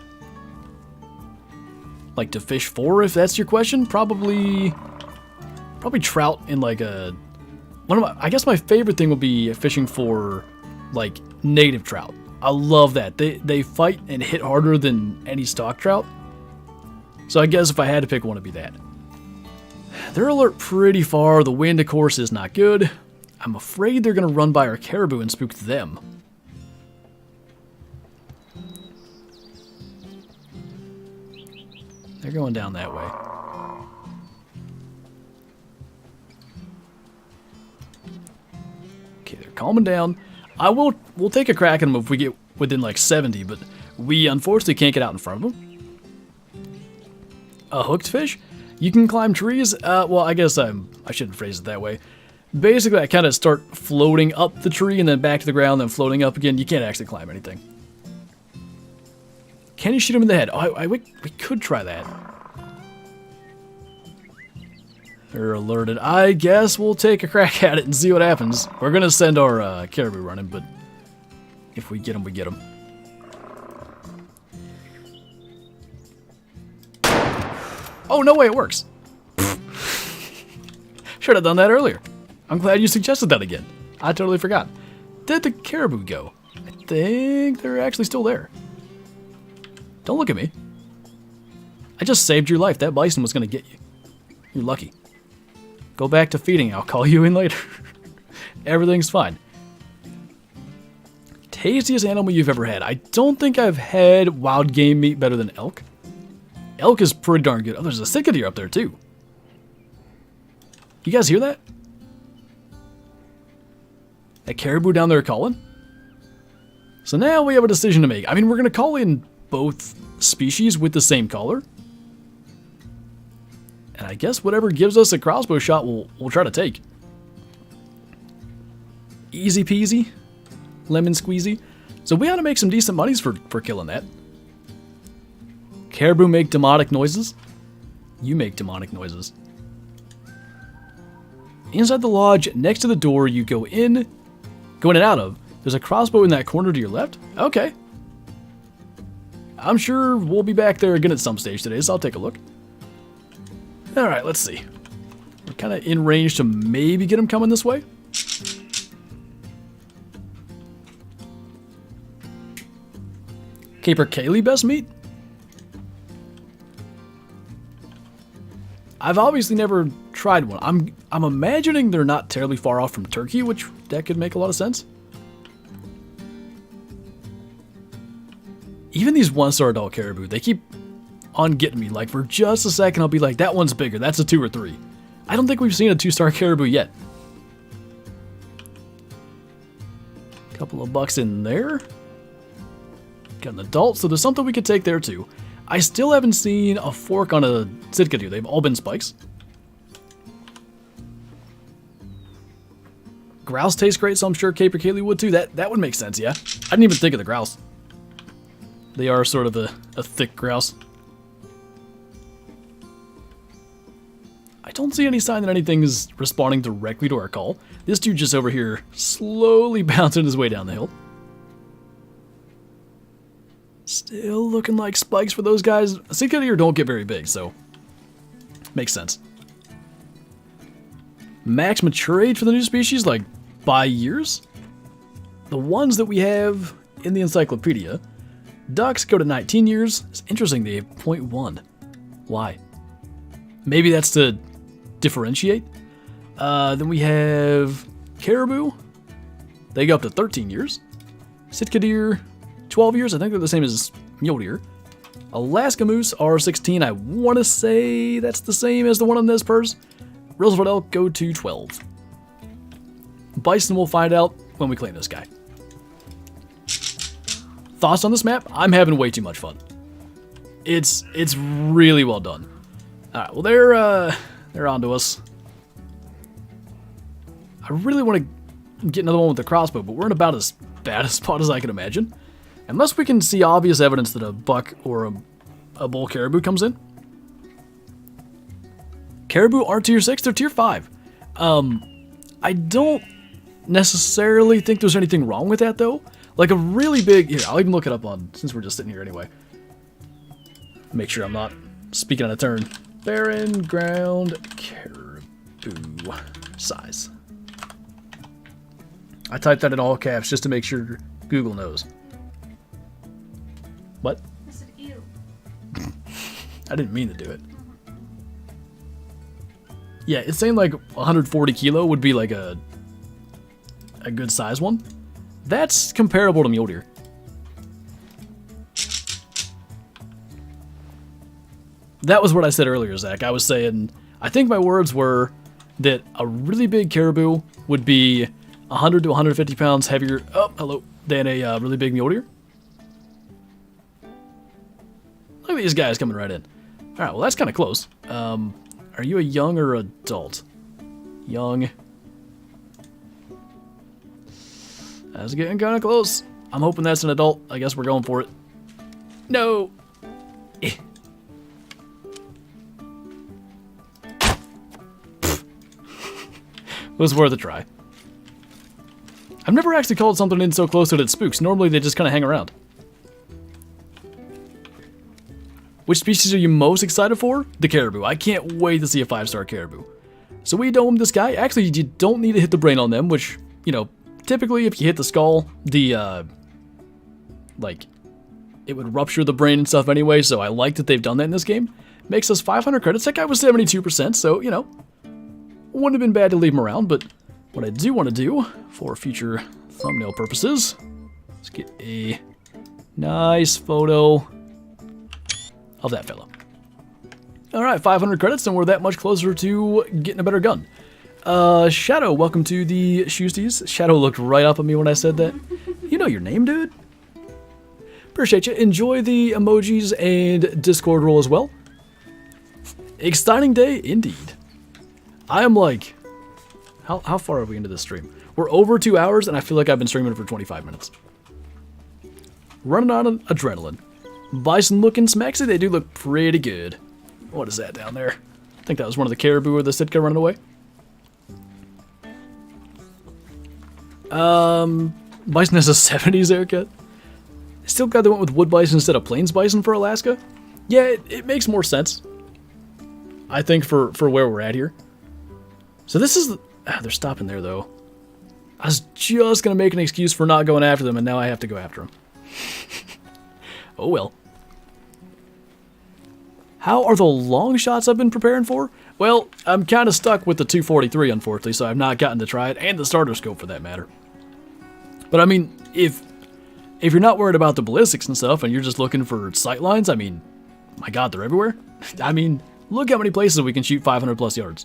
Like to fish for, if that's your question? Probably trout in like a... I guess my favorite thing would be fishing for like native trout. I love that. They fight and hit harder than any stock trout. So I guess if I had to pick one, it'd be that. They're alert pretty far. The wind, of course, is not good. I'm afraid they're going to run by our caribou and spook them. They're going down that way. Okay, they're calming down. We'll take a crack at them if we get within like 70, but we unfortunately can't get out in front of them. A hooked fish? You can climb trees? Well, I guess I shouldn't phrase it that way. Basically, I kind of start floating up the tree and then back to the ground, then floating up again. You can't actually climb anything. Can you shoot him in the head? Oh, we could try that. They're alerted. I guess we'll take a crack at it and see what happens. We're going to send our caribou running, but if we get them, we get them. Oh, no way, it works. Should have done that earlier. I'm glad you suggested that again. I totally forgot. Did the caribou go? I think they're actually still there. Don't look at me. I just saved your life. That bison was going to get you. You're lucky. Go back to feeding. I'll call you in later. Everything's fine. Tastiest animal you've ever had. I don't think I've had wild game meat better than elk. Elk is pretty darn good. Oh, there's a cicada deer up there too. You guys hear that? That caribou down there calling? So now we have a decision to make. I mean, we're going to call in both species with the same caller. And I guess whatever gives us a crossbow shot, we'll try to take. Easy peasy. Lemon squeezy. So we ought to make some decent monies for killing that. Caribou make demonic noises. You make demonic noises. Inside the lodge, next to the door you go in and out of, there's a crossbow in that corner to your left? Okay. I'm sure we'll be back there again at some stage today, so I'll take a look. Alright, let's see. We're kind of in range to maybe get him coming this way. Capercaillie best meat? I've obviously never tried one. I'm imagining they're not terribly far off from turkey, which that could make a lot of sense. Even these 1-star adult caribou, they keep on getting me. Like for just a second, I'll be like, that one's bigger. That's a 2 or 3. I don't think we've seen a 2-star caribou yet. Couple of bucks in there. Got an adult, so there's something we could take there too. I still haven't seen a fork on a Sitka deer. They've all been spikes. Grouse tastes great, so I'm sure Capercaillie would too. That would make sense, yeah. I didn't even think of the grouse. They are sort of a thick grouse. I don't see any sign that anything is responding directly to our call. This dude just over here slowly bouncing his way down the hill. Still looking like spikes for those guys. Sitka deer don't get very big, so makes sense. Max mature age for the new species, like by years? The ones that we have in the encyclopedia, ducks go to 19 years. It's interesting they have 0.1. Why? Maybe that's to differentiate. Then we have caribou. They go up to 13 years. Sitka deer, 12 years. I think they're the same as mule deer. Alaska moose are 16. I want to say that's the same as the one on this purse. Roosevelt elk go to 12. Bison we'll find out when we claim this guy. Thoughts on this map? I'm having way too much fun. It's really well done. Alright, well they're onto us. I really want to get another one with the crossbow, but we're in about as bad a spot as I can imagine. Unless we can see obvious evidence that a buck or a bull caribou comes in. Caribou aren't tier 6, they're tier 5. I don't necessarily think there's anything wrong with that though. Like a really big, here, I'll even look it up on, since we're just sitting here anyway. Make sure I'm not speaking on a turn. Barren ground caribou size. I typed that in all caps just to make sure Google knows. What? I said ew. I didn't mean to do it. Yeah, it's saying like 140 kilo would be like a good size one. That's comparable to mule deer. That was what I said earlier, Zach. I was saying, I think my words were that a really big caribou would be 100 to 150 pounds heavier, than a really big mule deer. Look at these guys coming right in. Alright, well that's kind of close. Are you a young or adult? Young. That's getting kind of close. I'm hoping that's an adult. I guess we're going for it. No! It was worth a try. I've never actually called something in so close that it spooks. Normally they just kind of hang around. Which species are you most excited for? The caribou. I can't wait to see a 5-star caribou. So we dome this guy. Actually, you don't need to hit the brain on them, which, you know, typically if you hit the skull, like, it would rupture the brain and stuff anyway, so I like that they've done that in this game. Makes us 500 credits. That guy was 72%, so, you know, wouldn't have been bad to leave him around, but what I do want to do for future thumbnail purposes, let's get a nice photo of that fella. Alright, 500 credits, and we're that much closer to getting a better gun. Shadow, welcome to the Shoosties. Shadow looked right up at me when I said that. You know your name, dude. Appreciate you. Enjoy the emojis and Discord role as well. Exciting day, indeed. I am like... How far are we into this stream? We're over 2 hours, and I feel like I've been streaming for 25 minutes. Running on adrenaline. Bison looking smexy, they do look pretty good. What is that down there? I think that was one of the caribou or the Sitka running away. Bison has a 70s haircut. Still glad they went with wood bison instead of plains bison for Alaska. Yeah, it makes more sense. I think for where we're at here. So this is... they're stopping there, though. I was just going to make an excuse for not going after them, and now I have to go after them. Oh, well. How are the long shots I've been preparing for? Well, I'm kind of stuck with the 243, unfortunately, so I've not gotten to try it, and the starter scope, for that matter. But, I mean, if you're not worried about the ballistics and stuff, and you're just looking for sight lines, I mean, my god, they're everywhere. I mean, look how many places we can shoot 500 plus yards.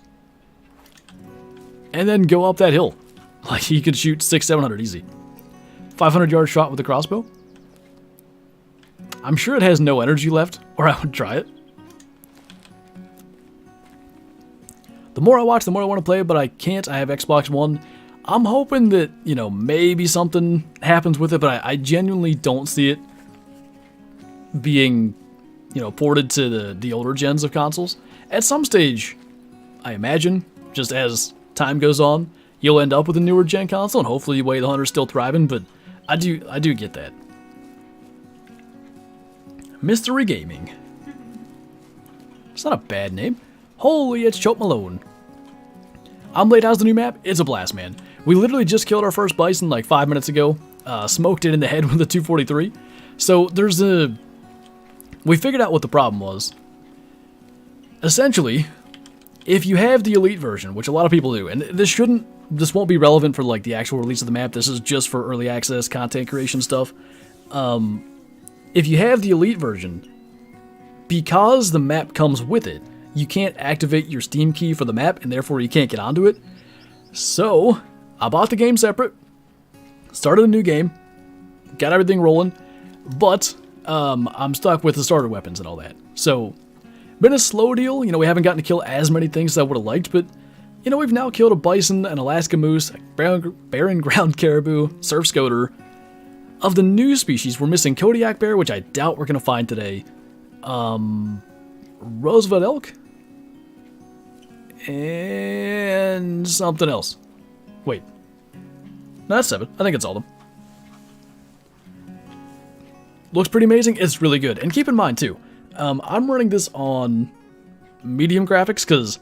And then go up that hill. Like, you can shoot 600-700 easy. 500 yard shot with the crossbow. I'm sure it has no energy left, or I would try it. The more I watch, the more I want to play, but I can't. I have Xbox One. I'm hoping that, you know, maybe something happens with it, but I genuinely don't see it being, you know, ported to the older gens of consoles. At some stage, I imagine, just as time goes on, you'll end up with a newer gen console, and hopefully Way the Hunter's still thriving, but I do get that. Mystery Gaming. It's not a bad name. Holy, it's Choke Malone. I'm late. How's the new map? It's a blast, man. We literally just killed our first bison like 5 minutes ago. Smoked it in the head with a 243. So there's a... We figured out what the problem was. Essentially, if you have the elite version, which a lot of people do, and this won't be relevant for like the actual release of the map. This is just for early access content creation stuff. If you have the elite version, because the map comes with it, you can't activate your Steam key for the map, and therefore you can't get onto it. So, I bought the game separate, started a new game, got everything rolling, but I'm stuck with the starter weapons and all that. So, been a slow deal. You know, we haven't gotten to kill as many things as I would have liked, but, you know, we've now killed a bison, an Alaska moose, a barren ground caribou, surf scoter. Of the new species, we're missing Kodiak bear, which I doubt we're going to find today. Roosevelt elk? And something else. Wait. No, that's 7. I think it's all of them. Looks pretty amazing. It's really good. And keep in mind, too, I'm running this on medium graphics because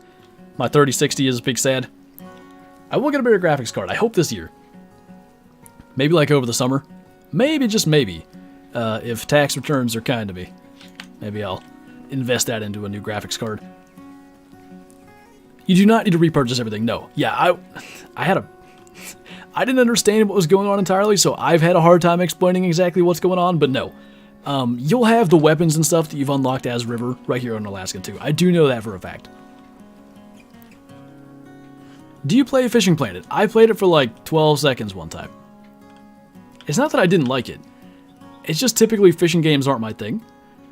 my 3060 is big sad. I will get a better graphics card. I hope this year. Maybe like over the summer. Maybe, just maybe. If tax returns are kind to me. Maybe I'll invest that into a new graphics card. You do not need to repurchase everything. No. Yeah, I didn't understand what was going on entirely, so I've had a hard time explaining exactly what's going on, but no. You'll have the weapons and stuff that you've unlocked as River right here on Alaska too. I do know that for a fact. Do you play Fishing Planet? I played it for like 12 seconds one time. It's not that I didn't like it. It's just typically fishing games aren't my thing,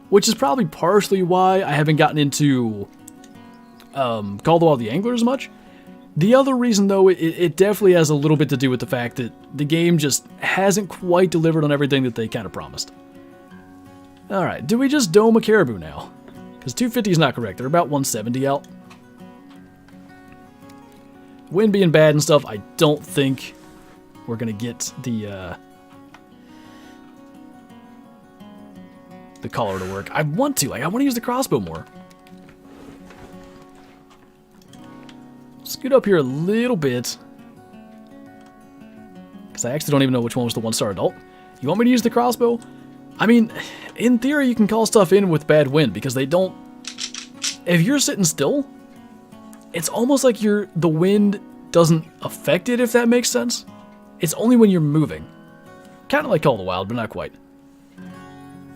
which is probably partially why I haven't gotten into Call of the Wild the Angler as much. The other reason, though, it definitely has a little bit to do with the fact that the game just hasn't quite delivered on everything that they kind of promised. Alright, do we just dome a caribou now? Because 250 is not correct. They're about 170 out. Wind being bad and stuff, I don't think we're going to get the the collar to work. I want to. Like, I want to use the crossbow more. Scoot up here a little bit. Because I actually don't even know which one was the 1-star adult. You want me to use the crossbow? I mean, in theory, you can call stuff in with bad wind because they don't... If you're sitting still, it's almost like the wind doesn't affect it, if that makes sense. It's only when you're moving. Kind of like Call of the Wild, but not quite.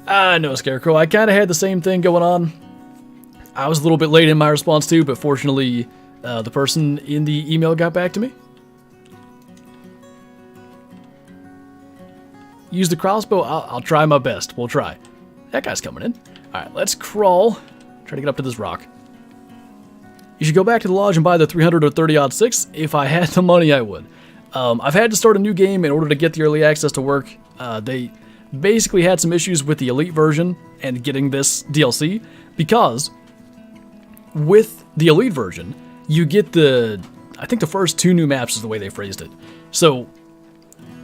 No, Scarecrow. I kind of had the same thing going on. I was a little bit late in my response too, but fortunately, the person in the email got back to me. Use the crossbow? I'll try my best. We'll try. That guy's coming in. Alright, let's crawl. Try to get up to this rock. You should go back to the lodge and buy the 300 or 30-odd 6. If I had the money, I would. I've had to start a new game in order to get the early access to work. They basically had some issues with the Elite version and getting this DLC, because with the Elite version, you get I think the first 2 new maps is the way they phrased it. So,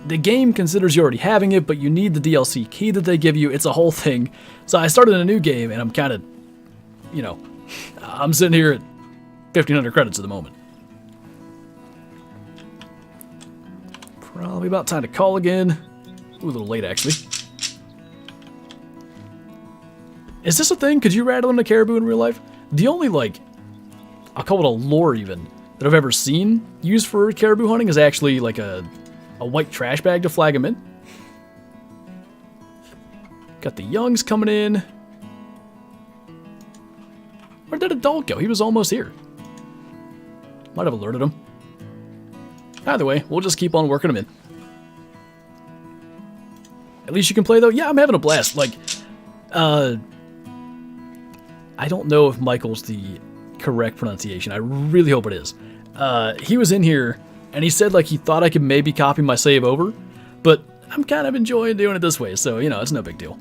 the game considers you already having it, but you need the DLC key that they give you. It's a whole thing. So I started a new game, and I'm kind of, you know, I'm sitting here at 1,500 credits at the moment. Probably about time to call again. Ooh, a little late, actually. Is this a thing? Could you rattle in a caribou in real life? The only, like, I'll call it a lure even, that I've ever seen used for caribou hunting is actually like a white trash bag to flag them in. Got the youngs coming in. Where did adult go? He was almost here. Might have alerted him. Either way, we'll just keep on working him in. At least you can play, though. Yeah, I'm having a blast. Like, I don't know if Michael's the correct pronunciation. I really hope it is. He was in here, and he said, like, he thought I could maybe copy my save over, but I'm kind of enjoying doing it this way, so, you know, it's no big deal.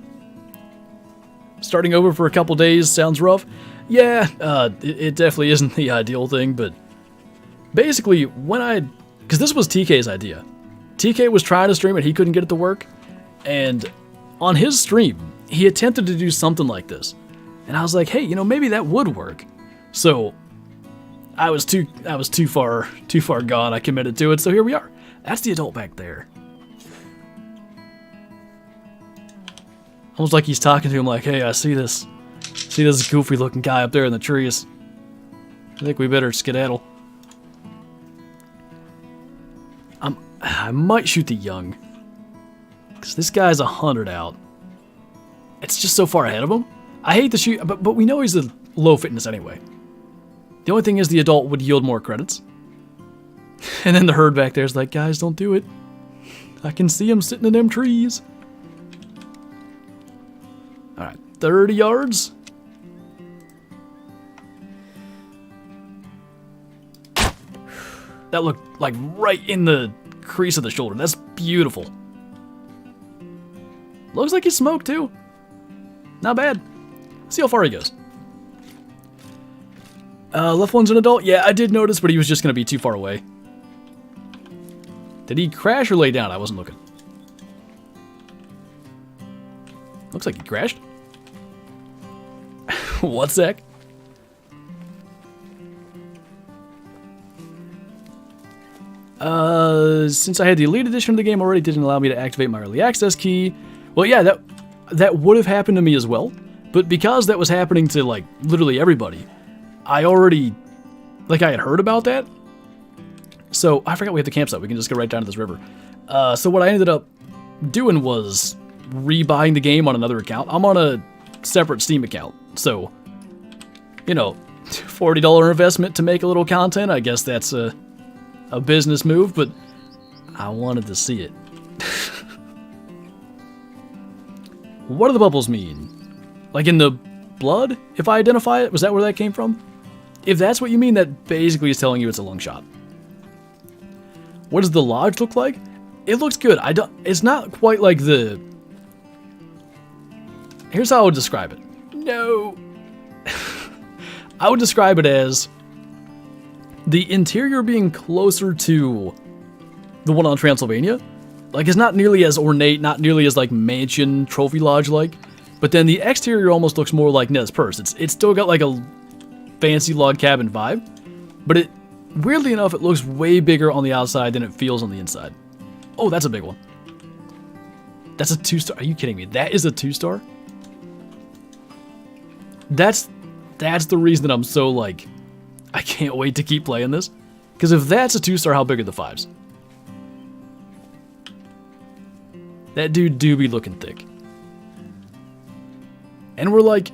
Starting over for a couple days sounds rough. Yeah, it definitely isn't the ideal thing, but basically, because this was TK's idea. TK was trying to stream it, he couldn't get it to work, and on his stream, he attempted to do something like this. And I was like, hey, you know, maybe that would work. So I was too far gone. I committed to it, so here we are. That's the adult back there. Almost like he's talking to him like, hey, I see this goofy looking guy up there in the trees. I think we better skedaddle. I might shoot the young, because this guy's 100 out. It's just so far ahead of him. I hate to shoot, but we know he's a low fitness anyway. The only thing is the adult would yield more credits. And then the herd back there is like, guys, don't do it. I can see him sitting in them trees. Alright, 30 yards. That looked like right in the crease of the shoulder. That's beautiful. Looks like he smoked too. Not bad. See how far he goes. Left one's an adult. Yeah, I did notice, but he was just going to be too far away. Did he crash or lay down? I wasn't looking. Looks like he crashed. What sec? Since I had the Elite Edition of the game already, didn't allow me to activate my early access key. Well, yeah, that would have happened to me as well. But because that was happening to, like, literally everybody, I already, like, I had heard about that. So, I forgot we have the campsite. We can just go right down to this river. So what I ended up doing was rebuying the game on another account. I'm on a separate Steam account. So, you know, $40 investment to make a little content. I guess that's a business move, but I wanted to see it. What do the bubbles mean? Like in the blood, if I identify it? Was that where that came from? If that's what you mean, that basically is telling you it's a long shot. What does the lodge look like? It looks good. It's not quite like the... Here's how I would describe it. No. I would describe it as the interior being closer to the one on Transylvania. Like, it's not nearly as ornate, not nearly as, like, mansion, trophy lodge-like. But then the exterior almost looks more like Nez Perce. It's still got like a fancy log cabin vibe, but it, weirdly enough, it looks way bigger on the outside than it feels on the inside. Oh, that's a big one. That's a 2-star. Are you kidding me? That is a 2-star? That's the reason that I'm so like, I can't wait to keep playing this. Because if that's a 2-star, how big are the 5s? That dude do be looking thick. And we're like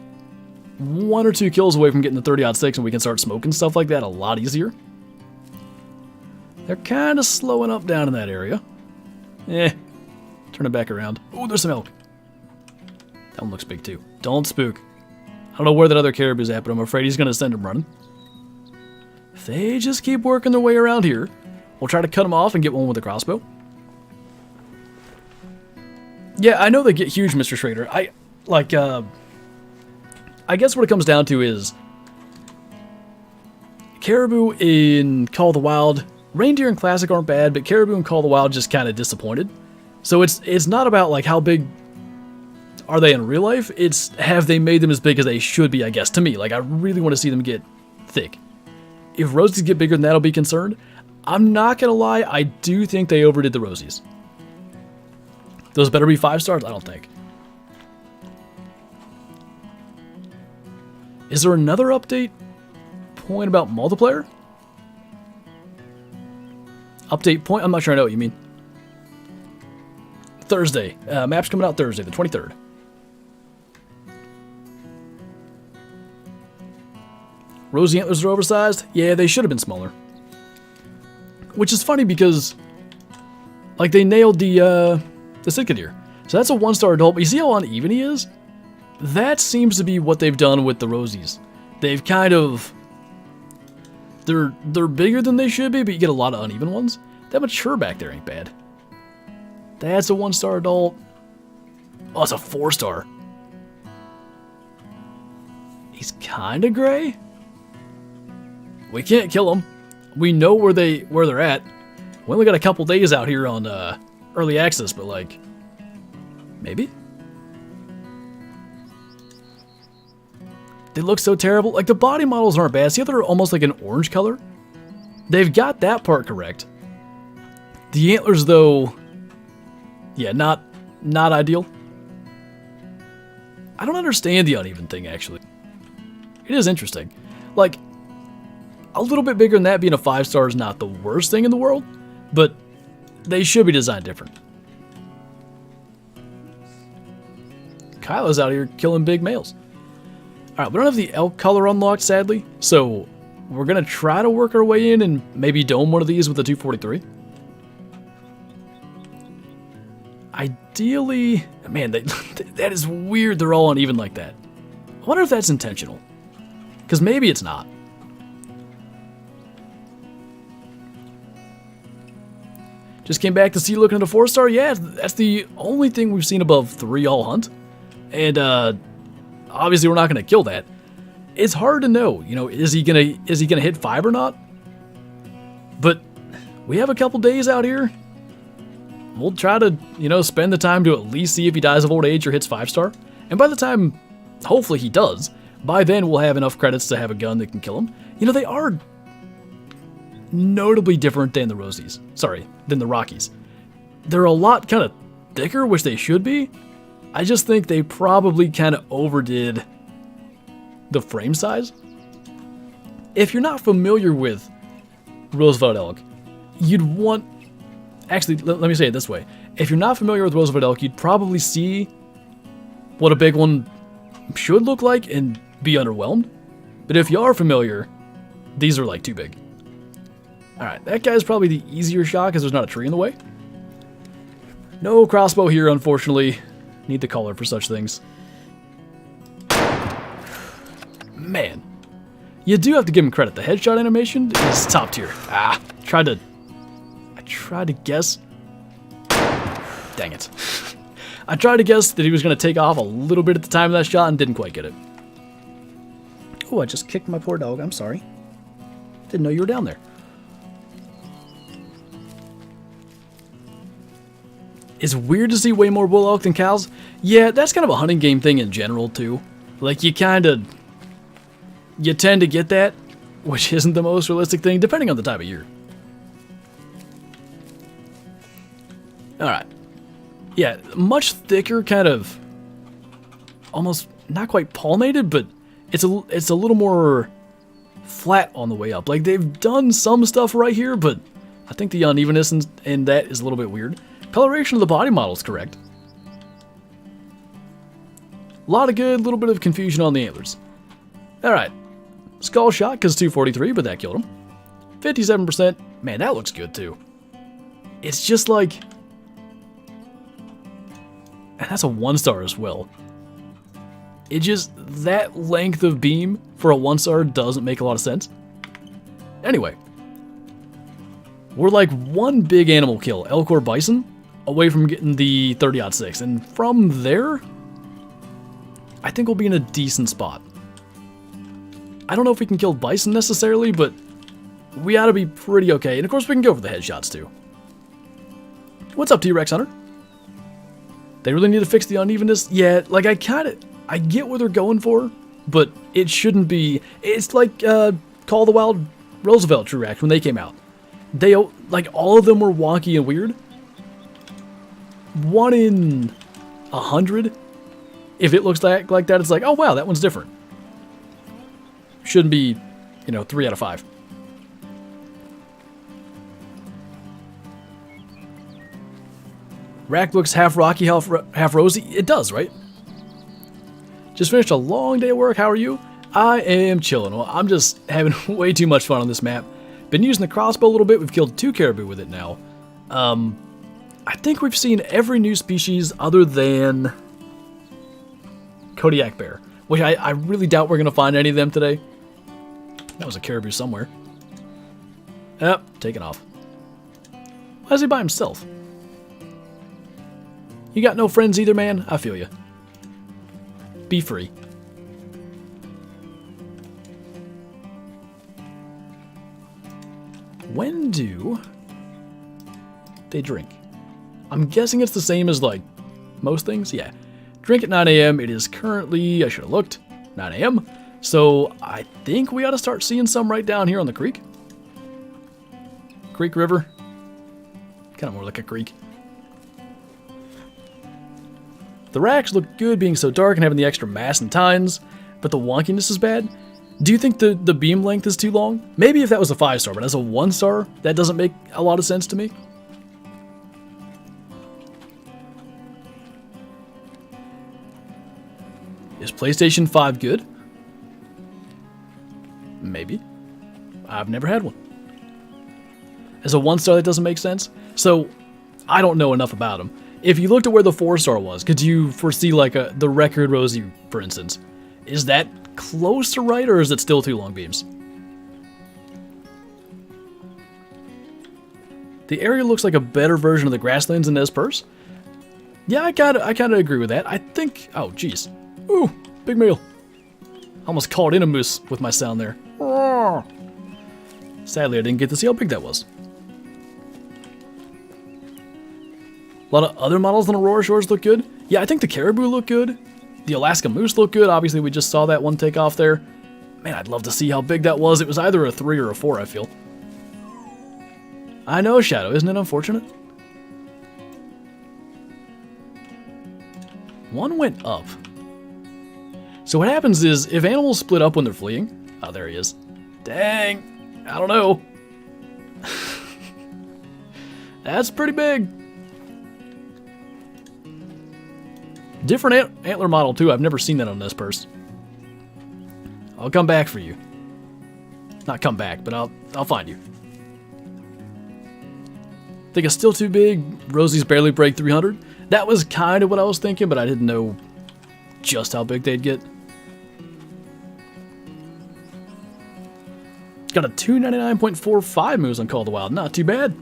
1 or 2 kills away from getting the 30-06 and we can start smoking stuff like that a lot easier. They're kind of slowing up down in that area. Turn it back around. Oh, there's some elk. That one looks big too. Don't spook. I don't know where that other caribou's at, but I'm afraid he's going to send him running. If they just keep working their way around here, we'll try to cut them off and get one with a crossbow. Yeah, I know they get huge, Mr. Schrader. I guess what it comes down to is caribou in Call of the Wild, reindeer in Classic aren't bad, but caribou in Call of the Wild just kind of disappointed. So it's not about like how big are they in real life, it's have they made them as big as they should be, I guess, to me. Like I really want to see them get thick. If rosies get bigger than that, I'll be concerned. I'm not going to lie, I do think they overdid the rosies. Those better be 5 stars? I don't think. Is there another update point about multiplayer? Update point? I'm not sure I know what you mean. Thursday. Map's coming out Thursday, the 23rd. Rosy antlers are oversized? Yeah, they should have been smaller. Which is funny because, like, they nailed the Sitka deer. So that's a 1-star adult, but you see how uneven he is? That seems to be what they've done with the rosies. They've kind of... They're bigger than they should be, but you get a lot of uneven ones. That mature back there ain't bad. That's a 1-star adult. Oh, it's a 4-star. He's kind of gray. We can't kill him. We know where they're at. We only got a couple days out here on early access, but like, maybe. They look so terrible. Like the body models aren't bad. See how they're almost like an orange color? They've got that part correct. The antlers, though, yeah, not ideal. I don't understand the uneven thing, actually. It is interesting. Like, a little bit bigger than that being a 5-star is not the worst thing in the world, but they should be designed different. Kyla's out here killing big males. Alright, we don't have the elk color unlocked, sadly, so we're going to try to work our way in and maybe dome one of these with the 243. Ideally, man, that is weird they're all uneven like that. I wonder if that's intentional, because maybe it's not. Just came back to see you looking at a 4-star. Yeah, that's the only thing we've seen above 3 all hunt. And obviously we're not going to kill that. It's hard to know, you know, is he gonna hit 5 or not? But we have a couple days out here. We'll try to, you know, spend the time to at least see if he dies of old age or hits 5-star. And by the time, hopefully he does, by then we'll have enough credits to have a gun that can kill him. You know, they are notably different than the Rosies. Sorry, than the Rockies. They're a lot kind of thicker, which they should be. I just think they probably kind of overdid the frame size. If you're not familiar with Roosevelt elk, you'd want... Actually, let me say it this way. If you're not familiar with Roosevelt elk, you'd probably see what a big one should look like and be underwhelmed. But if you are familiar, these are like too big. Alright, that guy's probably the easier shot because there's not a tree in the way. No crossbow here, unfortunately. Need the color for such things. Man. You do have to give him credit. The headshot animation is top tier. I tried to guess. Dang it. I tried to guess that he was going to take off a little bit at the time of that shot and didn't quite get it. Oh, I just kicked my poor dog. I'm sorry. Didn't know you were down there. It's weird to see way more bull elk than cows. Yeah, that's kind of a hunting game thing in general, too. Like, you tend to get that, which isn't the most realistic thing, depending on the time of year. Alright. Yeah, much thicker, kind of, almost, not quite pollinated, but it's a little more flat on the way up. Like, they've done some stuff right here, but I think the unevenness in that is a little bit weird. Coloration of the body model is correct. A lot of good, little bit of confusion on the antlers. Alright. Skull shot, because 243, but that killed him. 57%. Man, that looks good, too. It's just like... And that's a 1-star as well. It just... That length of beam for a 1-star doesn't make a lot of sense. Anyway. We're like one big animal kill, elk or bison, away from getting the 30-06. And from there... I think we'll be in a decent spot. I don't know if we can kill bison necessarily, but we ought to be pretty okay. And of course we can go for the headshots too. What's up, T-Rex Hunter? They really need to fix the unevenness? Yeah, like I get what they're going for, but it shouldn't be. It's like Call of the Wild Roosevelt True Act when they came out. They, like, all of them were wonky and weird. 1 in 100. If it looks like that, it's like, oh wow, that one's different. Shouldn't be, 3 out of 5. Rack looks half rocky, half rosy. It does, right? Just finished a long day of work. How are you? I am chilling. Well, I'm just having way too much fun on this map. Been using the crossbow a little bit. We've killed 2 caribou with it now. I think we've seen every new species other than Kodiak bear, which I really doubt we're going to find any of them today. That was a caribou somewhere. Yep, taken off. Why is he by himself? You got no friends either, man? I feel you. Be free. When do they drink? I'm guessing it's the same as, like, most things. Yeah. Drink at 9 a.m. It is currently, I should have looked, 9 a.m. So I think we ought to start seeing some right down here on the creek. Creek River. Kind of more like a creek. The racks look good being so dark and having the extra mass and tines, but the wonkiness is bad. Do you think the beam length is too long? Maybe if that was a 5-star, but as a 1-star, that doesn't make a lot of sense to me. Is PlayStation 5 good? Maybe. I've never had one. As a 1-star, that doesn't make sense. So, I don't know enough about them. If you looked at where the 4-star was, could you foresee like the record Rosie, for instance? Is that close to right, or is it still 2 long beams? The area looks like a better version of the grasslands in Nez Perce. Yeah, I kind of agree with that. I think... Oh, jeez. Ooh, big male. Almost called in a moose with my sound there. Sadly, I didn't get to see how big that was. A lot of other models on Aurora Shores look good. Yeah, I think the caribou look good. The Alaska moose look good. Obviously, we just saw that one take off there. Man, I'd love to see how big that was. It was either a 3 or a 4, I feel. I know, Shadow. Isn't it unfortunate? One went up. So what happens is, if animals split up when they're fleeing... Oh, there he is. Dang. I don't know. That's pretty big. Different antler model, too. I've never seen that on Nez Perce. I'll come back for you. Not come back, but I'll find you. Think it's still too big. Rosie's barely break 300. That was kind of what I was thinking, but I didn't know just how big they'd get. Got a 299.45 moves on Call of the Wild. Not too bad.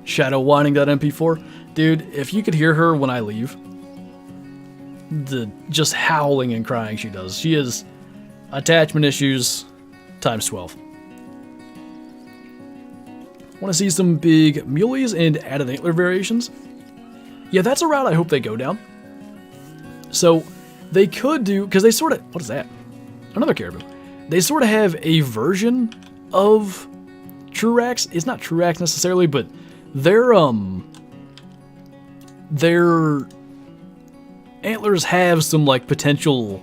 Shadow whining that MP4. Dude, if you could hear her when I leave, the just howling and crying she does. She is attachment issues times 12. Want to see some big muleys and added antler variations? Yeah, that's a route I hope they go down. So they could do, because they sort of, what is that? Another caribou. They sort of have a version of Truax. It's not Truax necessarily, but their antlers have some like potential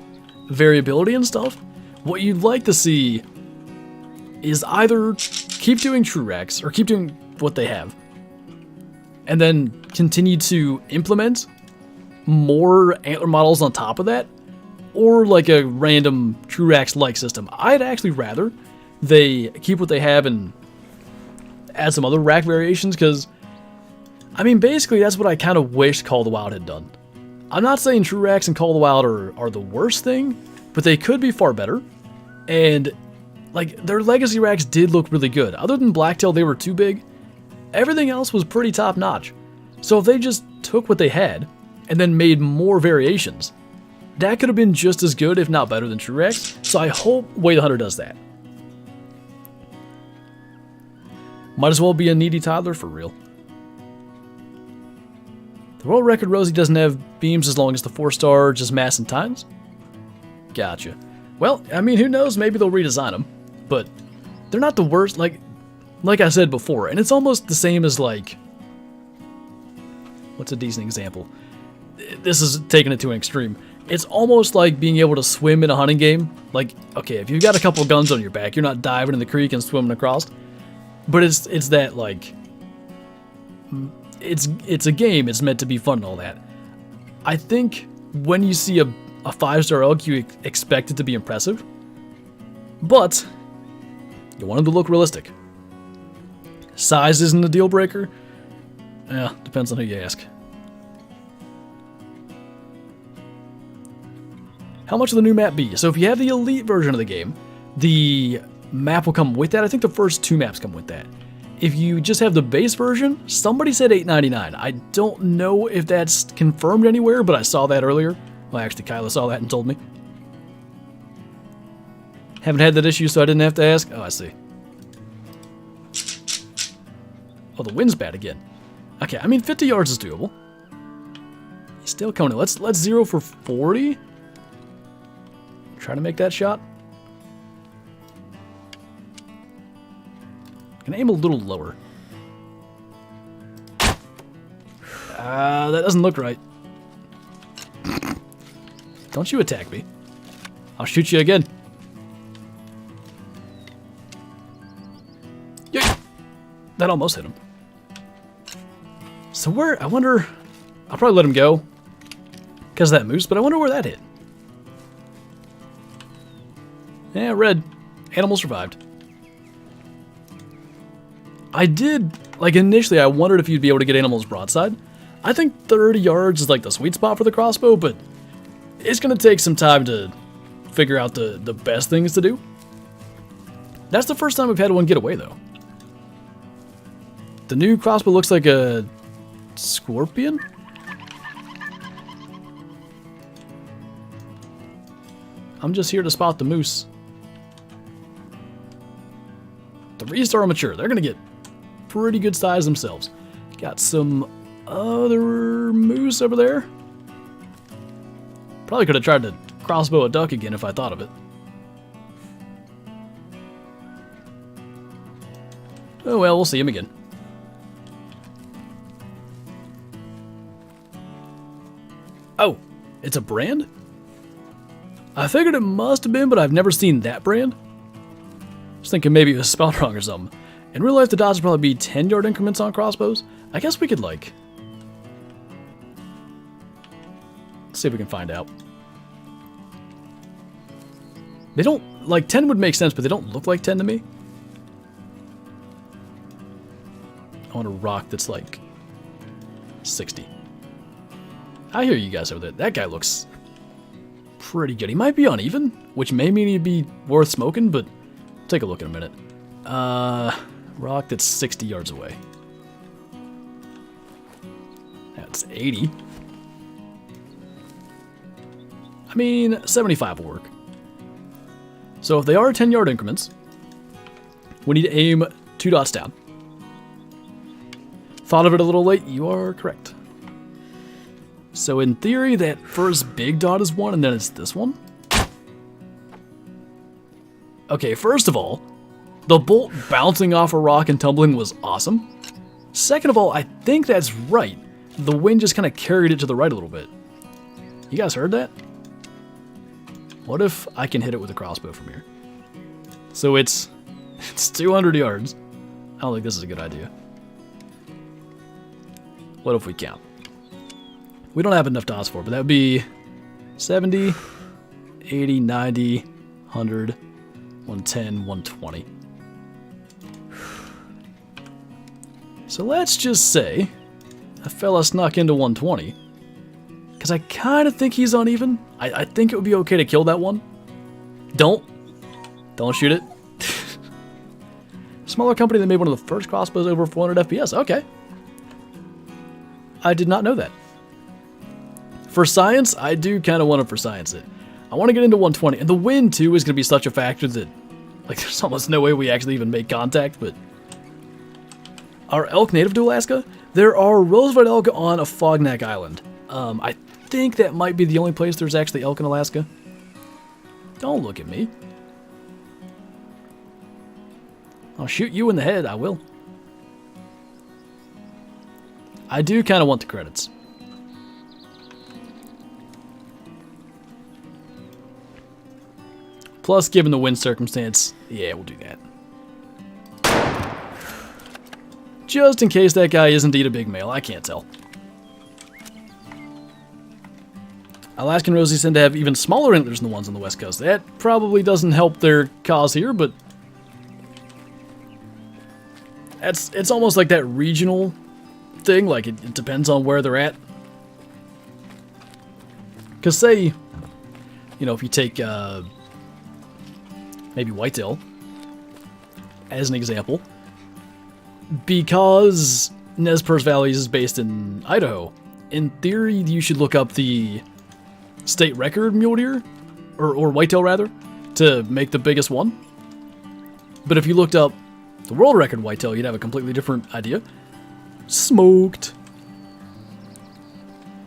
variability and stuff. What you'd like to see is either keep doing Truax or keep doing what they have, and then continue to implement more antler models on top of that, or like a random Truax-like system. I'd actually rather they keep what they have and add some other rack variations, because, I mean, basically that's what I kind of wish Call of the Wild had done. I'm not saying Truax and Call of the Wild are the worst thing, but they could be far better, and like their legacy racks did look really good. Other than Blacktail, they were too big. Everything else was pretty top-notch. So if they just took what they had and then made more variations, that could have been just as good, if not better, than Truax. So I hope Way the Hunter does that. Might as well be a needy toddler for real. The world record Rosie doesn't have beams as long as the 4-star, just mass and tines? Gotcha. Well, I mean, who knows? Maybe they'll redesign them. But they're not the worst, like I said before. And it's almost the same as, like, what's a decent example? This is taking it to an extreme. It's almost like being able to swim in a hunting game. Like, okay, if you've got a couple guns on your back, you're not diving in the creek and swimming across. But it's that, like, it's a game. It's meant to be fun and all that. I think when you see a 5-star elk, you expect it to be impressive. But you want them to look realistic. Size isn't a deal breaker. Yeah, depends on who you ask. How much will the new map be? So if you have the elite version of the game, the map will come with that. I think the first 2 maps come with that. If you just have the base version, somebody said $8.99. I don't know if that's confirmed anywhere, but I saw that earlier. Well, actually, Kyla saw that and told me. Haven't had that issue, so I didn't have to ask. Oh, I see. Oh, the wind's bad again. Okay, I mean, 50 yards is doable. He's still coming in. Let's 0 for 40. Try to make that shot. Can I aim a little lower? That doesn't look right. Don't you attack me. I'll shoot you again. Yeah. That almost hit him. So where, I wonder, I'll probably let him go because of that moose, but I wonder where that hit. Yeah, red. Animal survived. I did, like initially I wondered if you'd be able to get animals broadside. I think 30 yards is like the sweet spot for the crossbow, but it's going to take some time to figure out the best things to do. That's the first time we've had one get away, though. The new crossbow looks like a scorpion? I'm just here to spot the moose. 3-star mature. They're going to get pretty good size themselves. Got some other moose over there. Probably could have tried to crossbow a duck again if I thought of it. Oh well, we'll see him again. Oh, it's a brand? I figured it must have been, but I've never seen that brand. I was thinking maybe it was spelled wrong or something. In real life, the dots would probably be 10-yard increments on crossbows. I guess we could, like... Let's see if we can find out. They don't... Like, 10 would make sense, but they don't look like 10 to me. I want a rock that's, like, 60. I hear you guys over there. That guy looks pretty good. He might be uneven, which may mean he'd be worth smoking, but... Take a look in a minute. Rock that's 60 yards away. That's 80. I mean, 75 will work. So if they are 10-yard increments, we need to aim 2 dots down. thought of it a little late. You are correct. So in theory, that first big dot is 1, and then it's this one. Okay, first of all, the bolt bouncing off a rock and tumbling was awesome. Second of all, I think that's right. The wind just kind of carried it to the right a little bit. You guys heard that? What if I can hit it with a crossbow from here? So it's 200 yards. I don't think this is a good idea. What if we count? We don't have enough dots for it, but that would be 70, 80, 90, 100, 110, 120. So let's just say a fella snuck into 120. Because I kind of think he's uneven. I think it would be okay to kill that one. Don't shoot it. Smaller company that made one of the first crossbows over 400 FPS. Okay. I did not know that. For science, I do kind of want to for science it. I want to get into 120. And the wind, too, is going to be such a factor that, like, there's almost no way we actually even make contact, but... Are elk native to Alaska? There are Roosevelt elk on a Fognac Island. I think that might be the only place there's actually elk in Alaska. Don't look at me. I'll shoot you in the head, I will. I do kind of want the credits. Plus, given the wind circumstance, yeah, we'll do that. Just in case that guy is indeed a big male, I can't tell. Alaskan Rosies tend to have even smaller antlers than the ones on the west coast. That probably doesn't help their cause here, but... It's almost like that regional thing, like it depends on where they're at. Because say, you know, if you take maybe whitetail as an example, because Nez Perce Valley is based in Idaho, in theory you should look up the state record mule deer, or whitetail rather, to make the biggest one. But if you looked up the world record whitetail, you'd have a completely different idea. Smoked.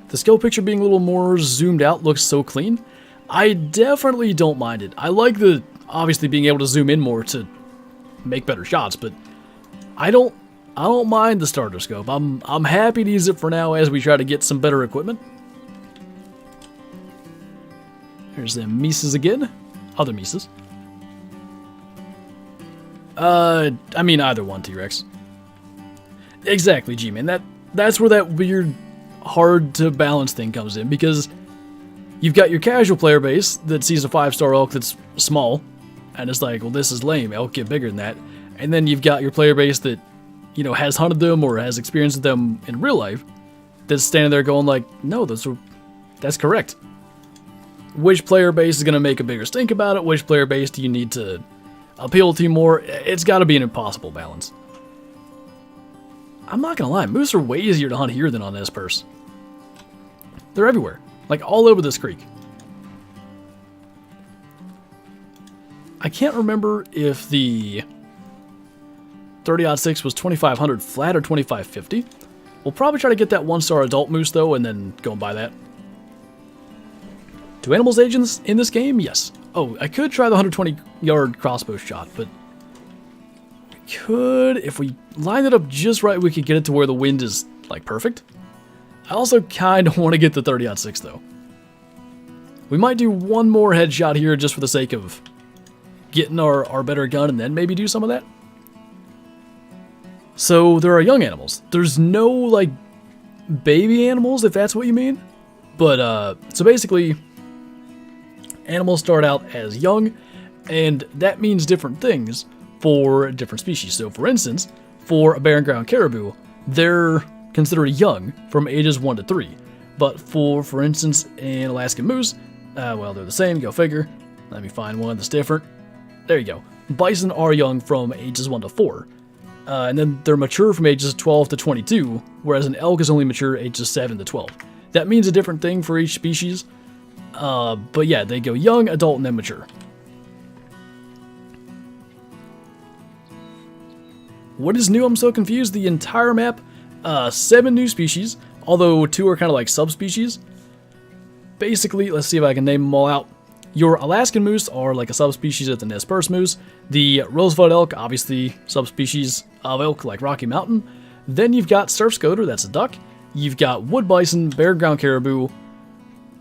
The scale picture being a little more zoomed out looks so clean. I definitely don't mind it. I like the, obviously, being able to zoom in more to make better shots, but I don't mind the starter scope. I'm happy to use it for now as we try to get some better equipment. Here's them Mises again. Other Mises. I mean either one, T-Rex. Exactly, G-Man. That's where that weird, hard to balance thing comes in, because you've got your casual player base that sees a 5-star elk that's small, and it's like, well, this is lame. Elk get bigger than that. And then you've got your player base that, you know, has hunted them or has experienced them in real life, that's standing there going like, no, that's correct. Which player base is going to make a bigger stink about it? Which player base do you need to appeal to more? It's got to be an impossible balance. I'm not going to lie, moose are way easier to hunt here than on Nez Perce. They're everywhere, like all over this creek. I can't remember if the 30-06 was 2500 flat or 2550. We'll probably try to get that 1-star adult moose though, and then go and buy that. Do animals age in this game? Yes. Oh, I could try the 120-yard crossbow shot, but we could, if we line it up just right, we could get it to where the wind is, like, perfect. I also kind of want to get the 30-06, though. We might do one more headshot here just for the sake of getting our better gun, and then maybe do some of that. So, there are young animals. There's no, like, baby animals, if that's what you mean. But, so basically, animals start out as young, and that means different things for different species. So, for instance, for a barren ground caribou, they're considered young from ages 1 to 3. But for instance, an Alaskan moose, well, they're the same, go figure. Let me find one that's different. There you go. Bison are young from ages 1 to 4. And then they're mature from ages 12 to 22, whereas an elk is only mature ages 7 to 12. That means a different thing for each species. But yeah, they go young, adult, and then mature. What is new? I'm so confused. The entire map, 7 new species, although 2 are kind of like subspecies. Basically, let's see if I can name them all out. Your Alaskan moose are like a subspecies of the Nez Perce moose. The Roosevelt elk, obviously subspecies of elk like Rocky Mountain. Then you've got surf scoter, that's a duck. You've got wood bison, bare ground caribou.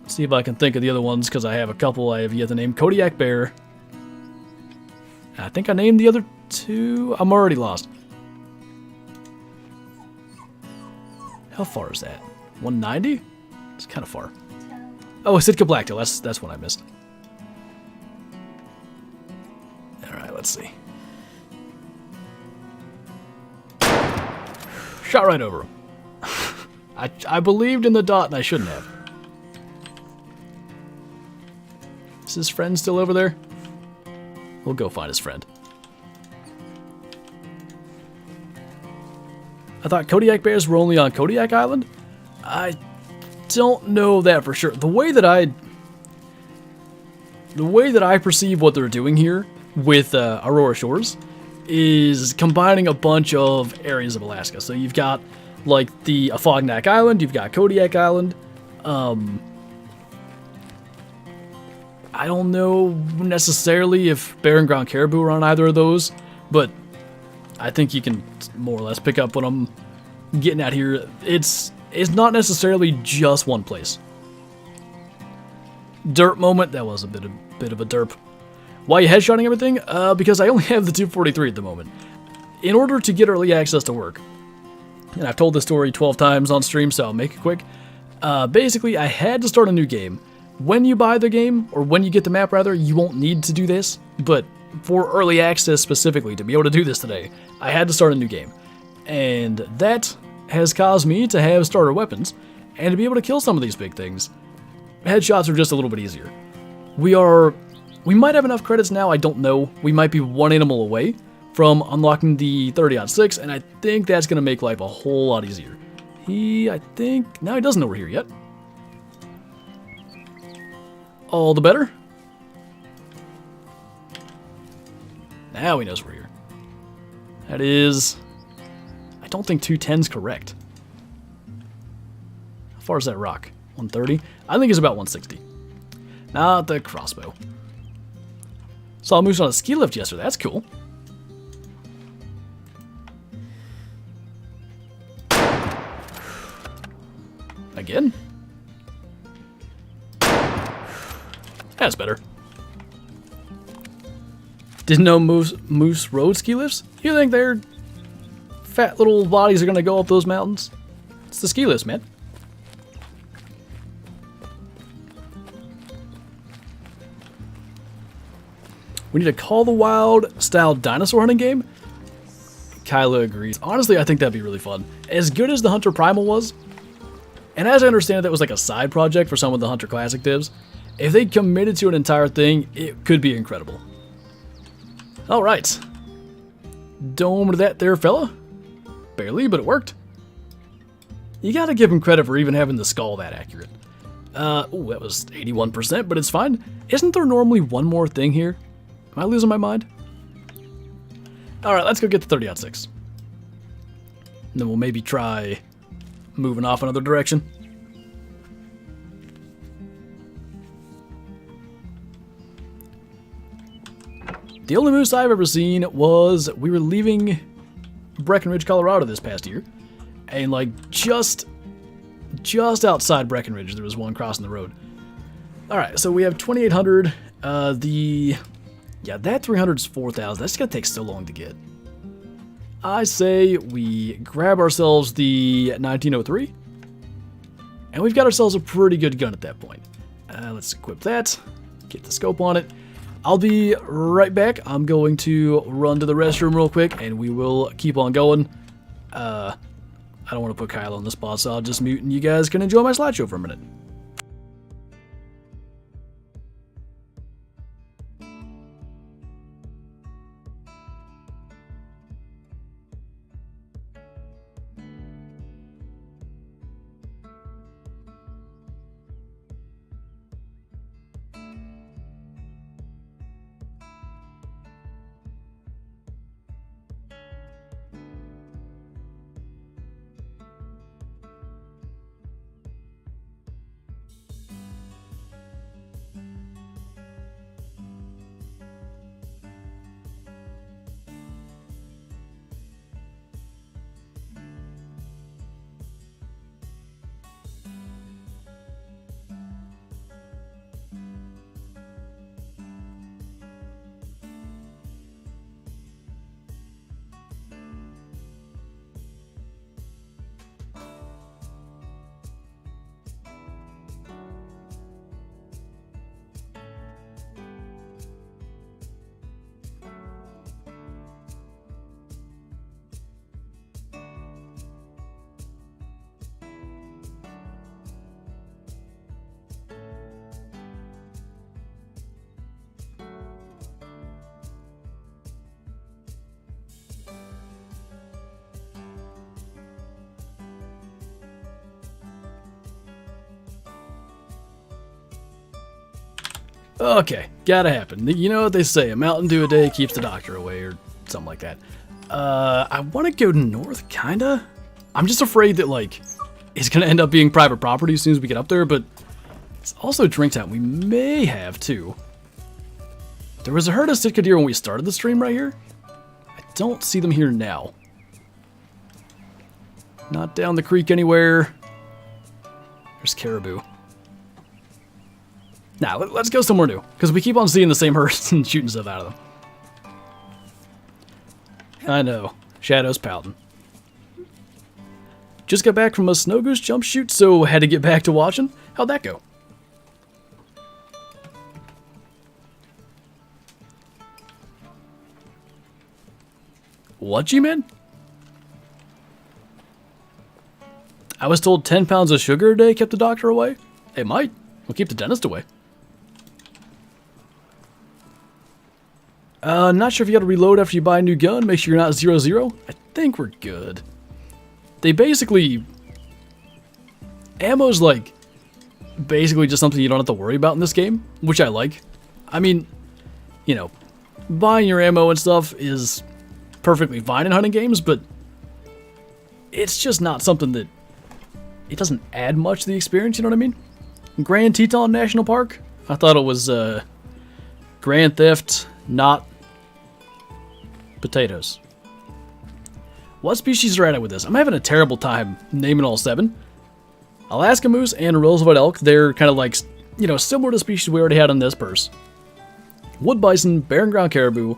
Let's see if I can think of the other ones, because I have a couple I have yet to name. Kodiak bear. I think I named the other 2. I'm already lost. How far is that? 190? It's kind of far. Oh, Sitka blacktail. That's what I missed. All right, let's see. Shot right over him. I believed in the dot and I shouldn't have. Is his friend still over there? We'll go find his friend. I thought Kodiak bears were only on Kodiak Island. I don't know that for sure. The way that I perceive what they're doing here with Aurora Shores is combining a bunch of areas of Alaska. So you've got like the Afognak Island, you've got Kodiak Island. I don't know necessarily if bear and ground caribou are on either of those, but I think you can more or less pick up what I'm getting at here. It's not necessarily just one place. Derp moment, that was a bit of a derp. Why are you headshotting everything? Because I only have the 243 at the moment. In order to get early access to work, and I've told this story 12 times on stream, so I'll make it quick. Basically, I had to start a new game. When you buy the game, or when you get the map rather, you won't need to do this, but for early access specifically, to be able to do this today, I had to start a new game. And that has caused me to have starter weapons, and to be able to kill some of these big things. Headshots are just a little bit easier. We might have enough credits now, I don't know. We might be one animal away from unlocking the 30-06, and I think that's going to make life a whole lot easier. No, he doesn't know we're here yet. All the better. Now he knows we're here. That is... I don't think 210's correct. How far is that rock? 130? I think it's about 160. Not the crossbow. Saw a moose on a ski lift yesterday. That's cool. Again? That's better. Didn't know moose rode ski lifts? You think their fat little bodies are going to go up those mountains? It's the ski lifts, man. We need a Call the Wild style dinosaur hunting game. Kyla agrees. Honestly, I think that'd be really fun. As good as the Hunter Primal was, and as I understand it, that was like a side project for some of the Hunter Classic divs. If they committed to an entire thing, it could be incredible. Alright. Domed that there fella. Barely, but it worked. You gotta give him credit for even having the skull that accurate. Ooh, that was 81%, but it's fine. Isn't there normally one more thing here? Am I losing my mind? Alright, let's go get the 30-06. And then we'll maybe try moving off another direction. The only moose I've ever seen was we were leaving Breckenridge, Colorado this past year. And like just outside Breckenridge, there was one crossing the road. Alright, so we have 2,800. That 300 is 4,000. That's going to take so long to get. I say we grab ourselves the 1903. And we've got ourselves a pretty good gun at that point. Let's equip that. Get the scope on it. I'll be right back. I'm going to run to the restroom real quick, and we will keep on going. I don't want to put Kyle on the spot, so I'll just mute, and you guys can enjoy my slideshow for a minute. Okay, gotta happen. You know what they say, a Mountain Dew a day keeps the doctor away, or something like that. I want to go north, kinda. I'm just afraid that, like, it's gonna end up being private property as soon as we get up there, but it's also drink time. We may have, too. There was a herd of Sitka deer when we started the stream right here. I don't see them here now. Not down the creek anywhere. There's caribou. Now, let's go somewhere new, because we keep on seeing the same herds and shooting stuff out of them. I know. Shadow's pouting. Just got back from a snow goose jump shoot, so had to get back to watching. How'd that go? What, G-Man? I was told 10 pounds of sugar a day kept the doctor away. It might. We'll keep the dentist away. Not sure if you gotta reload after you buy a new gun. Make sure you're not 0-0. I think we're good. They basically... Ammo's like... basically just something you don't have to worry about in this game, which I like. I mean, you know, buying your ammo and stuff is perfectly fine in hunting games, but it's just not something that... it doesn't add much to the experience, you know what I mean? Grand Teton National Park? I thought it was, Grand Theft, not potatoes. What species are at it with this? I'm having a terrible time naming all 7. Alaska moose and Roosevelt elk, they're kind of like, you know, similar to species we already had on this purse. Wood bison, barren ground caribou,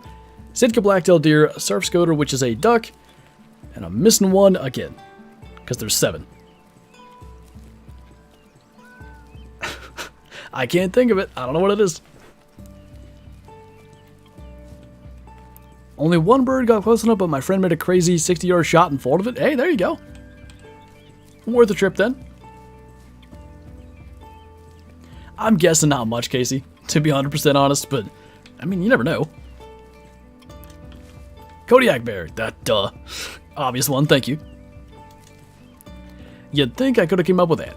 Sitka black-tailed deer, a surf scoter, which is a duck, and I'm missing one again, because there's 7. I can't think of it. I don't know what it is. Only one bird got close enough, but my friend made a crazy 60-yard shot and folded it. Hey, there you go. Worth a trip then. I'm guessing not much, Casey, to be 100% honest, but I mean, you never know. Kodiak bear. Duh. Obvious one, thank you. You'd think I could have came up with that.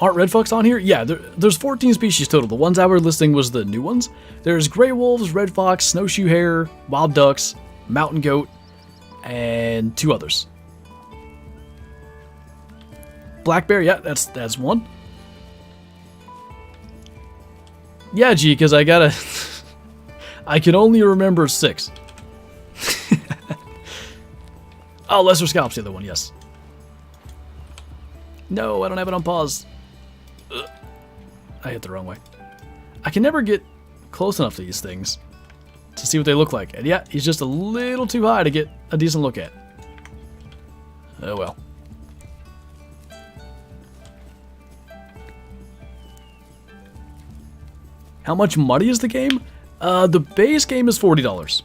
Aren't red fox on here? Yeah, there's 14 species total. The ones I were listing was the new ones. There's gray wolves, red fox, snowshoe hare, wild ducks, mountain goat, and 2 others. Black bear, yeah, that's one. Yeah, G, because I gotta... I can only remember 6. Oh, lesser scalp's the other one, yes. No, I don't have it on pause. Ugh. I hit the wrong way. I can never get close enough to these things to see what they look like. And yeah, he's just a little too high to get a decent look at. Oh well. How much money is the game? The base game is $40.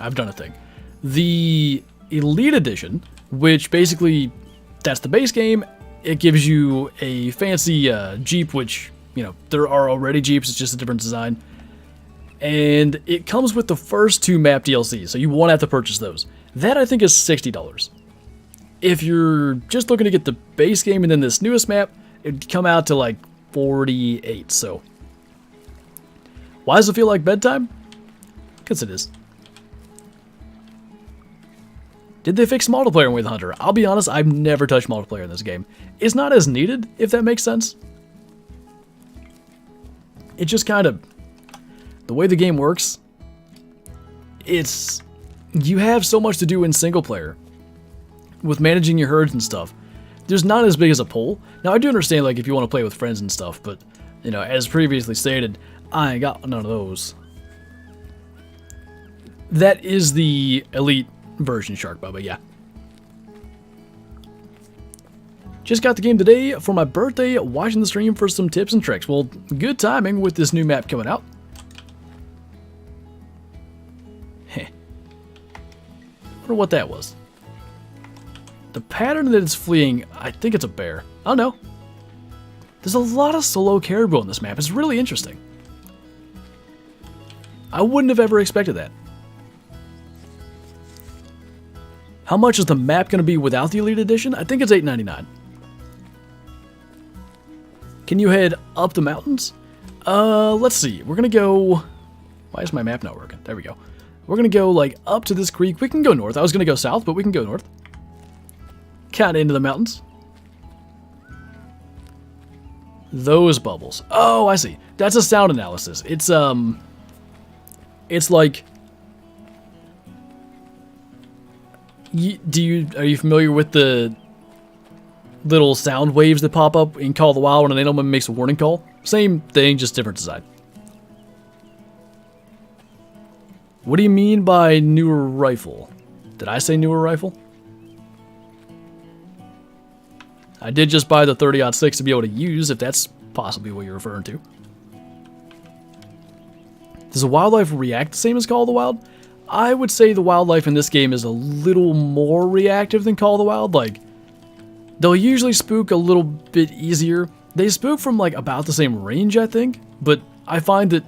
I've done a thing. The Elite Edition, which basically, that's the base game. It gives you a fancy Jeep, which, you know, there are already Jeeps, it's just a different design. And it comes with the first 2 map DLCs, so you won't have to purchase those. That, I think, is $60. If you're just looking to get the base game and then this newest map, it'd come out to like $48, so. Why does it feel like bedtime? Because it is. Did they fix multiplayer in Way of the Hunter? I'll be honest, I've never touched multiplayer in this game. It's not as needed, if that makes sense. It just kind of... the way the game works, it's... you have so much to do in single player with managing your herds and stuff. There's not as big as a pull. Now, I do understand, like, if you want to play with friends and stuff, but, you know, as previously stated, I ain't got none of those. That is the Elite version, Shark Bubba, yeah. Just got the game today for my birthday, watching the stream for some tips and tricks. Well, good timing with this new map coming out. Heh. Wonder what that was. The pattern that it's fleeing, I think it's a bear. I don't know. There's a lot of solo caribou on this map. It's really interesting. I wouldn't have ever expected that. How much is the map going to be without the Elite Edition? I think it's $8.99. Can you head up the mountains? Let's see. We're gonna go... Why is my map not working? There we go. We're gonna go, like, up to this creek. We can go north. I was gonna go south, but we can go north. Kinda into the mountains. Those bubbles. Oh, I see. That's a sound analysis. It's like... Are you familiar with the little sound waves that pop up in Call of the Wild when an animal makes a warning call? Same thing, just different design. What do you mean by newer rifle? Did I say newer rifle? I did just buy the 30-06 to be able to use, if that's possibly what you're referring to. Does the wildlife react the same as Call of the Wild? I would say the wildlife in this game is a little more reactive than Call of the Wild. Like, they'll usually spook a little bit easier. They spook from, like, about the same range, I think. But I find that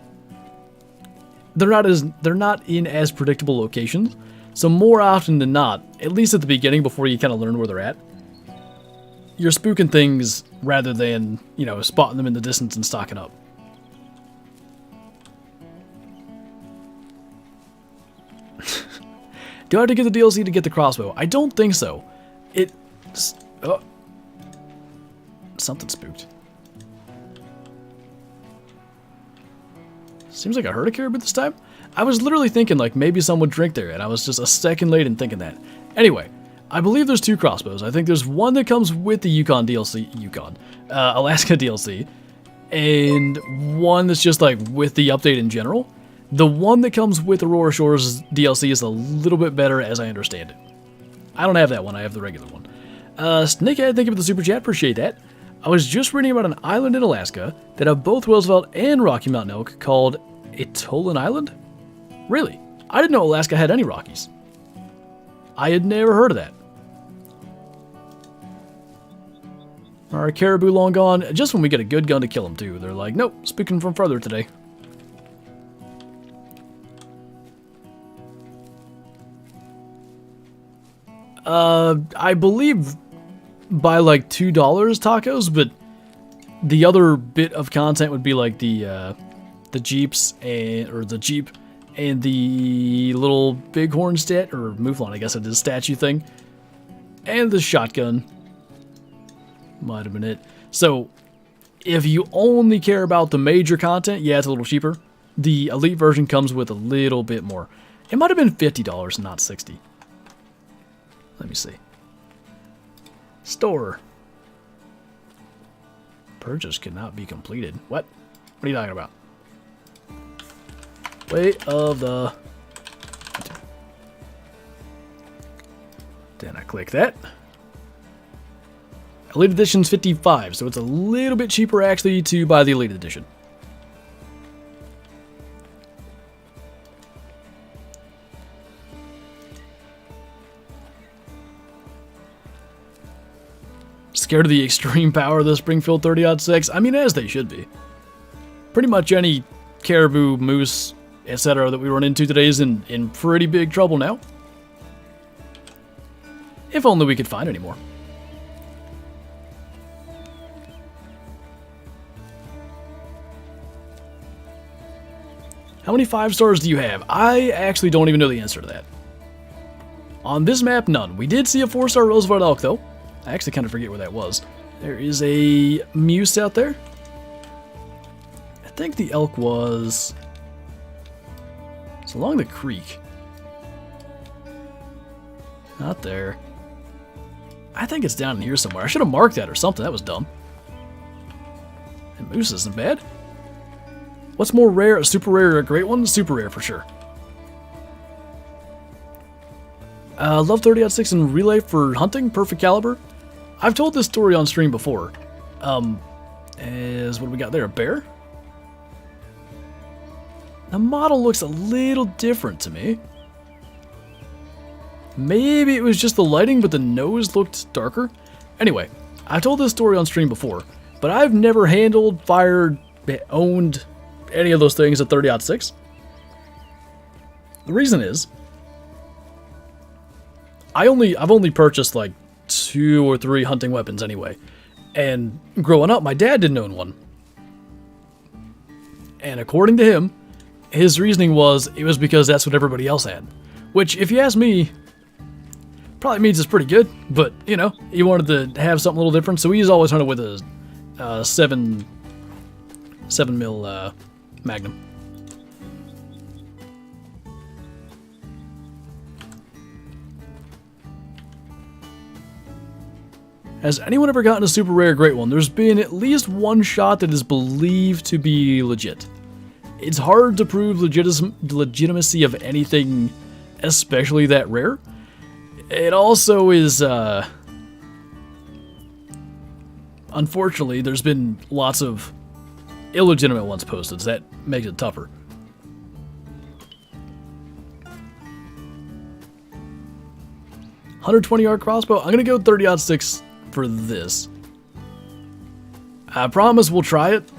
they're not in as predictable locations. So more often than not, at least at the beginning before you kind of learn where they're at, you're spooking things rather than, you know, spotting them in the distance and stocking up. Do I have to get the DLC to get the crossbow? I don't think so. Oh. Something spooked. Seems like I heard a caribou this time. I was literally thinking like maybe someone would drink there, and I was just a second late in thinking that. Anyway, I believe there's 2 crossbows. I think there's one that comes with the Alaska DLC, and one that's just like with the update in general. The one that comes with Aurora Shores DLC is a little bit better as I understand it. I don't have that one, I have the regular one. Snakehead, thank you for the super chat, appreciate that. I was just reading about an island in Alaska that have both Roosevelt and Rocky Mountain elk called Atollin Island? Really? I didn't know Alaska had any Rockies. I had never heard of that. Our caribou long gone, just when we get a good gun to kill them too. They're like, nope, speaking from further today. I believe by like $2 tacos, but the other bit of content would be like the jeeps or the jeep and the little bighorn or mouflon, I guess it is, statue thing, and the shotgun. Might have been it. So if you only care about the major content, yeah, it's a little cheaper. The elite version comes with a little bit more. It might have been $50, not $60. Let me see. Store. Purchase cannot be completed. What? What are you talking about? Way of the... Then I click that. Elite Edition's $55, so it's a little bit cheaper actually to buy the Elite Edition. Scared of the extreme power of the Springfield 30-06? I mean, as they should be. Pretty much any caribou, moose, etc. that we run into today is in pretty big trouble now. If only we could find any more. How many 5 stars do you have? I actually don't even know the answer to that. On this map, none. We did see a 4-star Roosevelt elk, though. I actually kind of forget where that was. There is a moose out there. I think the elk was... It's along the creek. Not there. I think it's down in here somewhere. I should have marked that or something. That was dumb. And moose isn't bad. What's more rare, a super rare or a great one? Super rare for sure. Love 30-06 and relay for hunting, perfect caliber. I've told this story on stream before. What do we got there? A bear? The model looks a little different to me. Maybe it was just the lighting, but the nose looked darker. Anyway, I've told this story on stream before, but I've never handled, fired, owned any of those things at 30-06. The reason is, I've only purchased like 2 or 3 hunting weapons anyway, And growing up, my dad didn't own one. And according to him, his reasoning was it was because that's what everybody else had. Which, if you ask me, probably means it's pretty good. But, you know, he wanted to have something a little different. So he's always hunted with a 7 mil Magnum. Has anyone ever gotten a super rare great one? There's been at least one shot that is believed to be legit. It's hard to prove legitimacy of anything, especially that rare. It also is, unfortunately, there's been lots of illegitimate ones posted, so that makes it tougher. .120-yard crossbow. I'm gonna go 30-06 for this. I promise we'll try it,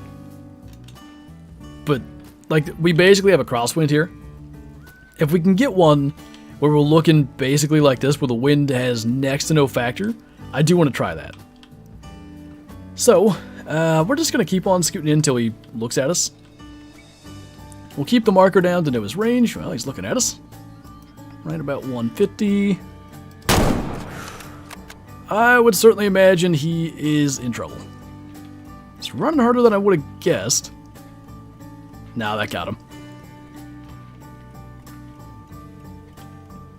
but like we basically have a crosswind here. If we can get one where we're looking basically like this, where the wind has next to no factor, I do want to try that. So we're just gonna keep on scooting in until he looks at us. We'll keep the marker down to know his range. Well, he's looking at us. Right about 150. I would certainly imagine he is in trouble. He's running harder than I would have guessed. Nah, that got him.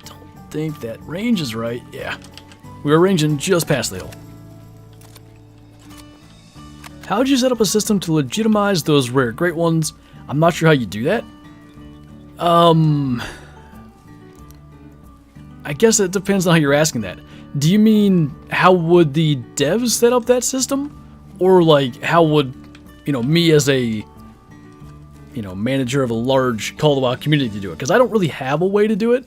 Don't think that range is right. Yeah. We were ranging just past the hill. How would you set up a system to legitimize those rare great ones? I'm not sure how you do that. I guess it depends on how you're asking that. Do you mean how would the devs set up that system? Or like how would, you know, me as a, you know, manager of a large Call of the Wild community do it? Because I don't really have a way to do it.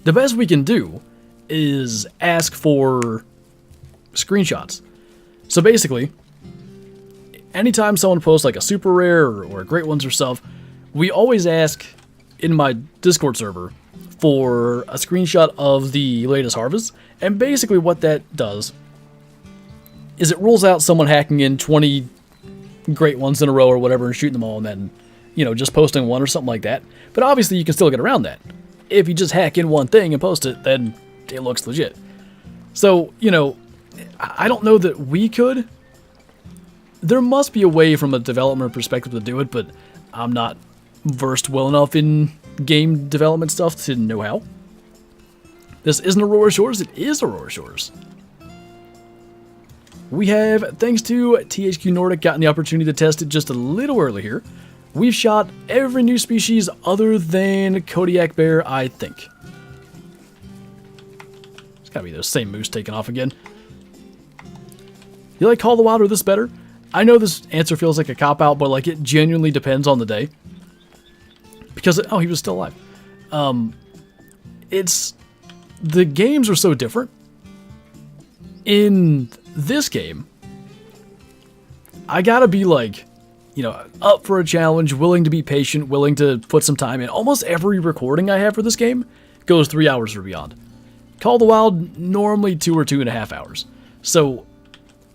The best we can do is ask for screenshots. So basically, anytime someone posts like a super rare or great ones or stuff, we always ask in my Discord server for a screenshot of the latest harvest. And basically what that does is it rules out someone hacking in 20 great ones in a row or whatever and shooting them all and then, you know, just posting one or something like that. But obviously you can still get around that. If you just hack in one thing and post it, then it looks legit. So, you know, I don't know that we could. There must be a way from a development perspective to do it, but I'm not versed well enough in game development stuff to know how. This isn't Aurora Shores, it is Aurora Shores. We have, thanks to THQ Nordic, gotten the opportunity to test it just a little early here. We've shot every new species other than Kodiak Bear, I think. It's gotta be those same moose taking off again. You like Call of the Wild or this better? I know this answer feels like a cop-out, but like it genuinely depends on the day. Because, oh, he was still alive. The games are so different. In this game, I gotta be like, you know, up for a challenge, willing to be patient, willing to put some time in. Almost every recording I have for this game goes 3 hours or beyond. Call of the Wild, normally 2 or 2.5 hours. So,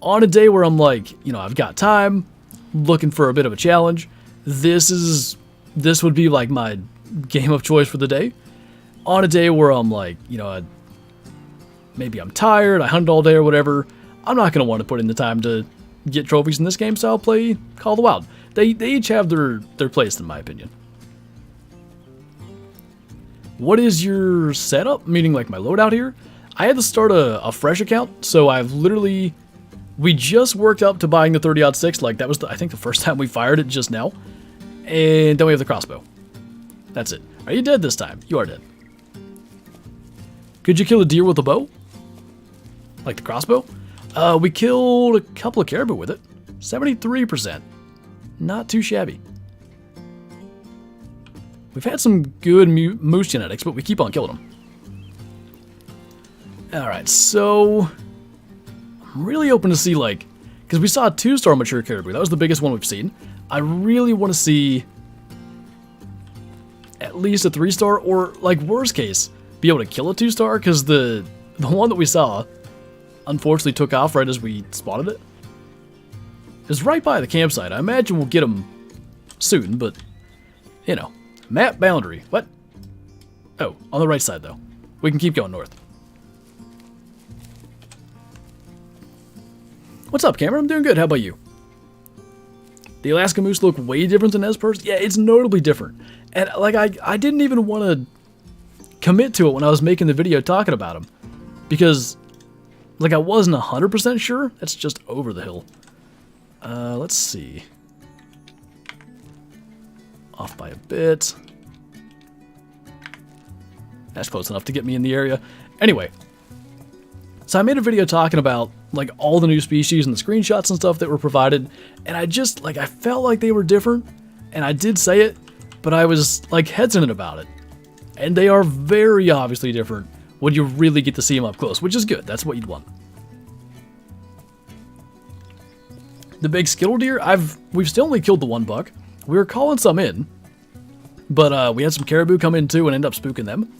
on a day where I'm like, you know, I've got time, looking for a bit of a challenge, this would be like my game of choice for the day. On a day where I'm like, you know, maybe I'm tired, I hunted all day or whatever, I'm not going to want to put in the time to get trophies in this game, so I'll play Call of the Wild. They each have their place, in my opinion. What is your setup? Meaning like my loadout here? I had to start a fresh account, so I've literally... We just worked up to buying the 30-06, like that was, I think, the first time we fired it just now. And then we have the crossbow. That's it. Are you dead this time? You are dead. Could you kill a deer with a bow? Like the crossbow? We killed a couple of caribou with it. 73%. Not too shabby. We've had some good moose genetics, but we keep on killing them. Alright, so... I'm really open to see, like... Because we saw a 2-star mature caribou. That was the biggest one we've seen. I really want to see... at least a 3-star, or, like, worst case, be able to kill a 2-star, because the one that we saw... unfortunately took off right as we spotted it. It's right by the campsite. I imagine we'll get them soon, but, you know. Map boundary. What? Oh, on the right side, though. We can keep going north. What's up, Cameron? I'm doing good. How about you? The Alaska moose look way different than Nez Perce? Yeah, it's notably different. And, like, I didn't even want to commit to it when I was making the video talking about them. Because, like, I wasn't 100% sure. That's just over the hill. Let's see. Off by a bit. That's close enough to get me in the area. Anyway. So I made a video talking about, like, all the new species and the screenshots and stuff that were provided. And I just, like, I felt like they were different. And I did say it, but I was, like, hesitant about it. And they are very obviously different when you really get to see them up close, which is good. That's what you'd want. The big skittle deer, we've still only killed the one buck. We were calling some in, but we had some caribou come in too and end up spooking them.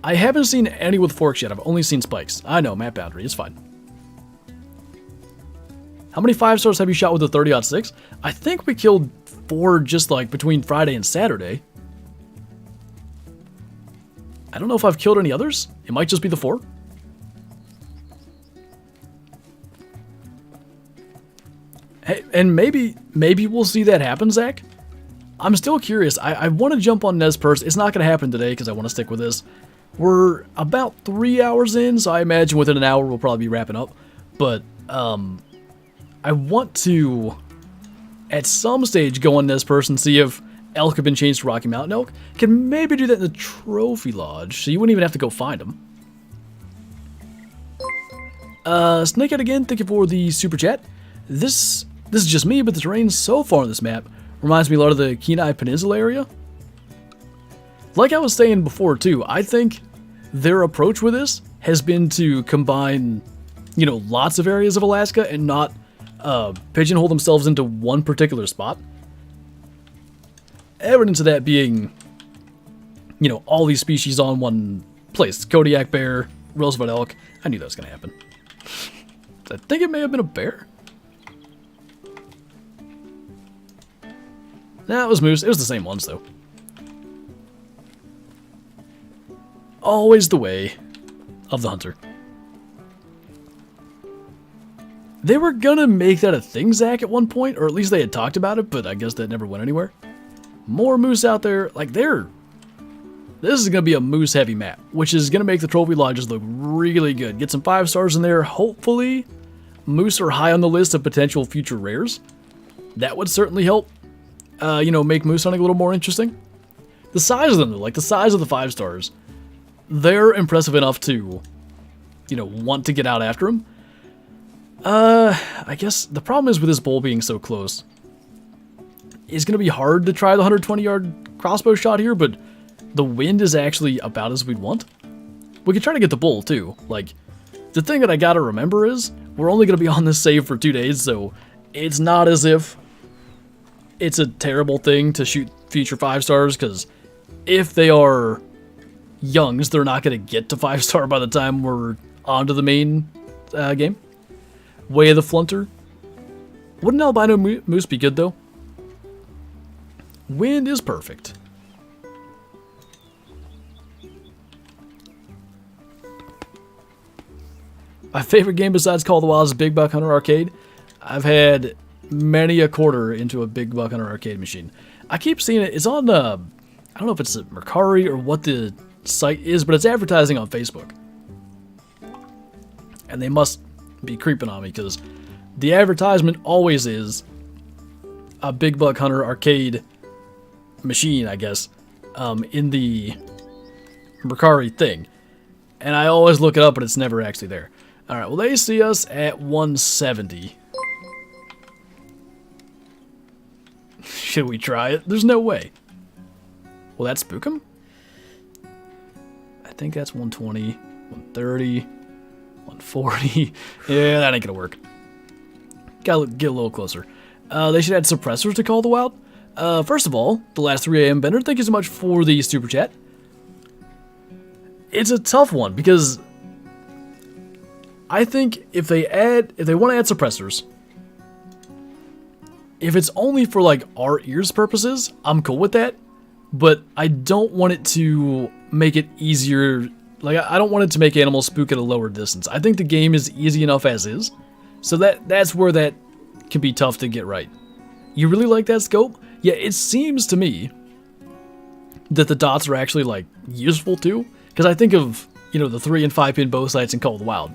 I haven't seen any with forks yet. I've only seen spikes. I know, map boundary. It's fine. How many 5-stars have you shot with the 30-06? I think we killed 4 just like between Friday and Saturday. I don't know if I've killed any others. It might just be the 4. Hey, and maybe we'll see that happen, Zach. I'm still curious. I want to jump on Nez Perce. It's not going to happen today because I want to stick with this. We're about 3 hours in, so I imagine within an hour we'll probably be wrapping up. But I want to, at some stage, go on Nez Perce and see if elk have been changed to Rocky Mountain elk. Can maybe do that in the Trophy Lodge, so you wouldn't even have to go find them. Snakehead again, thank you for the super chat. This is just me, but the terrain so far on this map reminds me a lot of the Kenai Peninsula area. Like I was saying before too, I think their approach with this has been to combine, you know, lots of areas of Alaska and not pigeonhole themselves into one particular spot. Evidence of that being, you know, all these species on one place. Kodiak bear, Roosevelt elk. I knew that was going to happen. I think it may have been a bear. Nah, it was moose. It was the same ones, though. Always the way of the hunter. They were gonna make that a thing, Zach, at one point, or at least they had talked about it, but I guess that never went anywhere. More moose out there. Like, this is gonna be a moose-heavy map, which is gonna make the trophy lodges look really good. Get some 5-stars in there. Hopefully, moose are high on the list of potential future rares. That would certainly help. You know, make moose hunting a little more interesting. The size of them, though, like the size of the 5-stars, they're impressive enough to, you know, want to get out after them. I guess the problem is with this bowl being so close, it's going to be hard to try the 120-yard crossbow shot here, but the wind is actually about as we'd want. We could try to get the bull, too. Like, the thing that I got to remember is, we're only going to be on this save for 2 days, so it's not as if it's a terrible thing to shoot future 5-stars, because if they are youngs, they're not going to get to 5-star by the time we're onto the main game. Way of the Flinter. Wouldn't albino moose be good, though? Wind is perfect. My favorite game besides Call of the Wild is Big Buck Hunter Arcade. I've had many a quarter into a Big Buck Hunter arcade machine. I keep seeing it. It's on, I don't know if it's Mercari or what the site is, but it's advertising on Facebook. And they must be creeping on me, because the advertisement always is a Big Buck Hunter arcade machine, I guess, in the Mercari thing. And I always look it up, but it's never actually there. Alright, well, they see us at 170. Should we try it? There's no way. Will that spook him? I think that's 120, 130, 140. Yeah, that ain't gonna work. Gotta get a little closer. They should add suppressors to Call of the Wild. First of all, the last 3 a.m. Bender, thank you so much for the super chat. It's a tough one, because I think if they want to add suppressors, if it's only for like our ears purposes, I'm cool with that. But I don't want it to make it easier. Like, I don't want it to make animals spook at a lower distance. I think the game is easy enough as is. So that's where that can be tough to get right. You really like that scope? Yeah, it seems to me that the dots are actually, like, useful too. Because I think of, you know, the 3 and 5 pin bow sights in Call of the Wild.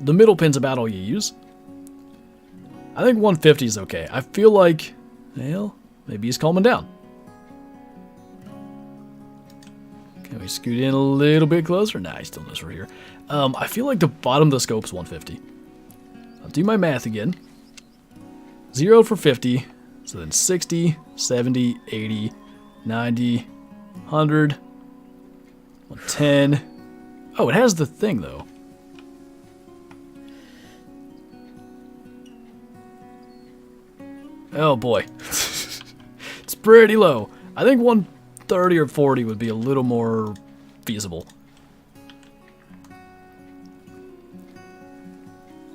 The middle pin's about all you use. I think 150 is okay. I feel like, well, maybe he's calming down. Can we scoot in a little bit closer? Nah, he still knows we're here. I feel like the bottom of the scope's 150. I'll do my math again. 0 for 50. So then 60, 70, 80, 90, 100, 110. Oh, it has the thing, though. Oh, boy. It's pretty low. I think 130 or 40 would be a little more feasible.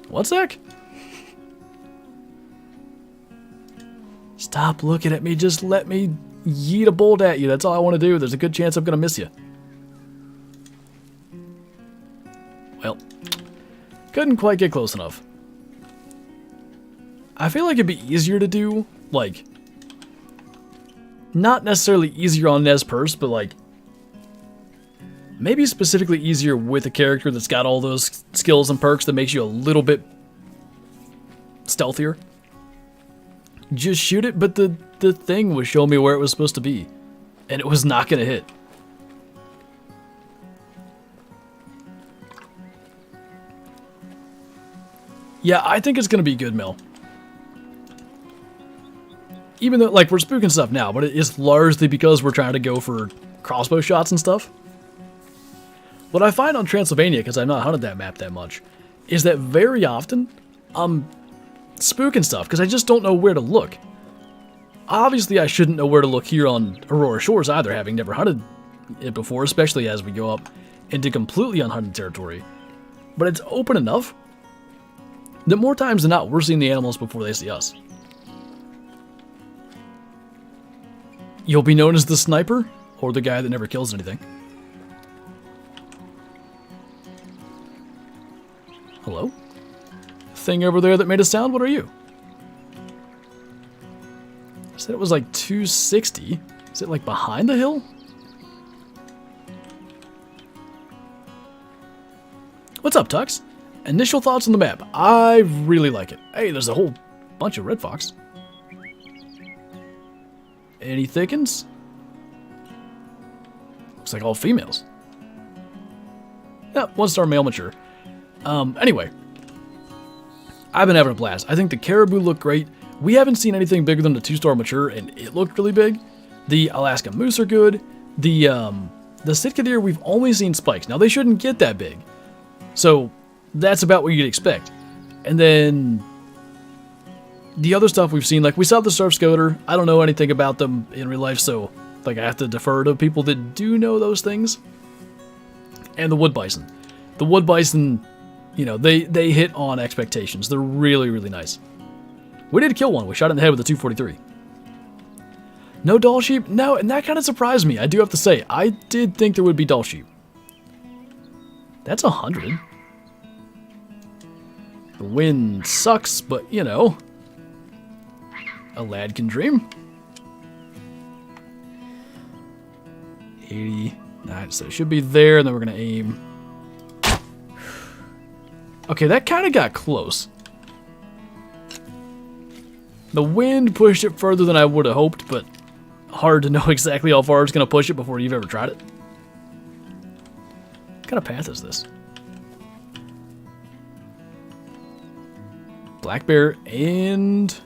One sec. Stop looking at me. Just let me yeet a bolt at you. That's all I want to do. There's a good chance I'm going to miss you. Well, couldn't quite get close enough. I feel like it'd be easier to do, like, not necessarily easier on Nez Perce, but like, maybe specifically easier with a character that's got all those skills and perks that makes you a little bit stealthier. Just shoot it, but the thing was showing me where it was supposed to be, and it was not going to hit. Yeah, I think it's going to be good, Mel. Even though, like, we're spooking stuff now, but it's largely because we're trying to go for crossbow shots and stuff. What I find on Transylvania, because I've not hunted that map that much, is that very often I'm spooking stuff because I just don't know where to look. Obviously, I shouldn't know where to look here on Aurora Shores either, having never hunted it before, especially as we go up into completely unhunted territory. But it's open enough that more times than not, we're seeing the animals before they see us. You'll be known as the sniper, or the guy that never kills anything. Hello? Thing over there that made a sound, what are you? I said it was like 260. Is it like behind the hill? What's up, Tux? Initial thoughts on the map. I really like it. Hey, there's a whole bunch of red fox. Any thickens? Looks like all females. Yeah, 1-star male mature. Anyway. I've been having a blast. I think the caribou look great. We haven't seen anything bigger than the 2-star mature, and it looked really big. The Alaska moose are good. The Sitka deer, we've only seen spikes. Now, they shouldn't get that big. So, that's about what you'd expect. And then the other stuff we've seen, like we saw the surf scoter. I don't know anything about them in real life, so like I have to defer to people that do know those things. And the wood bison. The wood bison, you know, they hit on expectations. They're really, really nice. We did kill one. We shot it in the head with a 243. No doll sheep? No, and that kind of surprised me. I do have to say, I did think there would be doll sheep. That's 100. The wind sucks, but, you know, a lad can dream. 89, so it should be there, and then we're going to aim. Okay, that kind of got close. The wind pushed it further than I would have hoped, but hard to know exactly how far it's going to push it before you've ever tried it. What kind of path is this? Black bear and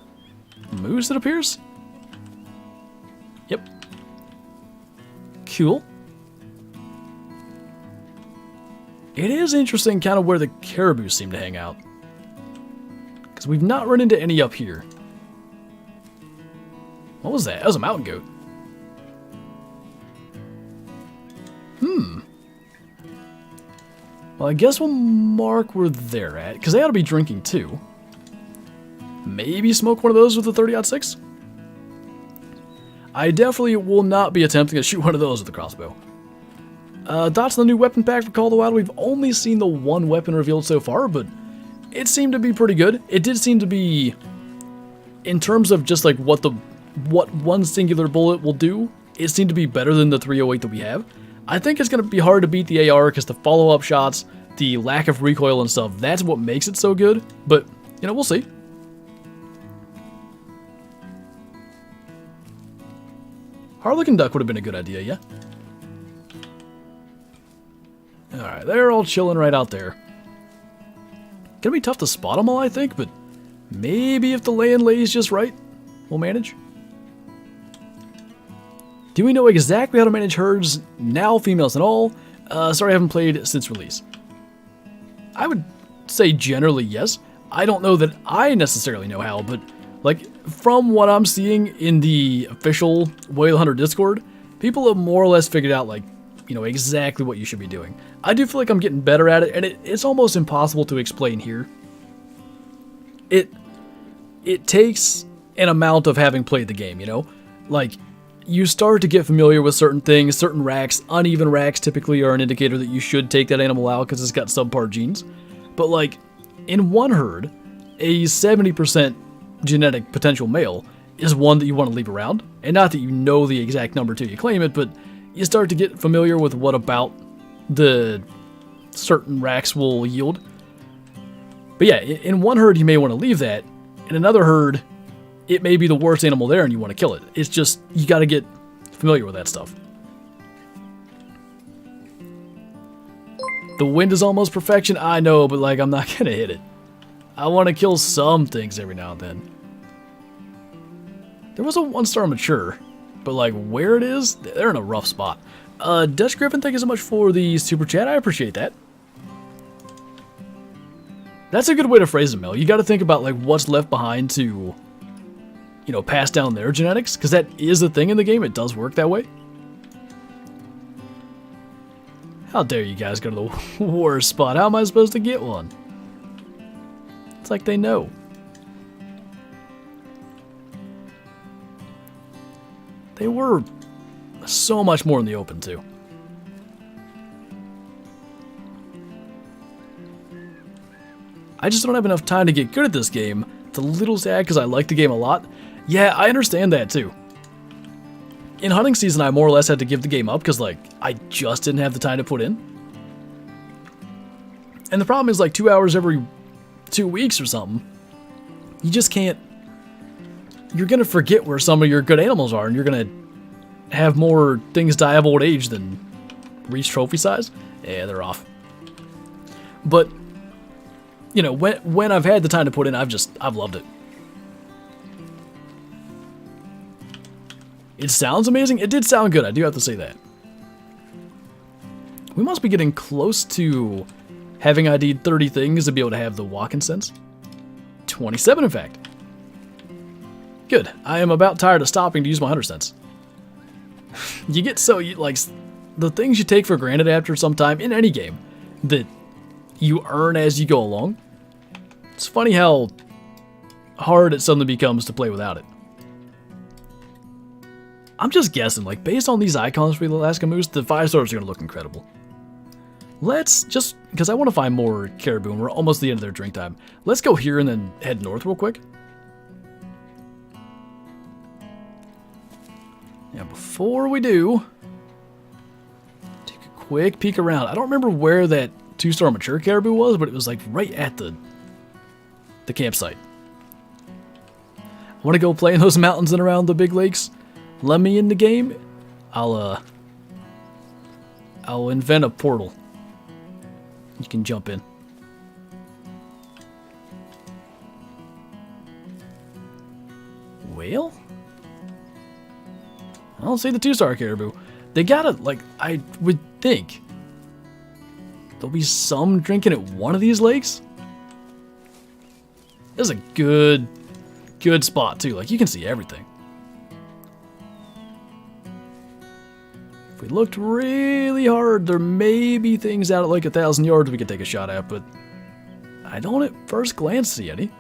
moose, it appears? Yep. Cool. It is interesting kind of where the caribou seem to hang out. Because we've not run into any up here. What was that? That was a mountain goat. Well, I guess we'll mark where they're at, because they ought to be drinking too. Maybe smoke one of those with the 30-06? I definitely will not be attempting to shoot one of those with the crossbow. Dots on the new weapon pack for Call of the Wild. We've only seen the one weapon revealed so far, but it seemed to be pretty good. It did seem to be, in terms of just like what one singular bullet will do, it seemed to be better than the 308 that we have. I think it's going to be hard to beat the AR because the follow-up shots, the lack of recoil and stuff, that's what makes it so good. But, you know, we'll see. Harlequin Duck would have been a good idea, yeah? Alright, they're all chilling right out there. Gonna be tough to spot them all, I think, but maybe if the land lays just right, we'll manage. Do we know exactly how to manage herds, now females and all? Sorry, I haven't played since release. I would say generally yes. I don't know that I necessarily know how, but like from what I'm seeing in the official Whale Hunter Discord, people have more or less figured out like, you know, exactly what you should be doing. I do feel like I'm getting better at it, and it's almost impossible to explain here. It takes an amount of having played the game, you know? Like, you start to get familiar with certain things, certain racks. Uneven racks typically are an indicator that you should take that animal out because it's got subpar genes. But like, in one herd, a 70% genetic potential male is one that you want to leave around. And not that you know the exact number till you claim it, but you start to get familiar with what about the certain racks will yield. But yeah, in one herd you may want to leave that. In another herd, it may be the worst animal there and you want to kill it. It's just, you got to get familiar with that stuff. The wind is almost perfection, I know, but like, I'm not going to hit it. I want to kill some things every now and then. There was a 1-star mature, but like where it is, they're in a rough spot. Dutch Griffin, thank you so much for the super chat. I appreciate that. That's a good way to phrase it, Mel. You got to think about like what's left behind to, you know, pass down their genetics, because that is a thing in the game. It does work that way. How dare you guys go to the worst spot? How am I supposed to get one? It's like they know. They were so much more in the open, too. I just don't have enough time to get good at this game. It's a little sad because I like the game a lot. Yeah, I understand that, too. In hunting season, I more or less had to give the game up because, like, I just didn't have the time to put in. And the problem is, like, 2 hours every 2 weeks or something. You just can't... You're going to forget where some of your good animals are, and you're going to have more things die of old age than reach trophy size. Yeah, they're off. But, you know, when I've had the time to put in, I've loved it. It sounds amazing. It did sound good, I do have to say that. We must be getting close to having ID'd 30 things to be able to have the walk-in sense. 27, in fact. Good. I am about tired of stopping to use my hunter sense. You get so, like, the things you take for granted after some time in any game that you earn as you go along. It's funny how hard it suddenly becomes to play without it. I'm just guessing, like, based on these icons for the Alaska Moose, the 5-stars are going to look incredible. Let's just, because I want to find more caribou, and we're almost at the end of their drink time. Let's go here and then head north real quick. Now, before we do, take a quick peek around. I don't remember where that 2-star mature caribou was, but it was, like, right at the campsite. I want to go play in those mountains and around the big lakes. Let me in the game. I'll invent a portal. You can jump in. Well, I don't see the 2-star caribou. They gotta, like, I would think there'll be some drinking at one of these lakes. This is a good spot too. Like, you can see everything. If we looked really hard, there may be things out at like 1,000 yards we could take a shot at, but I don't at first glance see any.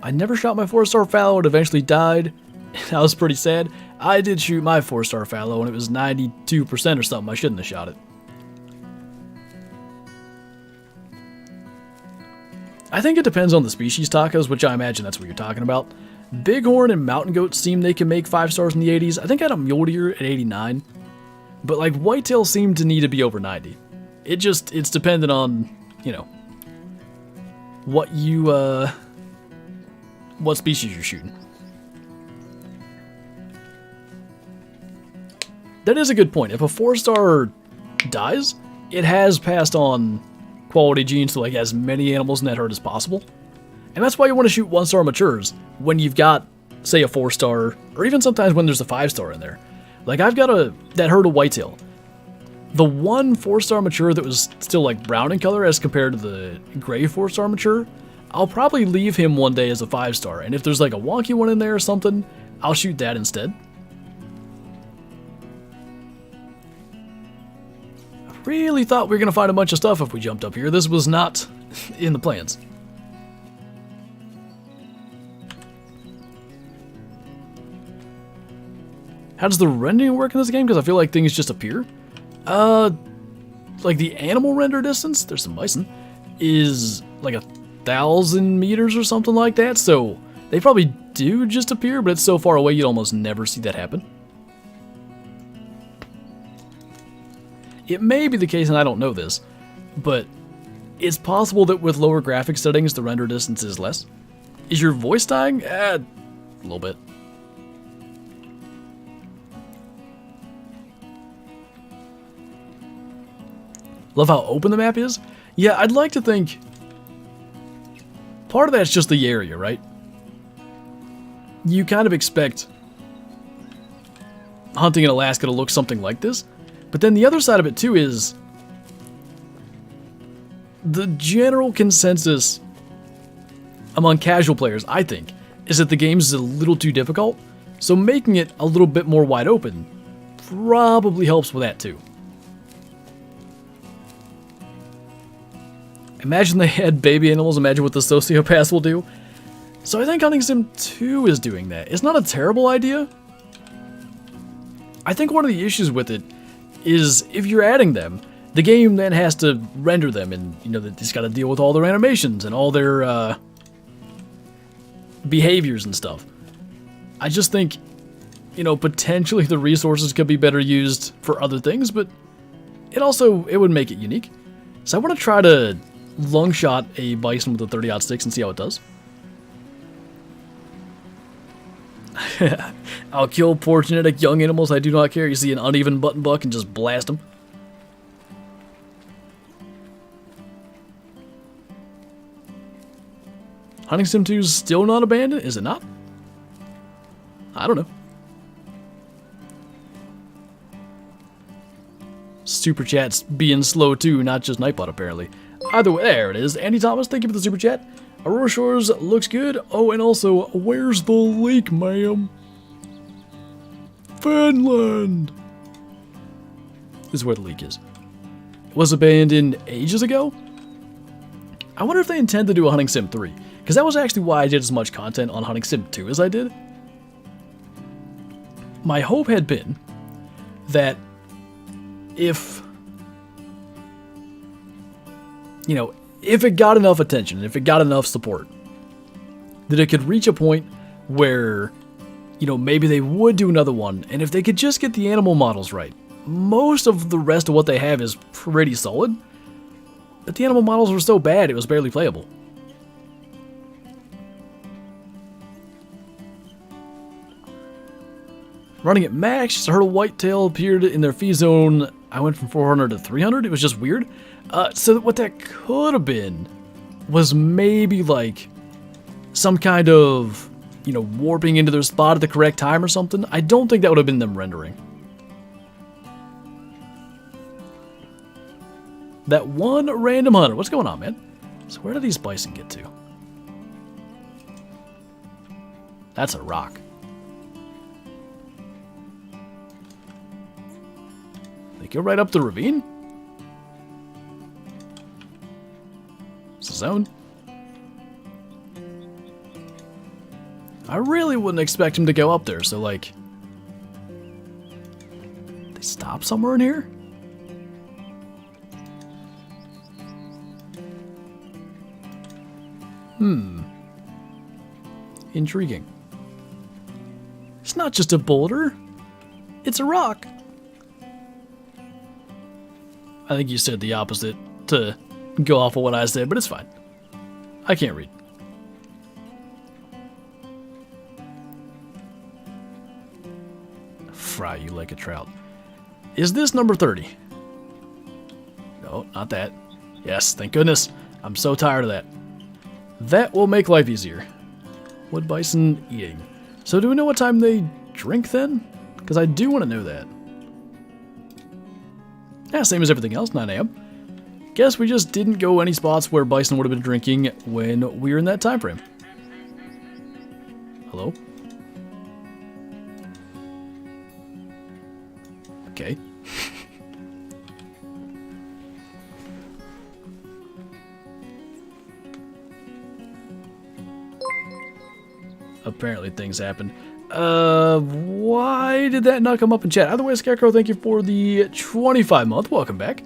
I never shot my 4-star fallow. It eventually died. I was pretty sad. I did shoot my 4-star fallow and it was 92% or something. I shouldn't have shot it. I think it depends on the species tacos, which I imagine that's what you're talking about. Bighorn and mountain goats seem they can make 5 stars in the 80s. I think I had a mule deer at 89. But like whitetail seem to need to be over 90. It's dependent on, you know, what species you're shooting. That is a good point. If a 4-star dies, it has passed on quality genes to like as many animals in that herd as possible. And that's why you want to shoot 1-star matures when you've got, say, a 4-star, or even sometimes when there's a 5-star in there. Like I've got that herd of whitetail. The one 4-star mature that was still like brown in color as compared to the gray 4-star mature, I'll probably leave him one day as a 5-star. And if there's like a wonky one in there or something, I'll shoot that instead. Really thought we were going to find a bunch of stuff if we jumped up here. This was not in the plans. How does the rendering work in this game? Because I feel like things just appear. Like the animal render distance, there's some bison, is like 1,000 meters or something like that. So they probably do just appear, but it's so far away you'd almost never see that happen. It may be the case, and I don't know this, but it's possible that with lower graphics settings, the render distance is less. Is your voice dying? A little bit. Love how open the map is. Yeah, I'd like to think part of that's just the area, right? You kind of expect hunting in Alaska to look something like this. But then the other side of it too is the general consensus among casual players, I think, is that the game is a little too difficult. So making it a little bit more wide open probably helps with that too. Imagine they had baby animals, imagine what the sociopaths will do. So I think Hunting Sim 2 is doing that. It's not a terrible idea. I think one of the issues with it is if you're adding them, the game then has to render them, and you know it's got to deal with all their animations and all their behaviors and stuff. I just think, you know, potentially the resources could be better used for other things, but it would make it unique. So I want to try to long shot a bison with a 30-06 and see how it does. I'll kill poor genetic young animals, I do not care. You see an uneven button buck and just blast them. Hunting Sim 2 is still not abandoned? Is it not? I don't know. Super Chat's being slow too, not just Nightbot apparently. Either way, there it is. Andy Thomas, thank you for the Super Chat. Aurora Shores looks good. Oh, and also, where's the lake, ma'am? Finland! This is where the leak is. It was abandoned ages ago? I wonder if they intend to do a Hunting Sim 3. Because that was actually why I did as much content on Hunting Sim 2 as I did. My hope had been that if, you know, if it got enough attention, if it got enough support, that it could reach a point where, you know, maybe they would do another one, and if they could just get the animal models right. Most of the rest of what they have is pretty solid, but the animal models were so bad it was barely playable. Running at max, just heard a whitetail appeared in their feed zone. I went from 400 to 300. It was just weird. So what that could have been was maybe like some kind of, you know, warping into their spot at the correct time or something. I don't think that would have been them rendering. That one random hunter. What's going on, man? So where do these bison get to? That's a rock. They go right up the ravine? It's a zone. I really wouldn't expect him to go up there, so like... They stop somewhere in here? Intriguing. It's not just a boulder. It's a rock. I think you said the opposite to go off of what I said, but it's fine. I can't read. Fry you like a trout. Is this number 30? No, not that. Yes, thank goodness. I'm so tired of that. That will make life easier. Wood bison eating. So do we know what time they drink then? Because I do want to know that. Yeah, same as everything else, 9 a.m. Guess we just didn't go any spots where bison would have been drinking when we were in that time frame. Hello? Okay. Apparently things happened. Why did that not come up in chat? Either way, Scarecrow, thank you for the 25-month. Welcome back.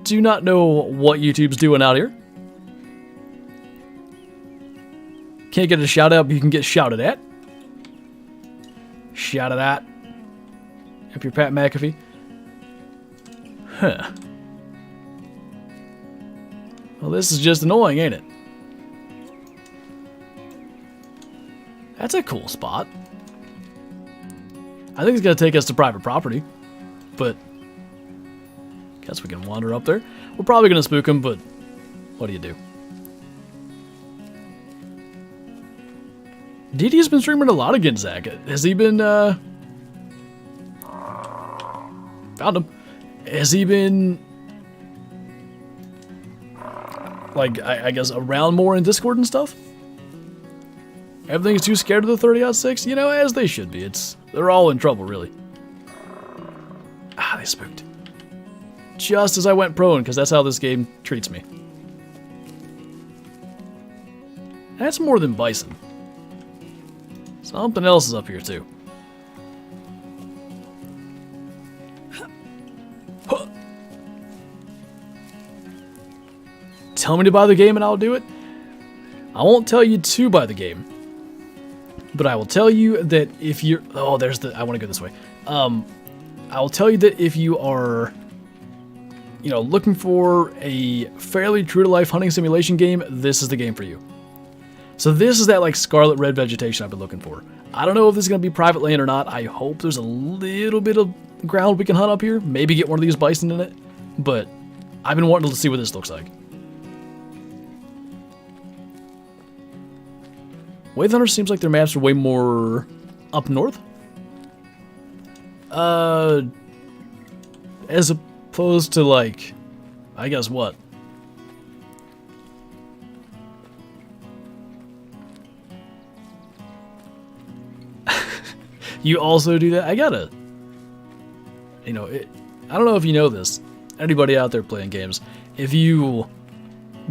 Do not know what YouTube's doing out here. Can't get a shout out, but you can get shouted at. Shouted at. If you're Pat McAfee. Huh. Well, this is just annoying, ain't it? That's a cool spot. I think it's going to take us to private property, but guess we can wander up there. We're probably going to spook him, but what do you do? DD's been streaming a lot again, Zach. Has he been, found him. Has he been, like, I guess, around more in Discord and stuff? Everything's too scared of the 30-06? You know, as they should be. They're all in trouble, really. Ah, they spooked. Just as I went prone, because that's how this game treats me. That's more than bison. Something else is up here, too. Tell me to buy the game and I'll do it. I won't tell you to buy the game. But I will tell you that if you're... Oh, there's the... I want to go this way. I will tell you that if you are, you know, looking for a fairly true-to-life hunting simulation game, this is the game for you. So this is that, like, scarlet red vegetation I've been looking for. I don't know if this is going to be private land or not. I hope there's a little bit of ground we can hunt up here. Maybe get one of these bison in it. But I've been wanting to see what this looks like. Wave Hunter seems like their maps are way more up north. As opposed to, like, I guess what? You also do that? I gotta, you know, I don't know if you know this. Anybody out there playing games, if you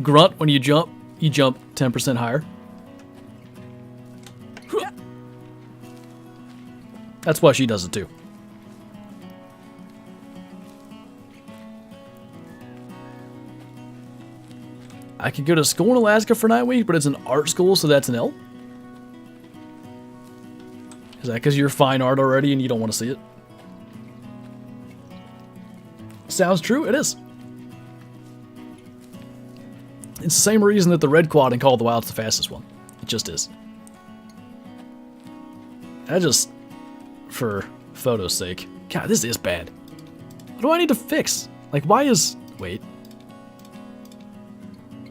grunt when you jump 10% higher. That's why she does it too. I could go to school in Alaska for 9 weeks, but it's an art school, so that's an L? Is that because you're fine art already and you don't want to see it? Sounds true, it is. It's the same reason that the red quad in Call of the Wild's the fastest one. It just is. I just... for photo's sake. God, this is bad. What do I need to fix? Like, why is... Wait.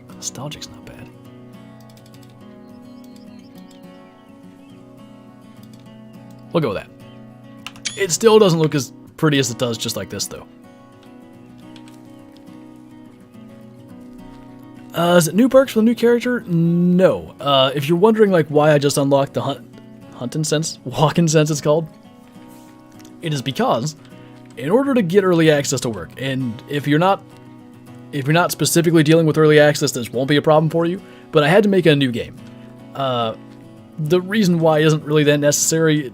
Nostalgic's not bad. We'll go with that. It still doesn't look as pretty as it does just like this, though. Is it new perks for the new character? No. If you're wondering like why I just unlocked the hunting sense, walking sense it's called, it is because in order to get early access to work, and if you're not specifically dealing with early access, this won't be a problem for you, but I had to make a new game. The reason why isn't really that necessary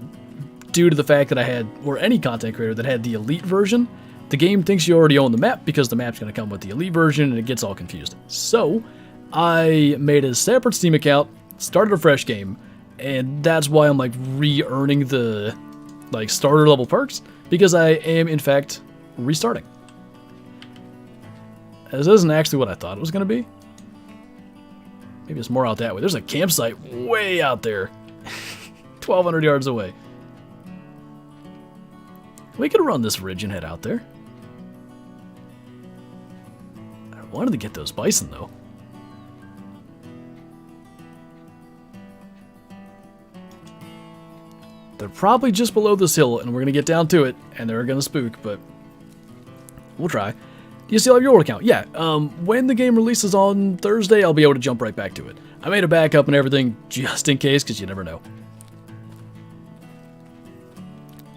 due to the fact that I had, or any content creator that had the elite version, the game thinks you already own the map because the map's going to come with the elite version and it gets all confused. So I made a separate Steam account, started a fresh game, and that's why I'm like re-earning the like starter level perks, because I am in fact restarting. This isn't actually what I thought it was going to be. Maybe it's more out that way. There's a campsite way out there. 1,200 yards away. We could run this ridge and head out there. I wanted to get those bison, though. They're probably just below this hill, and we're going to get down to it, and they're going to spook, but we'll try. Do you still have your old account? Yeah, when the game releases on Thursday, I'll be able to jump right back to it. I made a backup and everything just in case, because you never know.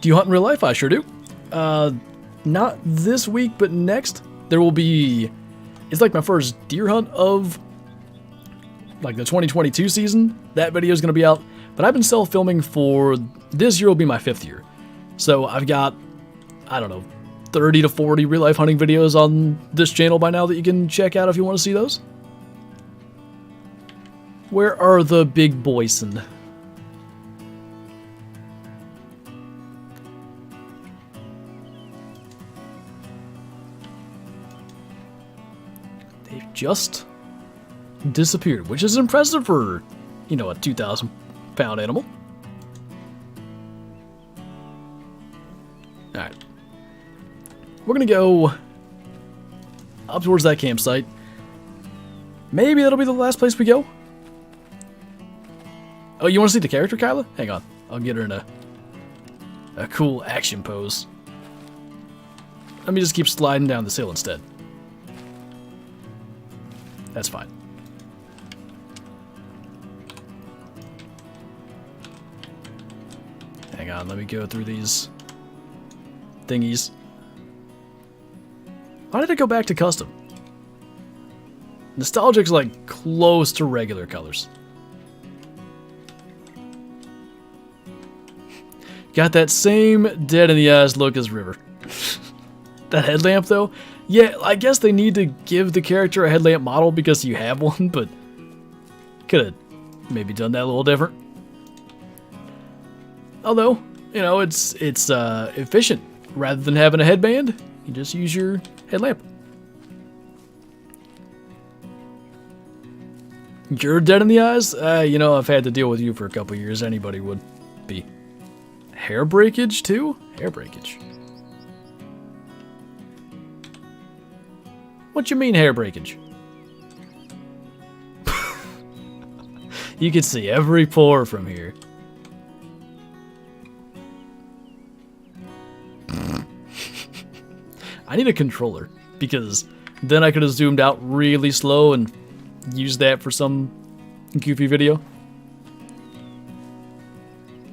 Do you hunt in real life? I sure do. Not this week, but next. There will be... It's like my first deer hunt of like the 2022 season. That video is going to be out. But I've been self-filming for... This year will be my 5th year. So I've got, I don't know, 30 to 40 real-life hunting videos on this channel by now that you can check out if you want to see those. Where are the big bison? They've just disappeared, which is impressive for, you know, a 2,000-pound animal. Alright. We're gonna go up towards that campsite. Maybe that'll be the last place we go. Oh, you want to see the character, Kyla? Hang on. I'll get her in a cool action pose. Let me just keep sliding down this hill instead. That's fine. Hang on, let me go through these thingies. Why did I go back to custom? Nostalgic's like close to regular colors. Got that same dead in the eyes look as River. That headlamp though? Yeah, I guess they need to give the character a headlamp model because you have one, but could have maybe done that a little different. Although, you know, it's efficient. Rather than having a headband, you just use your headlamp. You're dead in the eyes? You know, I've had to deal with you for a couple years. Anybody would be. Hair breakage, too? Hair breakage. What you mean, hair breakage? You can see every pore from here. I need a controller, because then I could have zoomed out really slow and used that for some goofy video.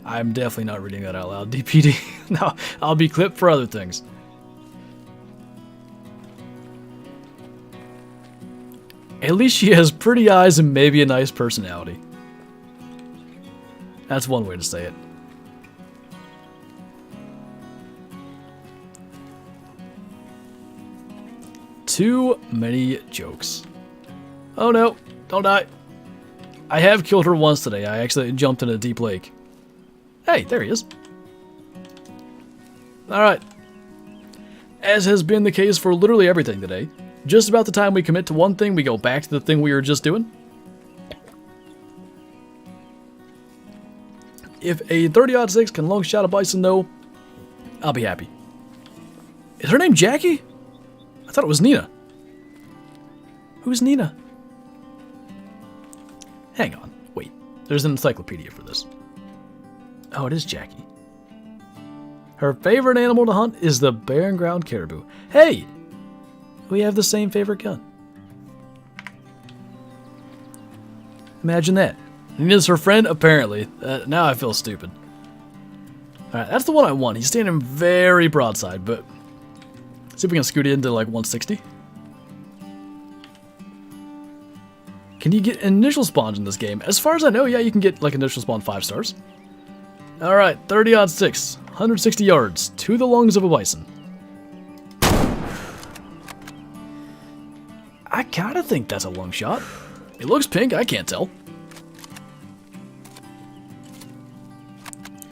I'm definitely not reading that out loud, DPD. No, I'll be clipped for other things. At least she has pretty eyes and maybe a nice personality. That's one way to say it. Too many jokes. Oh no, don't die. I have killed her once today. I actually jumped in a deep lake. Hey, there he is. Alright. As has been the case for literally everything today, just about the time we commit to one thing, we go back to the thing we were just doing. If a 30-06 can long shot a bison though, I'll be happy. Is her name Jackie? I thought it was Nina. Who's Nina? Hang on, wait. There's an encyclopedia for this. Oh, it is Jackie. Her favorite animal to hunt is the barren ground caribou. Hey! We have the same favorite gun. Imagine that. Nina's her friend? Apparently. Now I feel stupid. Alright, that's the one I want. He's standing very broadside, but... see if we can scoot into like 160. Can you get initial spawns in this game? As far as I know, yeah, you can get like initial spawn 5 stars. Alright, 30-6. 160 yards. To the lungs of a bison. I kinda think that's a lung shot. It looks pink, I can't tell.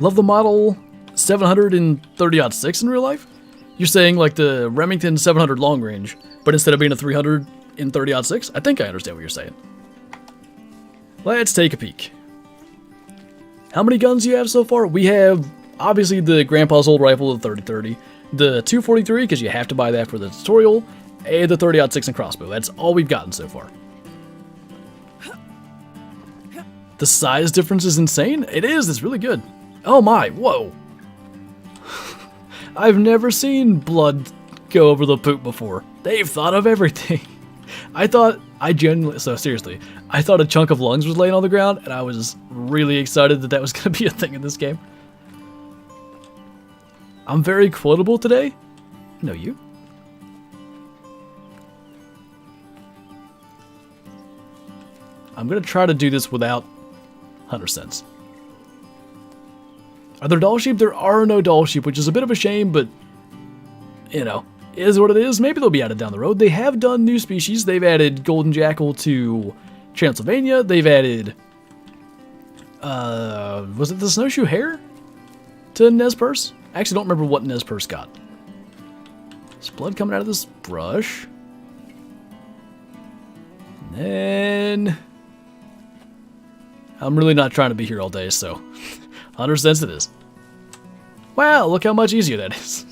Love the model 730-6 in real life? You're saying like the Remington 700 long range, but instead of being a 300 in 30-6? I think I understand what you're saying. Let's take a peek. How many guns do you have so far? We have, obviously, the Grandpa's old rifle, the 30-30, the 243, because you have to buy that for the tutorial, and the 30-6 and crossbow. That's all we've gotten so far. The size difference is insane. It is, it's really good. Oh my, whoa. I've never seen blood go over the poop before. They've thought of everything. I thought a chunk of lungs was laying on the ground, and I was really excited that that was going to be a thing in this game. I'm very quotable today. No, you. I'm going to try to do this without hunter sense. Are there doll sheep? There are no doll sheep, which is a bit of a shame, but, you know, is what it is. Maybe they'll be added down the road. They have done new species. They've added golden jackal to Transylvania. They've added, was it the snowshoe hare to Nez Perce? I actually don't remember what Nez Perce got. There's blood coming out of this brush. And then... I'm really not trying to be here all day, so 100 cents it is. Wow, look how much easier that is.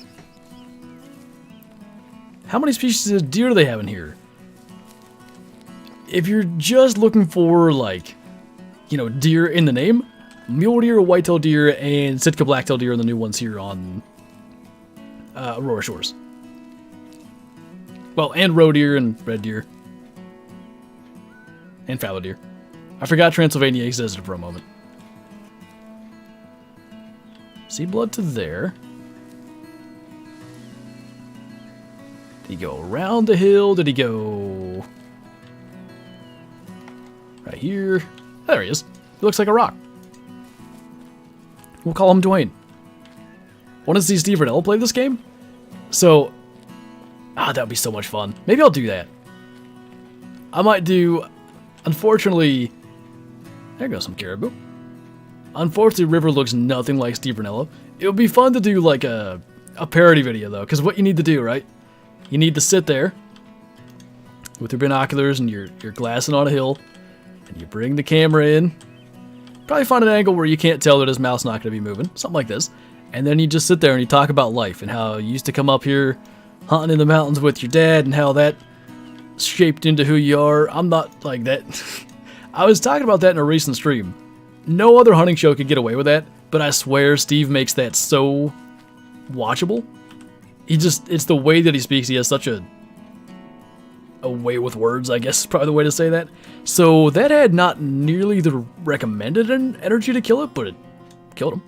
How many species of deer do they have in here? If you're just looking for, like, you know, deer in the name, mule deer, white-tailed deer, and Sitka black-tailed deer are the new ones here on Aurora Shores. Well, and roe deer and red deer. And fallow deer. I forgot Transylvania existed for a moment. See blood to there. Did he go around the hill? Did he go right here? There he is. He looks like a rock. We'll call him Dwayne. Want to see Steve Renell play this game? So, that would be so much fun. Maybe I'll do that. I might do, unfortunately, there goes some caribou. Unfortunately, River looks nothing like Steve Renella. It would be fun to do like a parody video though, because what you need to do, right? You need to sit there with your binoculars and you're glassing on a hill, and you bring the camera in. Probably find an angle where you can't tell that his mouth's not going to be moving, something like this. And then you just sit there and you talk about life and how you used to come up here hunting in the mountains with your dad and how that shaped into who you are. I'm not like that. I was talking about that in a recent stream. No other hunting show could get away with that, but I swear Steve makes that so watchable. It's the way that he speaks. He has such a way with words, I guess is probably the way to say that. So that had not nearly the recommended energy to kill it, but it killed him.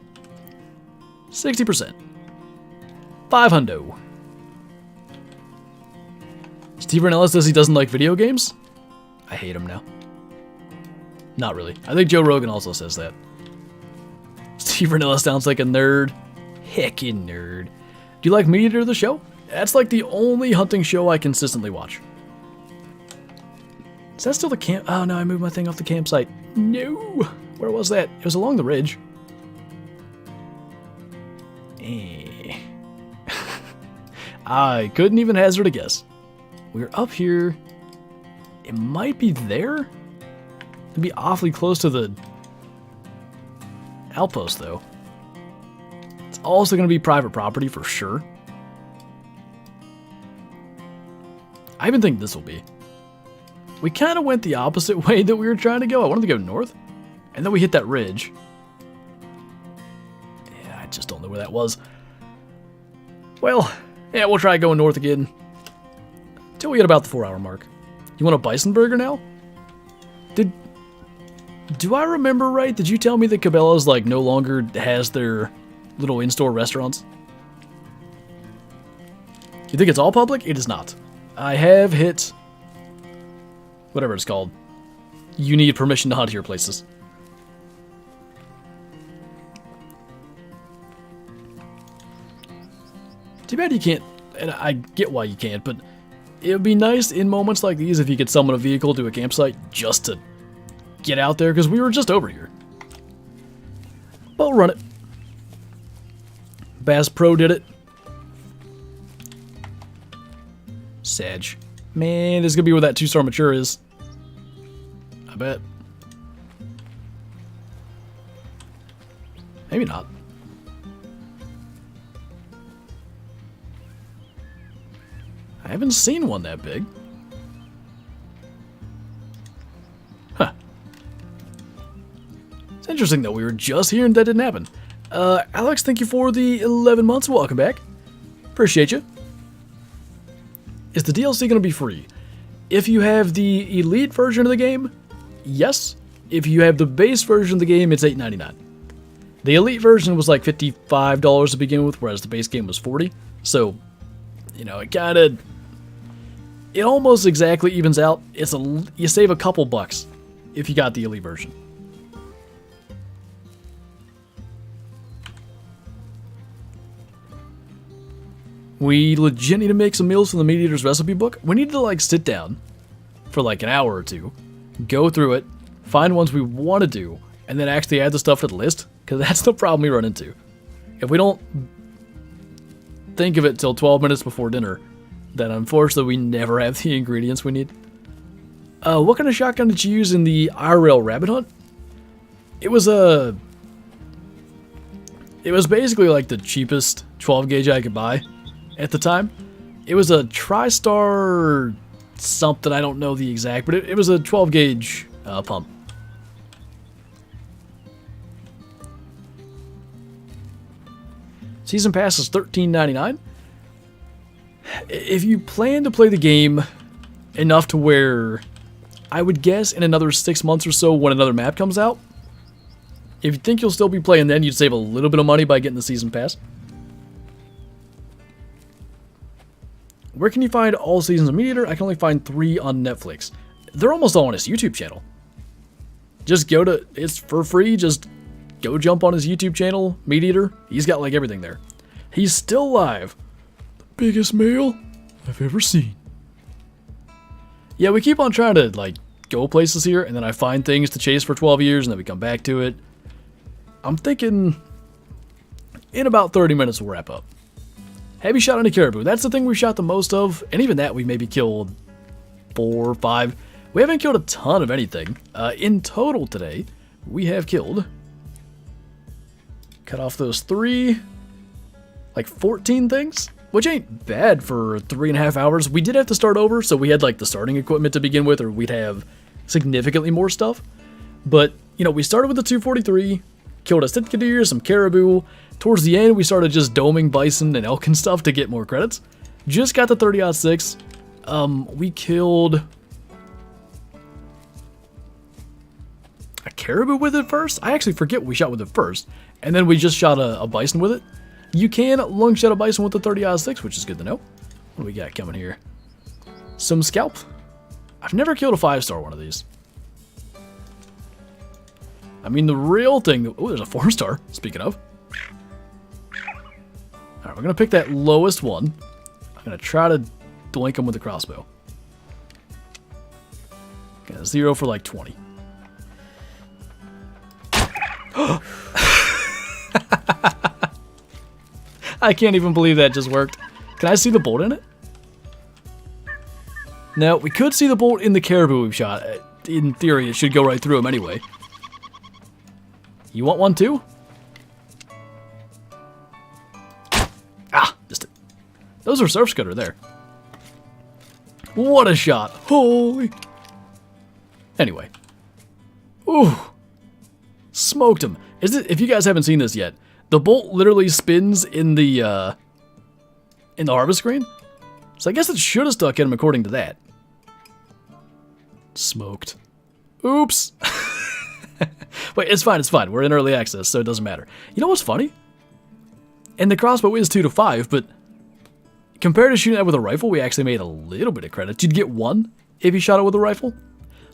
60%. 500. Steve Renella says he doesn't like video games? I hate him now. Not really. I think Joe Rogan also says that. Steve Renella sounds like a nerd. Heckin' nerd. Do you like Meat Eater the show? That's like the only hunting show I consistently watch. Is that still the camp? Oh no, I moved my thing off the campsite. No! Where was that? It was along the ridge. I couldn't even hazard a guess. We're up here. It might be there? It'd be awfully close to the outpost, though. It's also going to be private property for sure. I even think this will be. We kind of went the opposite way that we were trying to go. I wanted to go north, and then we hit that ridge. Yeah, I just don't know where that was. Well, yeah, we'll try going north again until we hit about the 4-hour mark. You want a bison burger now? Do I remember right? Did you tell me that Cabela's like no longer has their little in-store restaurants? You think it's all public? It is not. I have hit whatever it's called. You need permission to hunt your places. Too bad you can't, and I get why you can't, but it would be nice in moments like these if you could summon a vehicle to a campsite just to get out there, because we were just over here. But we'll run it. Bass Pro did it. Sag. Man, this is going to be where that 2-star mature is. I bet. Maybe not. I haven't seen one that big. Huh. It's interesting though, we were just here and that didn't happen. Alex, thank you for the 11 months. Welcome back. Appreciate you. Is the DLC going to be free? If you have the Elite version of the game, yes. If you have the base version of the game, it's $8.99. The Elite version was like $55 to begin with, whereas the base game was $40. So, you know, it almost exactly evens out. You save a couple bucks if you got the Elite version. We legit need to make some meals from the Meat Eater's recipe book. We need to like sit down for like an hour or two, go through it, find ones we want to do, and then actually add the stuff to the list, because that's the problem we run into. If we don't think of it till 12 minutes before dinner, then unfortunately we never have the ingredients we need. What kind of shotgun did you use in the IRL rabbit hunt? It was basically like the cheapest 12 gauge I could buy at the time. It was a TriStar something, I don't know the exact, but it was a 12 gauge pump. Season Pass is $13.99. If you plan to play the game enough to where, I would guess in another 6 months or so when another map comes out, if you think you'll still be playing then, you'd save a little bit of money by getting the Season Pass. Where can you find all seasons of Meat Eater? I can only find 3 on Netflix. They're almost all on his YouTube channel. Just go to, it's for free, just go jump on his YouTube channel, Meat Eater. He's got like everything there. He's still live. The biggest male I've ever seen. Yeah, we keep on trying to like go places here, and then I find things to chase for 12 years, and then we come back to it. I'm thinking in about 30 minutes we'll wrap up. Have you shot any caribou? That's the thing we shot the most of, and even that we maybe killed 4 or 5. We haven't killed a ton of anything. In total today, we have killed, cut off those 3, like 14 things, which ain't bad for 3.5 hours. We did have to start over, so we had like the starting equipment to begin with, or we'd have significantly more stuff. But, you know, we started with the 243, killed a stick deer, some caribou. Towards the end, we started just doming bison and elk and stuff to get more credits. Just got the 30-06. We killed a caribou with it first. I actually forget what we shot with it first. And then we just shot a bison with it. You can lung shot a bison with the 30-06, which is good to know. What do we got coming here? Some scalp. I've never killed a 5-star one of these. I mean, the real thing... Oh, there's a 4-star, speaking of. Alright, we're going to pick that lowest one. I'm going to try to doink him with the crossbow. Got a 0 for like 20. I can't even believe that just worked. Can I see the bolt in it? Now, we could see the bolt in the caribou we've shot. In theory, it should go right through him anyway. You want one too? Ah, missed it. Those are surf scudder there. What a shot. Holy. Anyway. Ooh. Smoked him. If you guys haven't seen this yet, the bolt literally spins in the harvest screen. So I guess it should have stuck in him according to that. Smoked. Oops. Wait, it's fine, it's fine. We're in early access, so it doesn't matter. You know what's funny? And the crossbow is 2 to 5, but compared to shooting that with a rifle, we actually made a little bit of credit. You'd get 1 if you shot it with a rifle.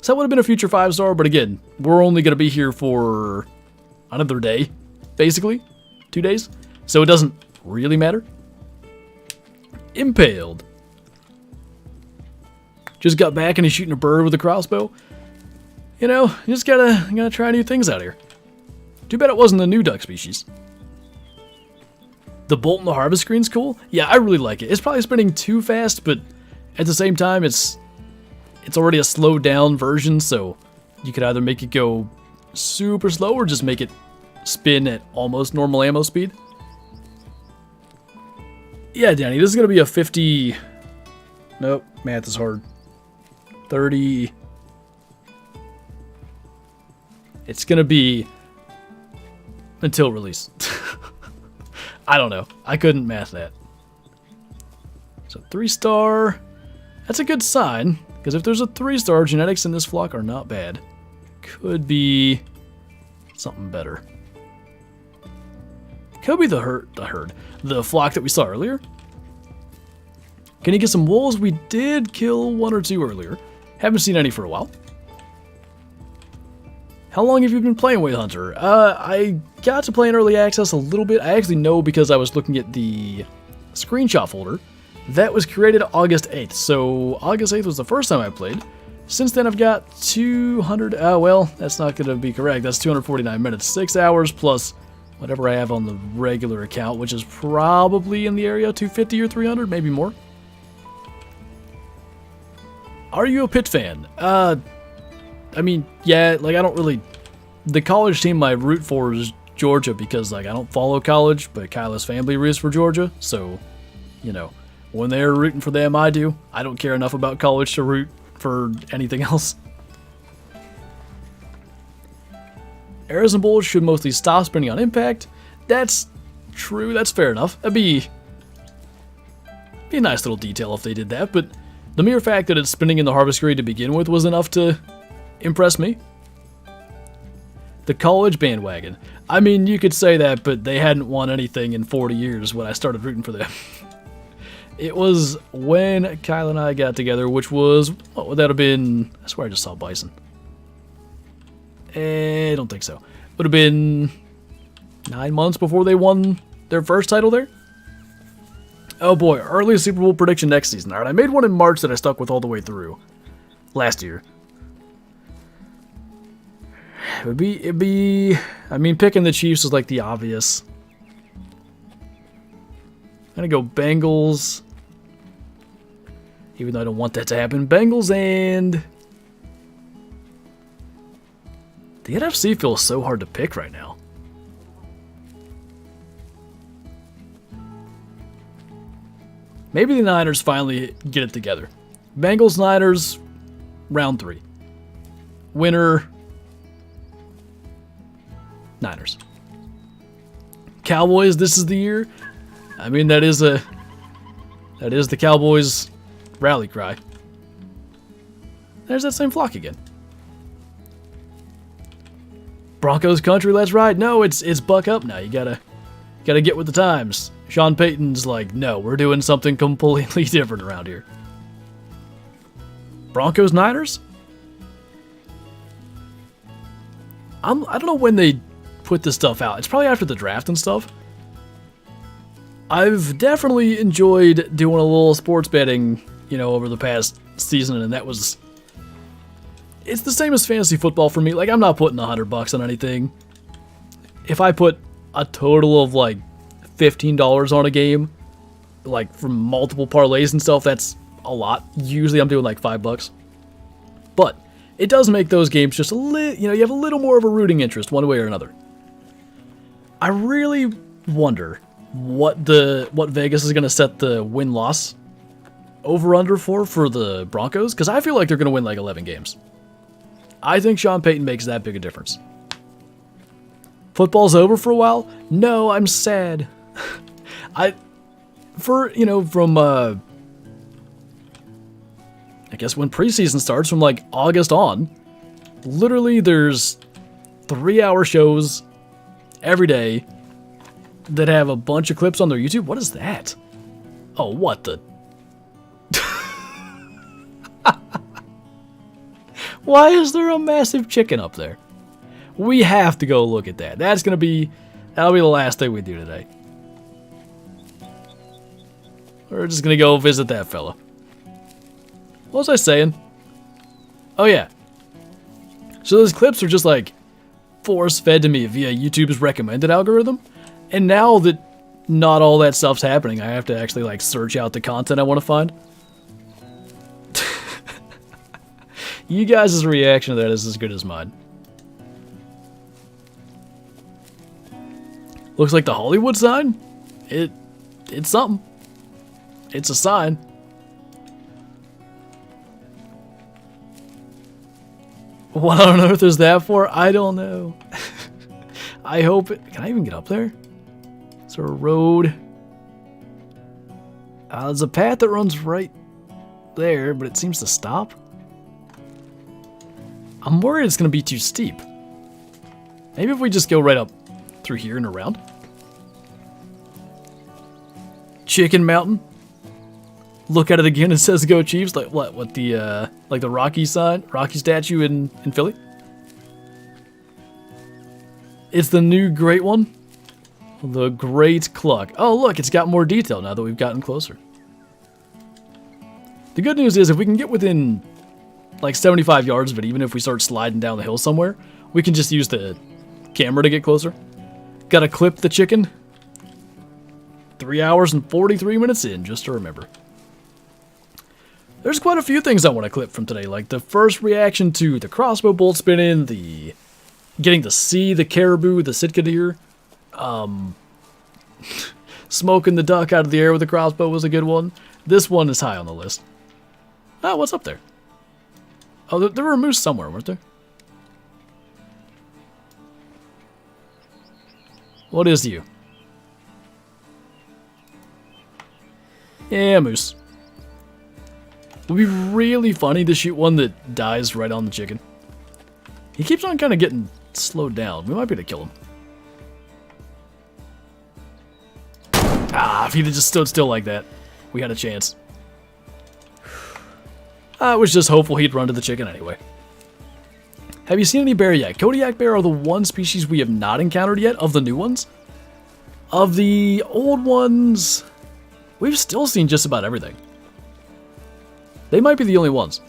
So that would have been a future 5-star, but again, we're only going to be here for another day, basically. 2 days. So it doesn't really matter. Impaled. Just got back and he's shooting a bird with a crossbow. You know, you just gotta try new things out here. Too bad it wasn't a new duck species. The bolt in the harvest screen's cool. Yeah, I really like it. It's probably spinning too fast, but at the same time, it's already a slowed down version, so you could either make it go super slow or just make it spin at almost normal ammo speed. Yeah, Danny, this is gonna be a 50. Nope, math is hard. 30. It's gonna be until release. I don't know. I couldn't math that. So 3-star. That's a good sign, because if there's a 3-star, genetics in this flock are not bad. Could be something better. Could be the flock that we saw earlier. Can you get some wolves? We did kill 1 or 2 earlier. Haven't seen any for a while. How long have you been playing Whale Hunter? I got to play in early access a little bit. I actually know because I was looking at the screenshot folder. That was created August 8th. So August 8th was the first time I played. Since then I've got 200, well, that's not going to be correct. That's 249 minutes. 6 hours plus whatever I have on the regular account, which is probably in the area 250 or 300, maybe more. Are you a Pitt fan? I mean, yeah, like I don't really... The college team I root for is Georgia because, like, I don't follow college, but Kyla's family roots for Georgia, so, you know, when they're rooting for them, I do. I don't care enough about college to root for anything else. Arrows and bullets should mostly stop spinning on impact. That's true, that's fair enough. That'd be a nice little detail if they did that, but the mere fact that it's spinning in the harvest grade to begin with was enough to impress me. The college bandwagon. I mean, you could say that, but they hadn't won anything in 40 years when I started rooting for them. It was when Kyle and I got together, which was, what would that have been? I swear I just saw bison. I don't think so. Would have been 9 months before they won their first title there. Oh boy, early Super Bowl prediction next season. Alright, I made one in March that I stuck with all the way through. Last year. It'd be, I mean, picking the Chiefs is like the obvious. I'm gonna go Bengals. Even though I don't want that to happen. Bengals and... The NFC feels so hard to pick right now. Maybe the Niners finally get it together. Bengals, Niners, round 3. Winner, Niners. Cowboys, this is the year. I mean, that is the Cowboys rally cry. There's that same flock again. Broncos country, let's ride. No, it's buck up now. You gotta get with the times. Sean Payton's like, no, we're doing something completely different around here. Broncos, Niners? I don't know when they put this stuff out. It's probably after the draft and stuff. I've definitely enjoyed doing a little sports betting, you know, over the past season, and that was... It's the same as fantasy football for me. Like, I'm not putting $100 on anything. If I put a total of, like, $15 on a game, like, from multiple parlays and stuff, that's a lot. Usually I'm doing, like, $5. But it does make those games just a little, you know, you have a little more of a rooting interest one way or another. I really wonder what Vegas is going to set the win-loss over-under for the Broncos, because I feel like they're going to win, like, 11 games. I think Sean Payton makes that big a difference. Football's over for a while? No, I'm sad. From I guess when preseason starts, from like August on, literally there's 3-hour shows every day that have a bunch of clips on their YouTube. What is that? Oh, what the? Why is there a massive chicken up there? We have to go look at that. That'll be the last thing we do today. We're just gonna go visit that fella. What was I saying? Oh yeah. So those clips are just like force-fed to me via YouTube's recommended algorithm. And now that not all that stuff's happening, I have to actually like search out the content I want to find. You guys' reaction to that is as good as mine. Looks like the Hollywood sign? It's something. It's a sign. What on earth is that for? I don't know. I hope it... Can I even get up there? Is there a road? There's a path that runs right there, but it seems to stop. I'm worried it's going to be too steep. Maybe if we just go right up through here and around. Chicken Mountain. Look at it again. It says "Go Chiefs." Like what? What the like the Rocky sign, Rocky statue in Philly? It's the new great one. The Great Cluck. Oh look, it's got more detail now that we've gotten closer. The good news is if we can get within like 75 yards of it, even if we start sliding down the hill somewhere, we can just use the camera to get closer. Gotta clip the chicken. 3 hours and 43 minutes in, just to remember. There's quite a few things I want to clip from today, like the first reaction to the crossbow bolt spinning, the getting to see the caribou, the Sitka deer, smoking the duck out of the air with the crossbow was a good one. This one is high on the list. Oh, what's up there? Oh, there were a moose somewhere, weren't there? What is you? Yeah, moose. It would be really funny to shoot one that dies right on the chicken. He keeps on kind of getting slowed down. We might be able to kill him. Ah, if he'd have just stood still like that, we had a chance. I was just hopeful he'd run to the chicken anyway. Have you seen any bear yet? Kodiak bear are the one species we have not encountered yet of the new ones. Of the old ones, we've still seen just about everything. They might be the only ones.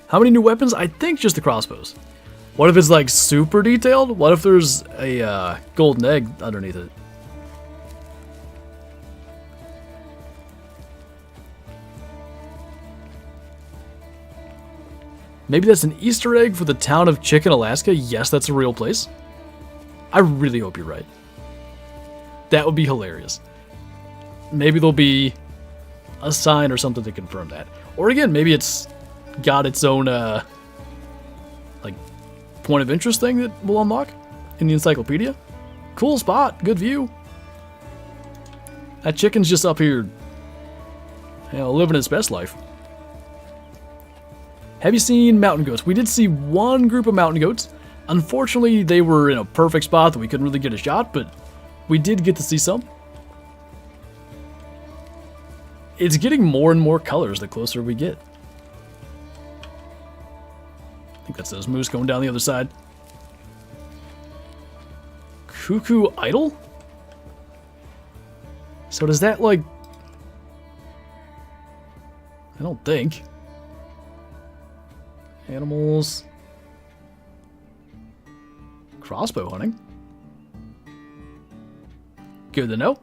How many new weapons? I think just the crossbows. What if it's like super detailed? What if there's a golden egg underneath it? Maybe that's an Easter egg for the town of Chicken, Alaska. Yes, that's a real place. I really hope you're right. That would be hilarious. Maybe there'll be a sign or something to confirm that. Or again, maybe it's got its own like point of interest thing that we'll unlock in the encyclopedia. Cool spot, good view. That chicken's just up here, you know, living its best life. Have you seen mountain goats? We did see one group of mountain goats. Unfortunately, they were in a perfect spot that we couldn't really get a shot, but we did get to see some. It's getting more and more colors the closer we get. I think that's those moose going down the other side. Cuckoo idol? So does that like... I don't think. Animals. Crossbow hunting. Good to know.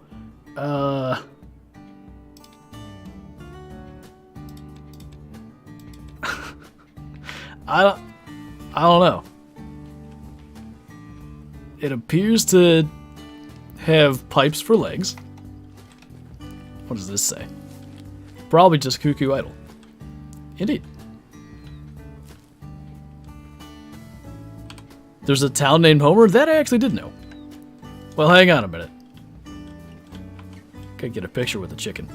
I don't know. It appears to have pipes for legs. What does this say? Probably just cuckoo idol. Indeed. There's a town named Homer? That I actually did know. Well, hang on a minute. Gotta get a picture with the chicken.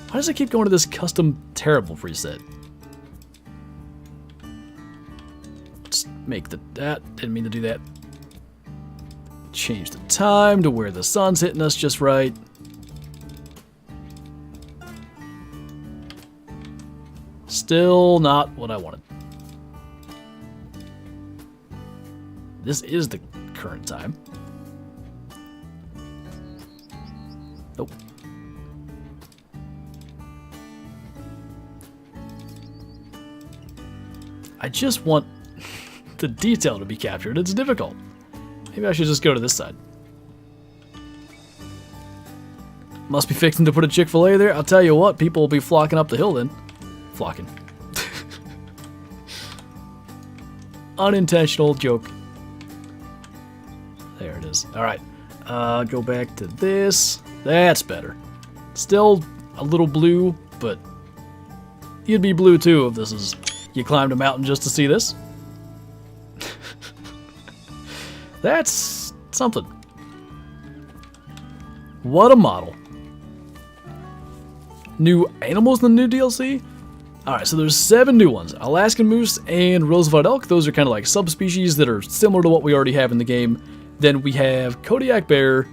Why does it keep going to this custom terrible preset? Make that. Didn't mean to do that. Change the time to where the sun's hitting us just right. Still not what I wanted. This is the current time. Nope. I just want the detail to be captured. It's difficult. Maybe I should just go to this side. Must be fixing to put a Chick-fil-A there. I'll tell you what, people will be flocking up the hill then. Flocking. Unintentional joke. There it is. Alright. Go back to this. That's better. Still a little blue, but you'd be blue too if this is... You climbed a mountain just to see this. That's something. What a model. New animals in the new DLC? Alright, so there's 7 new ones. Alaskan moose and Roosevelt elk. Those are kind of like subspecies that are similar to what we already have in the game. Then we have Kodiak bear,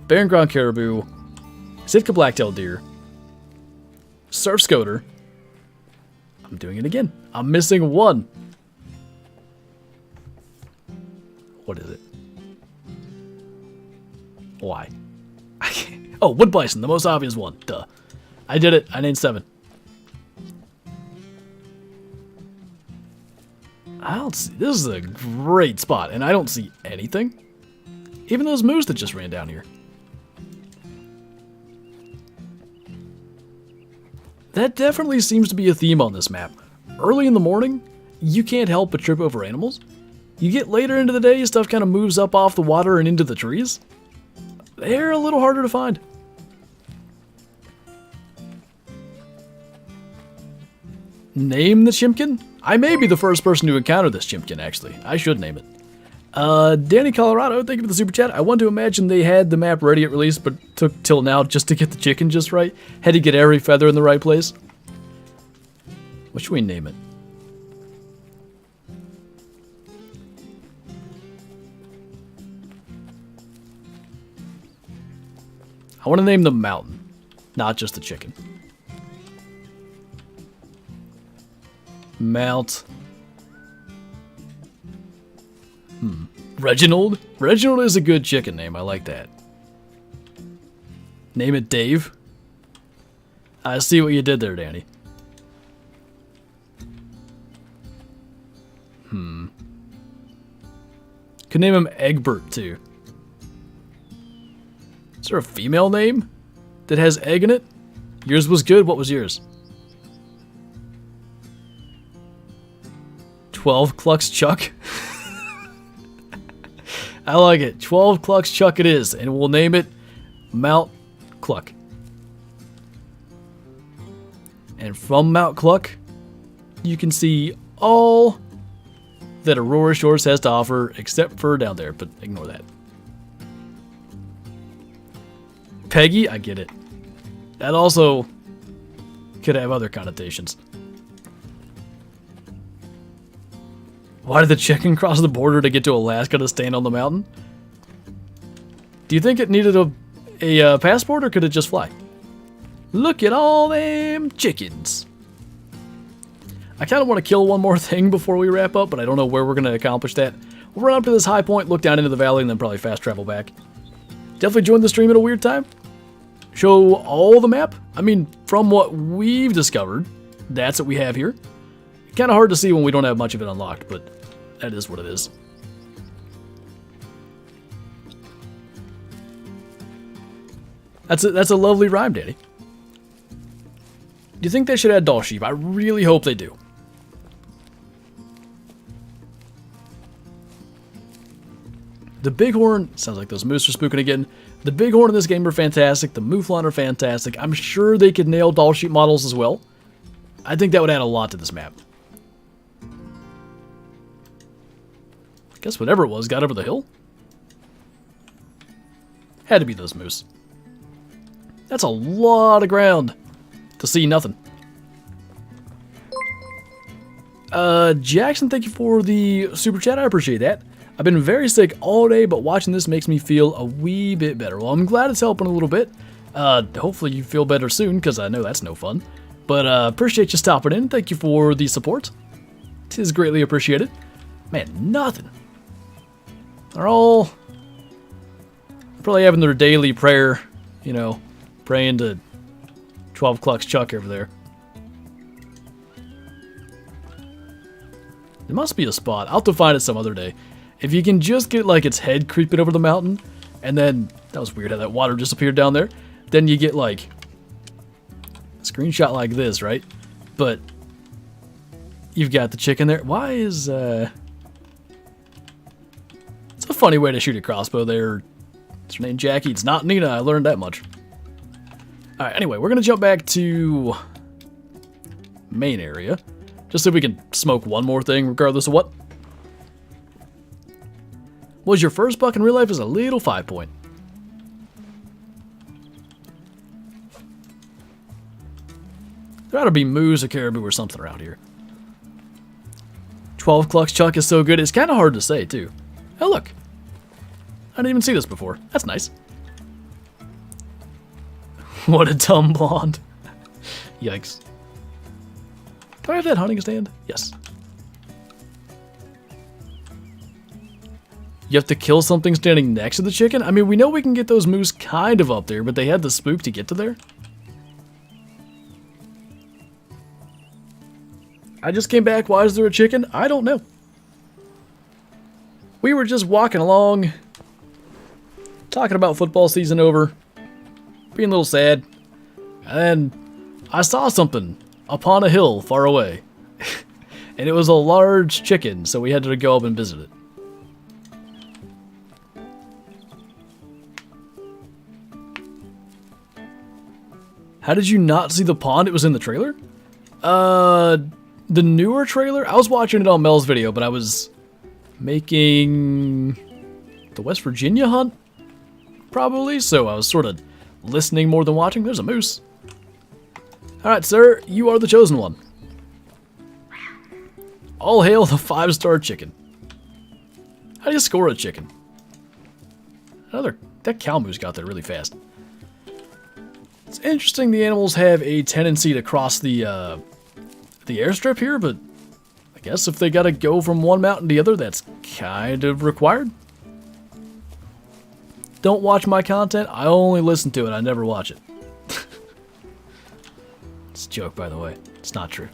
barren ground caribou, Sitka black-tailed deer, surf scoter. I'm doing it again. I'm missing one. What is it? Why? I can't. Oh, wood bison, the most obvious one. Duh. I did it. I named 7. I don't see. This is a great spot, and I don't see anything. Even those moose that just ran down here. That definitely seems to be a theme on this map. Early in the morning, you can't help but trip over animals. You get later into the day, stuff kind of moves up off the water and into the trees. They're a little harder to find. Name the chimkin? I may be the first person to encounter this chimkin, actually. I should name it. Danny Colorado, thank you for the super chat. I want to imagine they had the map ready at release, but took till now just to get the chicken just right. Had to get every feather in the right place. What should we name it? I want to name the mountain, not just the chicken. Mount. Reginald? Reginald is a good chicken name. I like that. Name it Dave. I see what you did there, Danny. Could name him Egbert, too. Is there a female name that has egg in it? Yours was good. What was yours? 12 Clucks Chuck? I like it. 12 Clucks Chuck it is, and we'll name it Mount Cluck. And from Mount Cluck, you can see all that Aurora Shores has to offer, except for down there, but ignore that. Peggy, I get it. That also could have other connotations. Why did the chicken cross the border to get to Alaska to stand on the mountain? Do you think it needed a passport, or could it just fly? Look at all them chickens. I kind of want to kill one more thing before we wrap up, but I don't know where we're going to accomplish that. We'll run up to this high point, look down into the valley, and then probably fast travel back. Definitely join the stream at a weird time. Show all the map. I mean, from what we've discovered, that's what we have here. Kind of hard to see when we don't have much of it unlocked, but that is what it is. That's a lovely rhyme, Danny. Do you think they should add doll sheep? I really hope they do. The bighorn, sounds like those moose are spooking again. The bighorn in this game are fantastic. The mouflon are fantastic. I'm sure they could nail doll sheep models as well. I think that would add a lot to this map. I guess whatever it was got over the hill. Had to be those moose. That's a lot of ground to see nothing. Jackson, thank you for the super chat. I appreciate that. I've been very sick all day, but watching this makes me feel a wee bit better. Well, I'm glad it's helping a little bit. Hopefully you feel better soon, because I know that's no fun. But appreciate you stopping in. Thank you for the support. It is greatly appreciated. Man, nothing. They're all probably having their daily prayer, you know, praying to 12 Clucks Chuck over there. There must be a spot. I'll have to find it some other day. If you can just get like its head creeping over the mountain, and then, that was weird how that water disappeared down there, then you get like a screenshot like this, right? But you've got the chicken there. Why is, it's a funny way to shoot a crossbow there. It's her name Jackie. It's not Nina. I learned that much. Alright, anyway, we're going to jump back to main area. Just so we can smoke one more thing, regardless of what. Was your first buck in real life is a little 5-point. There ought to be moose or caribou or something around here. 12 Clucks Chuck is so good, it's kind of hard to say, too. Oh, look. I didn't even see this before. That's nice. What a dumb blonde. Yikes. Do I have that hunting stand? Yes. You have to kill something standing next to the chicken? I mean, we know we can get those moose kind of up there, but they had the spook to get to there. I just came back. Why is there a chicken? I don't know. We were just walking along, talking about football season over, being a little sad, and I saw something upon a hill far away. And it was a large chicken, so we had to go up and visit it. How did you not see the pond? It was in the trailer? The newer trailer? I was watching it on Mel's video, but I was making the West Virginia hunt, probably, so I was sort of listening more than watching. There's a moose. Alright, sir, you are the chosen one. All hail the 5-star chicken. How do you score a chicken? That cow moose got there really fast. It's interesting the animals have a tendency to cross the airstrip here, but I guess if they gotta go from one mountain to the other, that's kind of required. Don't watch my content, I only listen to it, I never watch it. It's a joke, by the way. It's not true.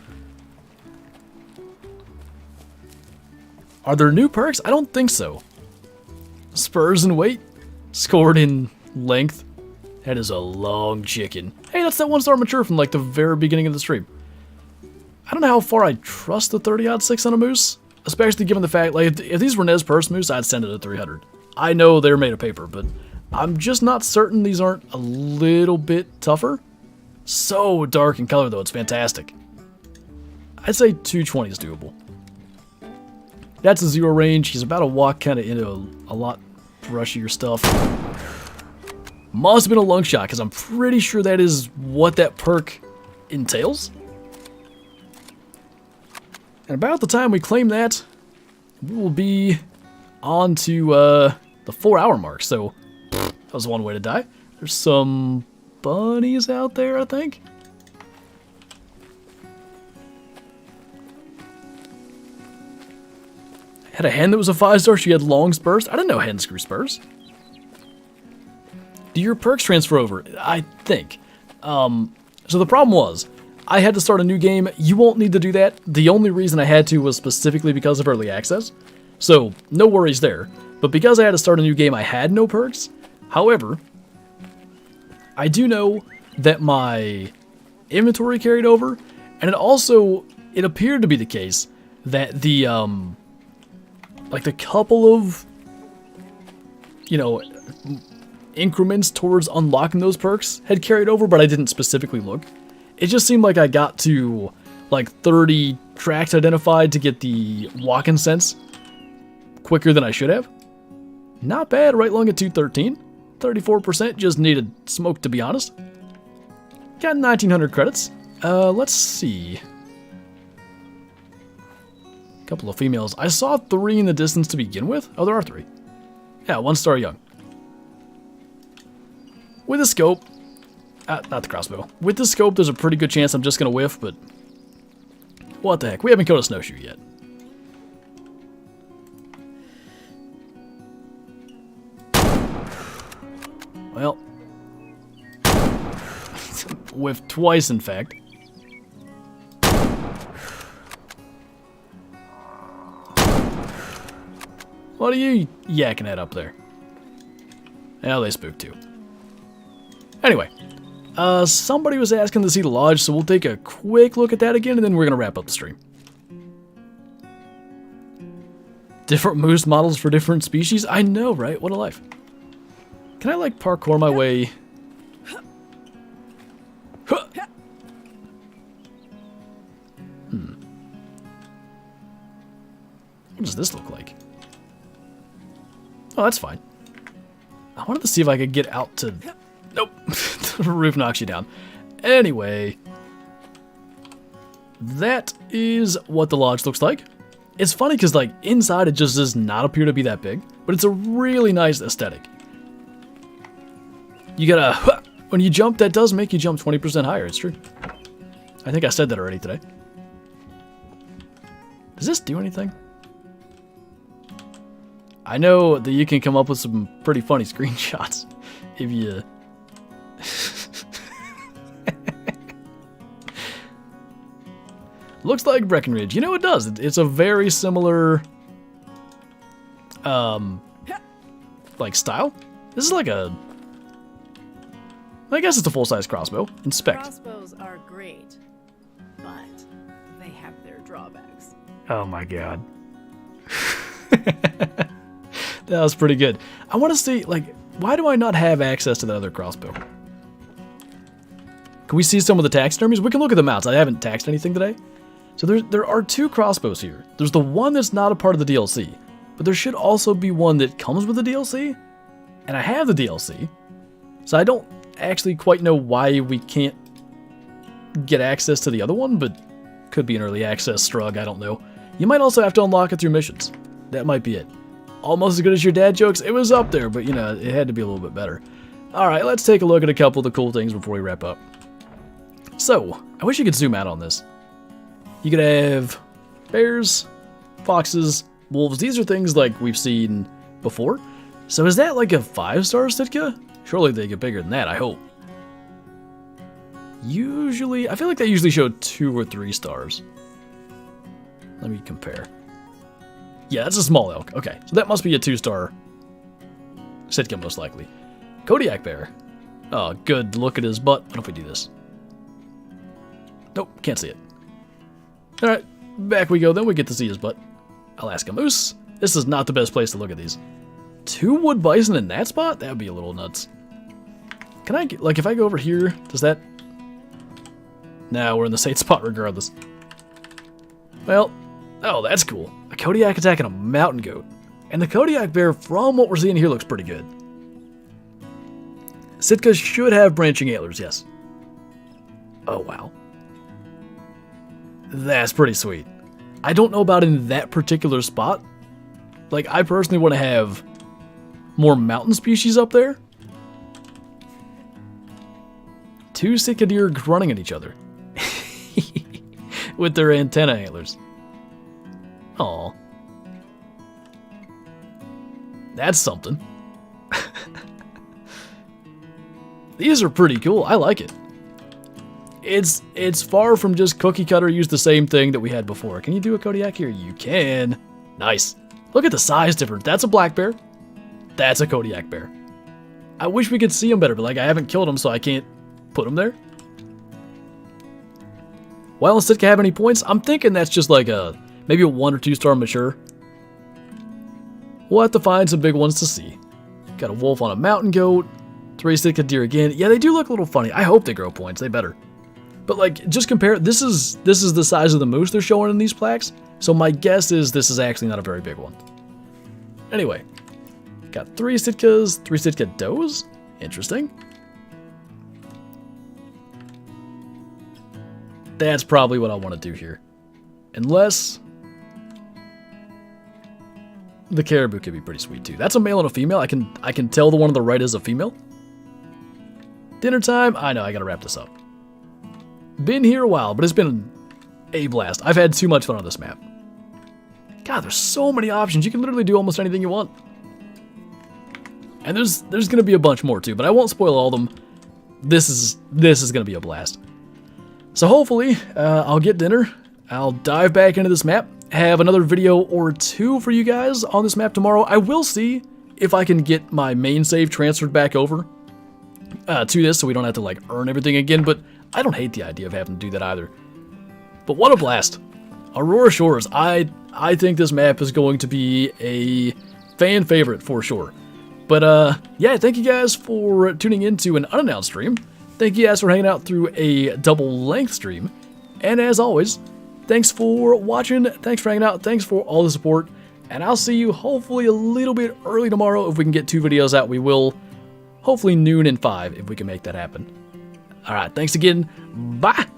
Are there new perks? I don't think so. Spurs and weight? Scored in length? That is a long chicken. Hey, that's that 1-star mature from like the very beginning of the stream. I don't know how far I trust the 30-06 on a moose, especially given the fact, like, if these were Nez Perce moose, I'd send it at 300. I know they're made of paper, but I'm just not certain these aren't a little bit tougher. So dark in color, though, it's fantastic. I'd say 220 is doable. That's a 0 range. He's about to walk kind of into a lot brushier stuff. Must have been a lung shot, because I'm pretty sure that is what that perk entails. And about the time we claim that, we will be on to the 4-hour mark. So, that was one way to die. There's some bunnies out there, I think. I had a hen that was a 5-star. She had long spurs. I didn't know hens grew spurs. Do your perks transfer over? I think. So the problem was, I had to start a new game. You won't need to do that. The only reason I had to was specifically because of early access. So, no worries there. But because I had to start a new game, I had no perks. However, I do know that my inventory carried over, and it appeared to be the case that the, like the couple of, you know, increments towards unlocking those perks had carried over, but I didn't specifically look. It just seemed like I got to like 30 tracks identified to get the walking sense quicker than I should have. Not bad, right lung at 213. 34%, just needed smoke to be honest. Got 1900 credits. Let's see. Couple of females. I saw 3 in the distance to begin with. Oh, there are 3. Yeah, 1 star young. With a scope. Not the crossbow. With the scope, there's a pretty good chance I'm just going to whiff, but... What the heck? We haven't killed a snowshoe yet. Well. Whiffed twice, in fact. What are you yakking at up there? Yeah, they spooked too. Anyway, somebody was asking to see the lodge, so we'll take a quick look at that again, and then we're going to wrap up the stream. Different moose models for different species? I know, right? What a life. Can I, like, parkour my way? What does this look like? Oh, that's fine. I wanted to see if I could get out to... Nope. The roof knocks you down. Anyway. That is what the lodge looks like. It's funny because, like, inside it just does not appear to be that big. But it's a really nice aesthetic. You gotta... When you jump, that does make you jump 20% higher. It's true. I think I said that already today. Does this do anything? I know that you can come up with some pretty funny screenshots if you... Looks like Breckenridge. You know, it does. It's a very similar, like, style. This is like a... I guess it's a full-size crossbow. Inspect. Crossbows are great, but they have their drawbacks. Oh my god. That was pretty good. I want to see, like, why do I not have access to that other crossbow? Can we see some of the taxidermies? We can look at the mounts. I haven't taxed anything today. So there are 2 crossbows here. There's the one that's not a part of the DLC, but there should also be one that comes with the DLC. And I have the DLC, so I don't actually quite know why we can't get access to the other one, but could be an early access strug, I don't know. You might also have to unlock it through missions. That might be it. Almost as good as your dad jokes. It was up there, but, you know, it had to be a little bit better. Alright, let's take a look at a couple of the cool things before we wrap up. So, I wish you could zoom out on this. You could have bears, foxes, wolves. These are things like we've seen before. So is that like a 5-star Sitka? Surely they get bigger than that, I hope. Usually, I feel like they usually show 2 or 3 stars. Let me compare. Yeah, that's a small elk. Okay, so that must be a 2-star Sitka, most likely. Kodiak bear. Oh, good. Look at his butt. What if we do this? Nope, can't see it. Alright, back we go. Then we get to see his butt. Alaska moose. This is not the best place to look at these. 2 wood bison in that spot? That would be a little nuts. Can I get, like, if I go over here, does that... Nah, we're in the same spot regardless. Well, oh, that's cool. A Kodiak attacking a mountain goat. And the Kodiak bear, from what we're seeing here, looks pretty good. Sitka should have branching antlers, yes. Oh, wow. That's pretty sweet. I don't know about in that particular spot. Like, I personally want to have more mountain species up there. 2 Sitka deer running at each other. With their antenna antlers. Aw. That's something. These are pretty cool. I like it. It's far from just cookie cutter, use the same thing that we had before. Can you do a Kodiak here? You can. Nice. Look at the size difference. That's a black bear. That's a Kodiak bear. I wish we could see them better, but like I haven't killed them, so I can't put them there. Why don't Sitka have any points? I'm thinking that's just like a maybe a 1 or 2 star mature. We'll have to find some big ones to see. Got a wolf on a mountain goat. 3 Sitka deer again. Yeah, they do look a little funny. I hope they grow points. They better. But like, just compare. This is the size of the moose they're showing in these plaques. So my guess is this is actually not a very big one. Anyway, got 3 Sitkas, 3 Sitka does. Interesting. That's probably what I want to do here. Unless The caribou could be pretty sweet too. That's a male and a female. I can tell the one on the right is a female. Dinner time. I know, I gotta wrap this up. Been here a while, but it's been a blast. I've had too much fun on this map. God, there's so many options. You can literally do almost anything you want. And there's gonna be a bunch more too, but I won't spoil all of them. This is gonna be a blast. So hopefully, I'll get dinner. I'll dive back into this map. Have another video or two for you guys on this map tomorrow. I will see if I can get my main save transferred back over to this, so we don't have to like earn everything again. But I don't hate the idea of having to do that either. But what a blast! Aurora Shores. I think this map is going to be a fan favorite for sure. But yeah, thank you guys for tuning into an unannounced stream. Thank you guys for hanging out through a double-length stream. And as always, thanks for watching, thanks for hanging out, thanks for all the support. And I'll see you hopefully a little bit early tomorrow. If we can get 2 videos out, we will. Hopefully noon and 5 if we can make that happen. Alright, thanks again. Bye!